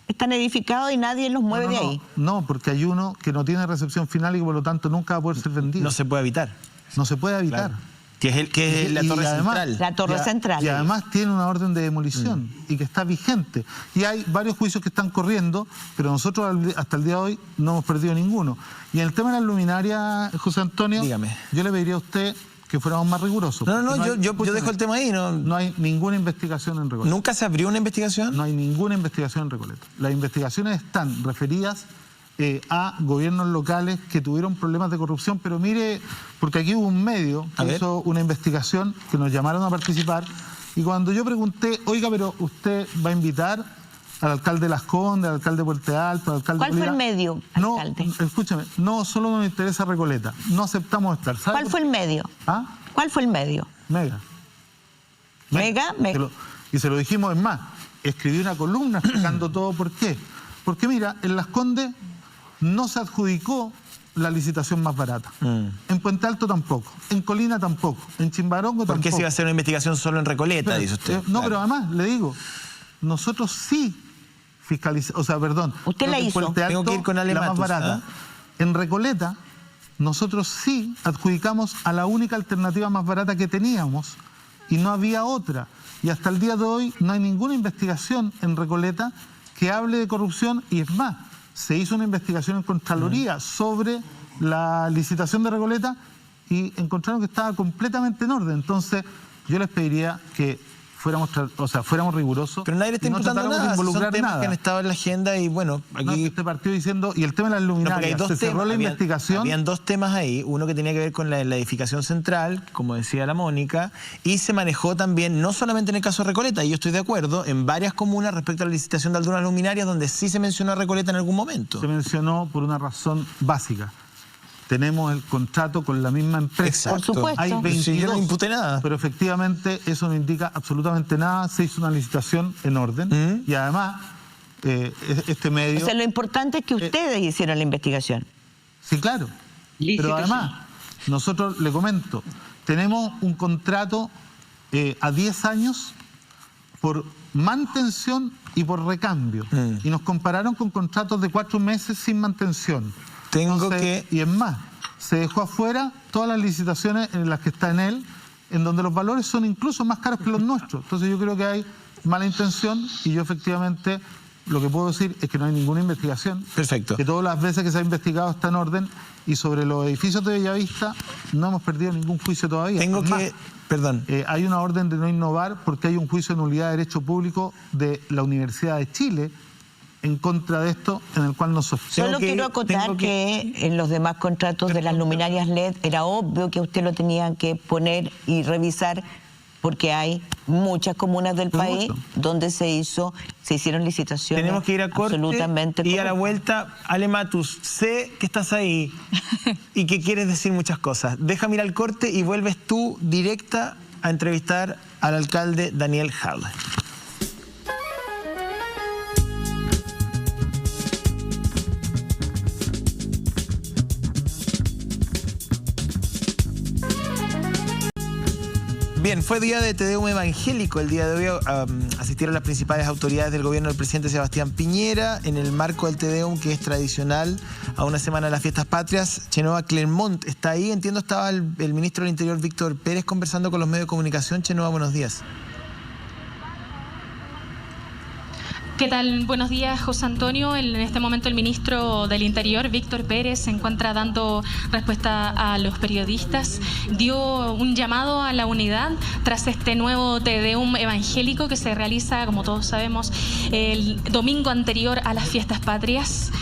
están edificados y nadie los mueve de ahí. No, porque hay uno que no tiene recepción final y que por lo tanto nunca va a poder ser vendido. No se puede evitar. No se puede evitar. Claro. Que es la torre central. La torre central. Y además tiene una orden de demolición y que está vigente. Y hay varios juicios que están corriendo, pero nosotros hasta el día de hoy no hemos perdido ninguno. Y en el tema de las luminarias, José Antonio, dígame. Yo le pediría a usted que fuéramos más rigurosos. Yo dejo el tema ahí. No hay ninguna investigación en Recoleta. ¿Nunca se abrió una investigación? No hay ninguna investigación en Recoleta. Las investigaciones están referidas a gobiernos locales que tuvieron problemas de corrupción, pero mire, porque aquí hubo un medio que hizo una investigación, que nos llamaron a participar, y cuando yo pregunté, oiga, pero usted va a invitar al alcalde de Las Condes, al alcalde de Puente Alto, al alcalde ¿Cuál de fue el medio, alcalde? No, escúchame, no solo nos interesa Recoleta, no aceptamos estar. ¿Cuál fue el medio? ¿Cuál fue el medio? Mega. Y se lo dijimos, es más, escribí una columna explicando todo por qué. Porque mira, en Las Condes no se adjudicó la licitación más barata. En Puente Alto tampoco. En Colina tampoco. En Chimbarongo tampoco. ¿Por qué se iba a hacer una investigación solo en Recoleta, dice usted? No, pero además, le digo, nosotros sí fiscalizamos, usted la hizo. Puente Alto, tengo que ir con Ale la más Matus, barata. En Recoleta, nosotros sí adjudicamos a la única alternativa más barata que teníamos y no había otra. Y hasta el día de hoy no hay ninguna investigación en Recoleta que hable de corrupción, y es más, se hizo una investigación en Contraloría sobre la licitación de Recoleta y encontraron que estaba completamente en orden. Entonces, yo les pediría que fuéramos rigurosos. Pero nadie le está imputando nada, son temas que han estado en la agenda y bueno, aquí... Este partido diciendo, y el tema de las luminarias, se cerró la investigación. Habían 2 temas ahí, uno que tenía que ver con la edificación central, como decía la Mónica, y se manejó también, no solamente en el caso de Recoleta, y yo estoy de acuerdo, en varias comunas respecto a la licitación de algunas luminarias donde sí se mencionó a Recoleta en algún momento. Se mencionó por una razón básica. Tenemos el contrato con la misma empresa. Por supuesto. Hay 22, yo no imputé nada. Pero efectivamente eso no indica absolutamente nada. Se hizo una licitación en orden y además este medio... O sea, lo importante es que ustedes hicieron la investigación. Sí, claro. Pero además, nosotros, le comento, tenemos un contrato a 10 años por mantención y por recambio. Y nos compararon con contratos de 4 meses sin mantención. Y es más, se dejó afuera todas las licitaciones en las que está en él, en donde los valores son incluso más caros que los nuestros. Entonces yo creo que hay mala intención y yo efectivamente lo que puedo decir es que no hay ninguna investigación. Perfecto. Que todas las veces que se ha investigado está en orden y sobre los edificios de Bellavista no hemos perdido ningún juicio todavía. Hay una orden de no innovar porque hay un juicio de nulidad de derecho público de la Universidad de Chile en contra de esto, en el cual nos sostiene. Solo quiero acotar que en los demás contratos de las luminarias LED era obvio que usted lo tenía que poner y revisar, porque hay muchas comunas del país donde se hicieron licitaciones. Tenemos que ir a corte absolutamente y a la vuelta, Ale Matus, sé que estás ahí y que quieres decir muchas cosas. Déjame ir al corte y vuelves tú directa a entrevistar al alcalde Daniel Jadwe. Bien, fue día de Te Deum evangélico. El día de hoy asistieron las principales autoridades del gobierno del presidente Sebastián Piñera en el marco del Te Deum, que es tradicional a una semana de las fiestas patrias. Chenoa Clermont está ahí. Entiendo estaba el ministro del Interior, Víctor Pérez, conversando con los medios de comunicación. Chenoa, buenos días. ¿Qué tal? Buenos días, José Antonio. En este momento el ministro del Interior, Víctor Pérez, se encuentra dando respuesta a los periodistas. Dio un llamado a la unidad tras este nuevo Te Deum evangélico que se realiza, como todos sabemos, el domingo anterior a las fiestas patrias.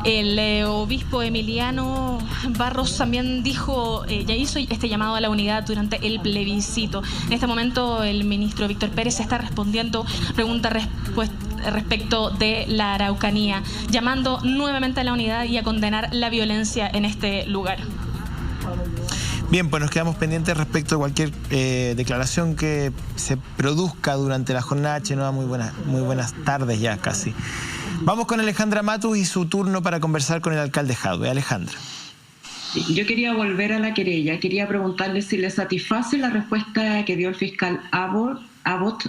El obispo Emiliano Barros también ya hizo este llamado a la unidad durante el plebiscito. En este momento el ministro Víctor Pérez está respondiendo preguntas-respuestas respecto de la Araucanía, llamando nuevamente a la unidad y a condenar la violencia en este lugar. Bien, pues nos quedamos pendientes respecto a cualquier declaración que se produzca durante la jornada. Chenoa, muy buenas tardes ya casi. Vamos con Alejandra Matus y su turno para conversar con el alcalde Jadwe. Alejandra. Yo quería volver a la querella. Quería preguntarle si le satisface la respuesta que dio el fiscal Abbott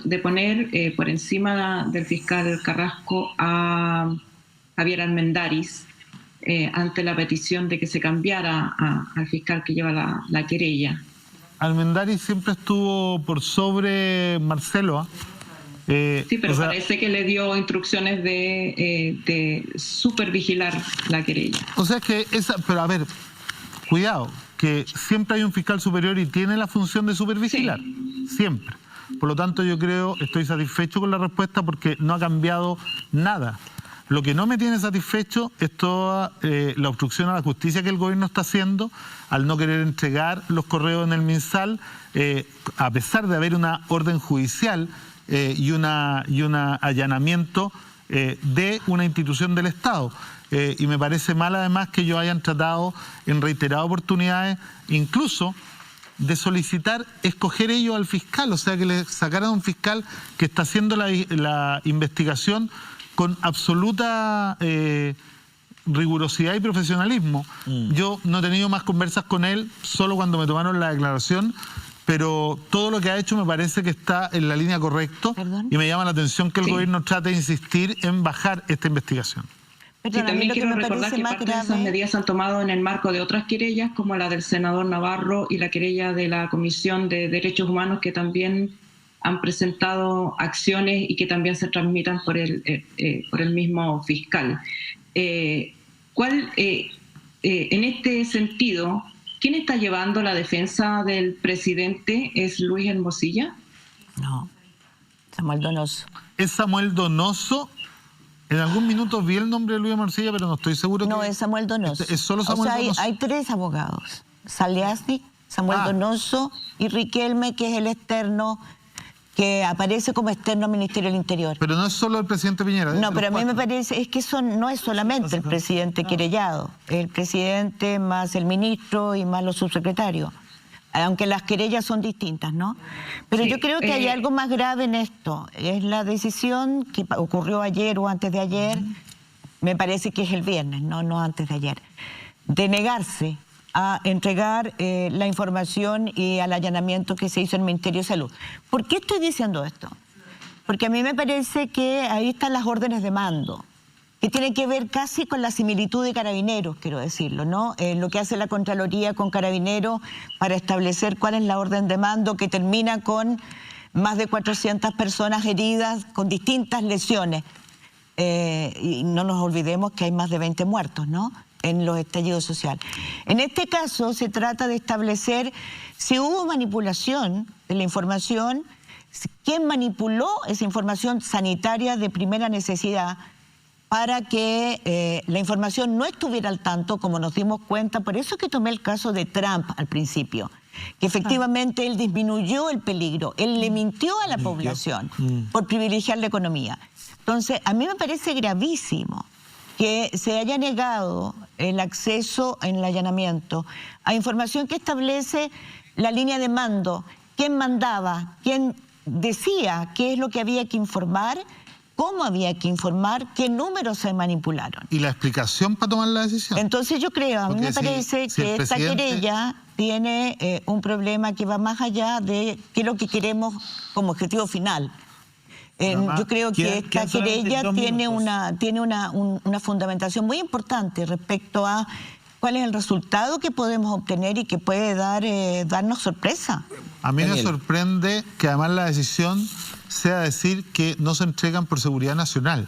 de poner por encima del fiscal Carrasco a Javier Armendáriz ante la petición de que se cambiara al fiscal que lleva la querella. Armendáriz siempre estuvo por sobre Marcelo. Sí, pero parece que le dio instrucciones de supervigilar la querella. O sea que pero a ver, cuidado, que siempre hay un fiscal superior y tiene la función de supervigilar, sí. Siempre. Por lo tanto, estoy satisfecho con la respuesta porque no ha cambiado nada. Lo que no me tiene satisfecho es toda la obstrucción a la justicia que el gobierno está haciendo al no querer entregar los correos en el MinSal, a pesar de haber una orden judicial y un allanamiento de una institución del Estado. Y me parece mal además que ellos hayan tratado en reiteradas oportunidades, incluso de solicitar escoger ellos al fiscal, o sea que le sacaran a un fiscal que está haciendo la investigación con absoluta rigurosidad y profesionalismo. Yo no he tenido más conversas con él, solo cuando me tomaron la declaración, pero todo lo que ha hecho me parece que está en la línea correcta. Y me llama la atención que el gobierno trate de insistir en bajar esta investigación. Y también quiero recordar que parte de esas medidas se han tomado en el marco de otras querellas, como la del senador Navarro y la querella de la Comisión de Derechos Humanos, que también han presentado acciones y que también se transmitan por el mismo fiscal. En este sentido, ¿quién está llevando la defensa del presidente? ¿Es Luis Hermosilla? No, Samuel Donoso. ¿Es Samuel Donoso? En algún minuto vi el nombre de Luis Hermosilla, pero no estoy seguro. No, es Samuel Donoso. Es solo Samuel Donoso. Hay tres abogados: Saliasnik, Samuel Donoso y Riquelme, que es el externo, que aparece como externo al Ministerio del Interior. Pero no es solo el presidente Piñera. No, pero a mí me parece, es que eso no es solamente el presidente querellado, el presidente más el ministro y más los subsecretarios, aunque las querellas son distintas, ¿no? Pero sí, yo creo que hay algo más grave en esto. Es la decisión que ocurrió ayer o antes de ayer, me parece que es el viernes, no antes de ayer, de negarse a entregar la información y al allanamiento que se hizo en el Ministerio de Salud. ¿Por qué estoy diciendo esto? Porque a mí me parece que ahí están las órdenes de mando, que tiene que ver casi con la similitud de Carabineros, quiero decirlo, ¿no? Lo que hace la Contraloría con Carabineros para establecer cuál es la orden de mando, que termina con más de 400 personas heridas con distintas lesiones. Y no nos olvidemos que hay más de 20 muertos, ¿no?, en los estallidos sociales. En este caso se trata de establecer si hubo manipulación de la información, quién manipuló esa información sanitaria de primera necesidad, para que la información no estuviera al tanto, como nos dimos cuenta. Por eso que tomé el caso de Trump al principio, que efectivamente él disminuyó el peligro, él le mintió a la población por privilegiar la economía. Entonces, a mí me parece gravísimo que se haya negado el acceso en el allanamiento a información que establece la línea de mando, quién mandaba, quién decía qué es lo que había que informar, cómo había que informar, qué números se manipularon. ¿Y la explicación para tomar la decisión? Entonces yo creo, a mí me parece que esta querella tiene un problema que va más allá de qué es lo que queremos como objetivo final. Yo creo que esta querella tiene una fundamentación muy importante respecto a cuál es el resultado que podemos obtener y que puede darnos sorpresa. A mí Daniel. me sorprende que además la decisión sea decir que no se entregan por seguridad nacional.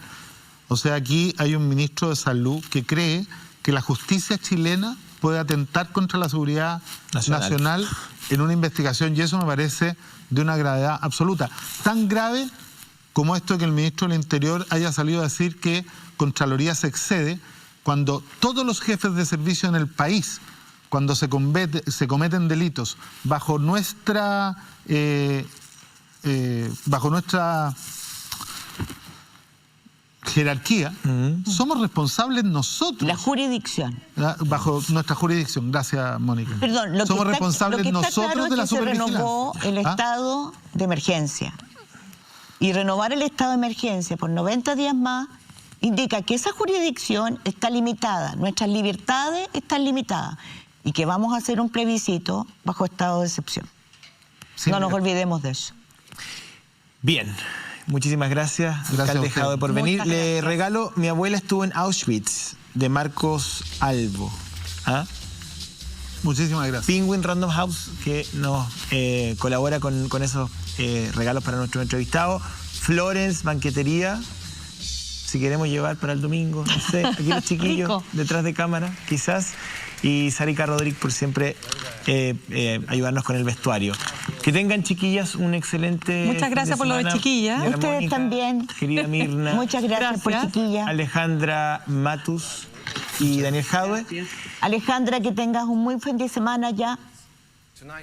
O sea, aquí hay un ministro de Salud que cree que la justicia chilena puede atentar contra la seguridad nacional en una investigación, y eso me parece de una gravedad absoluta. Tan grave como esto que el ministro del Interior haya salido a decir que Contraloría se excede cuando todos los jefes de servicio en el país, cuando se cometen delitos bajo nuestra jerarquía, somos responsables nosotros. La jurisdicción. Bajo nuestra jurisdicción. Gracias, Mónica. Perdón, somos responsables nosotros de la supervigilancia. Se renovó el estado de emergencia. Y renovar el estado de emergencia por 90 días más indica que esa jurisdicción está limitada, nuestras libertades están limitadas y que vamos a hacer un plebiscito bajo estado de excepción. Sí, no nos olvidemos de eso. Bien, muchísimas gracias, alcalde Jadwe, por venir. Le regalo, mi abuela estuvo en Auschwitz, de Marcos Albo. ¿Ah? Muchísimas gracias. Penguin Random House, que nos colabora con esos regalos para nuestro entrevistado. Florence Banquetería, si queremos llevar para el domingo, no sé, aquí los chiquillos detrás de cámara, quizás. Y Sarika Rodríguez por siempre ayudarnos con el vestuario. Que tengan, chiquillas, un excelente Muchas gracias por lo de chiquillas. Señora Ustedes Mónica, también. querida Mirna. Muchas gracias por chiquilla. Alejandra Matus y Daniel Jadwe. Alejandra, que tengas un muy fin de semana ya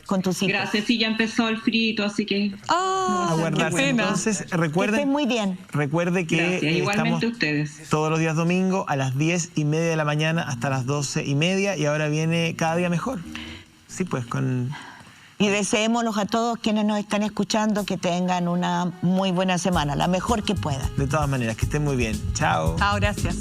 con tus hijos. Gracias, sí, ya empezó el frito, así que... ¡Ah, A guardarse. qué pena! Entonces, Que recuerden, estén muy bien. recuerde que Gracias, igualmente estamos ustedes. todos los días domingo a las 10:30 de la mañana hasta las 12:30, y ahora viene Cada Día Mejor. Sí, pues con... Y deseémoslos a todos quienes nos están escuchando que tengan una muy buena semana, la mejor que puedan. De todas maneras, que estén muy bien. Chao. Chao, gracias.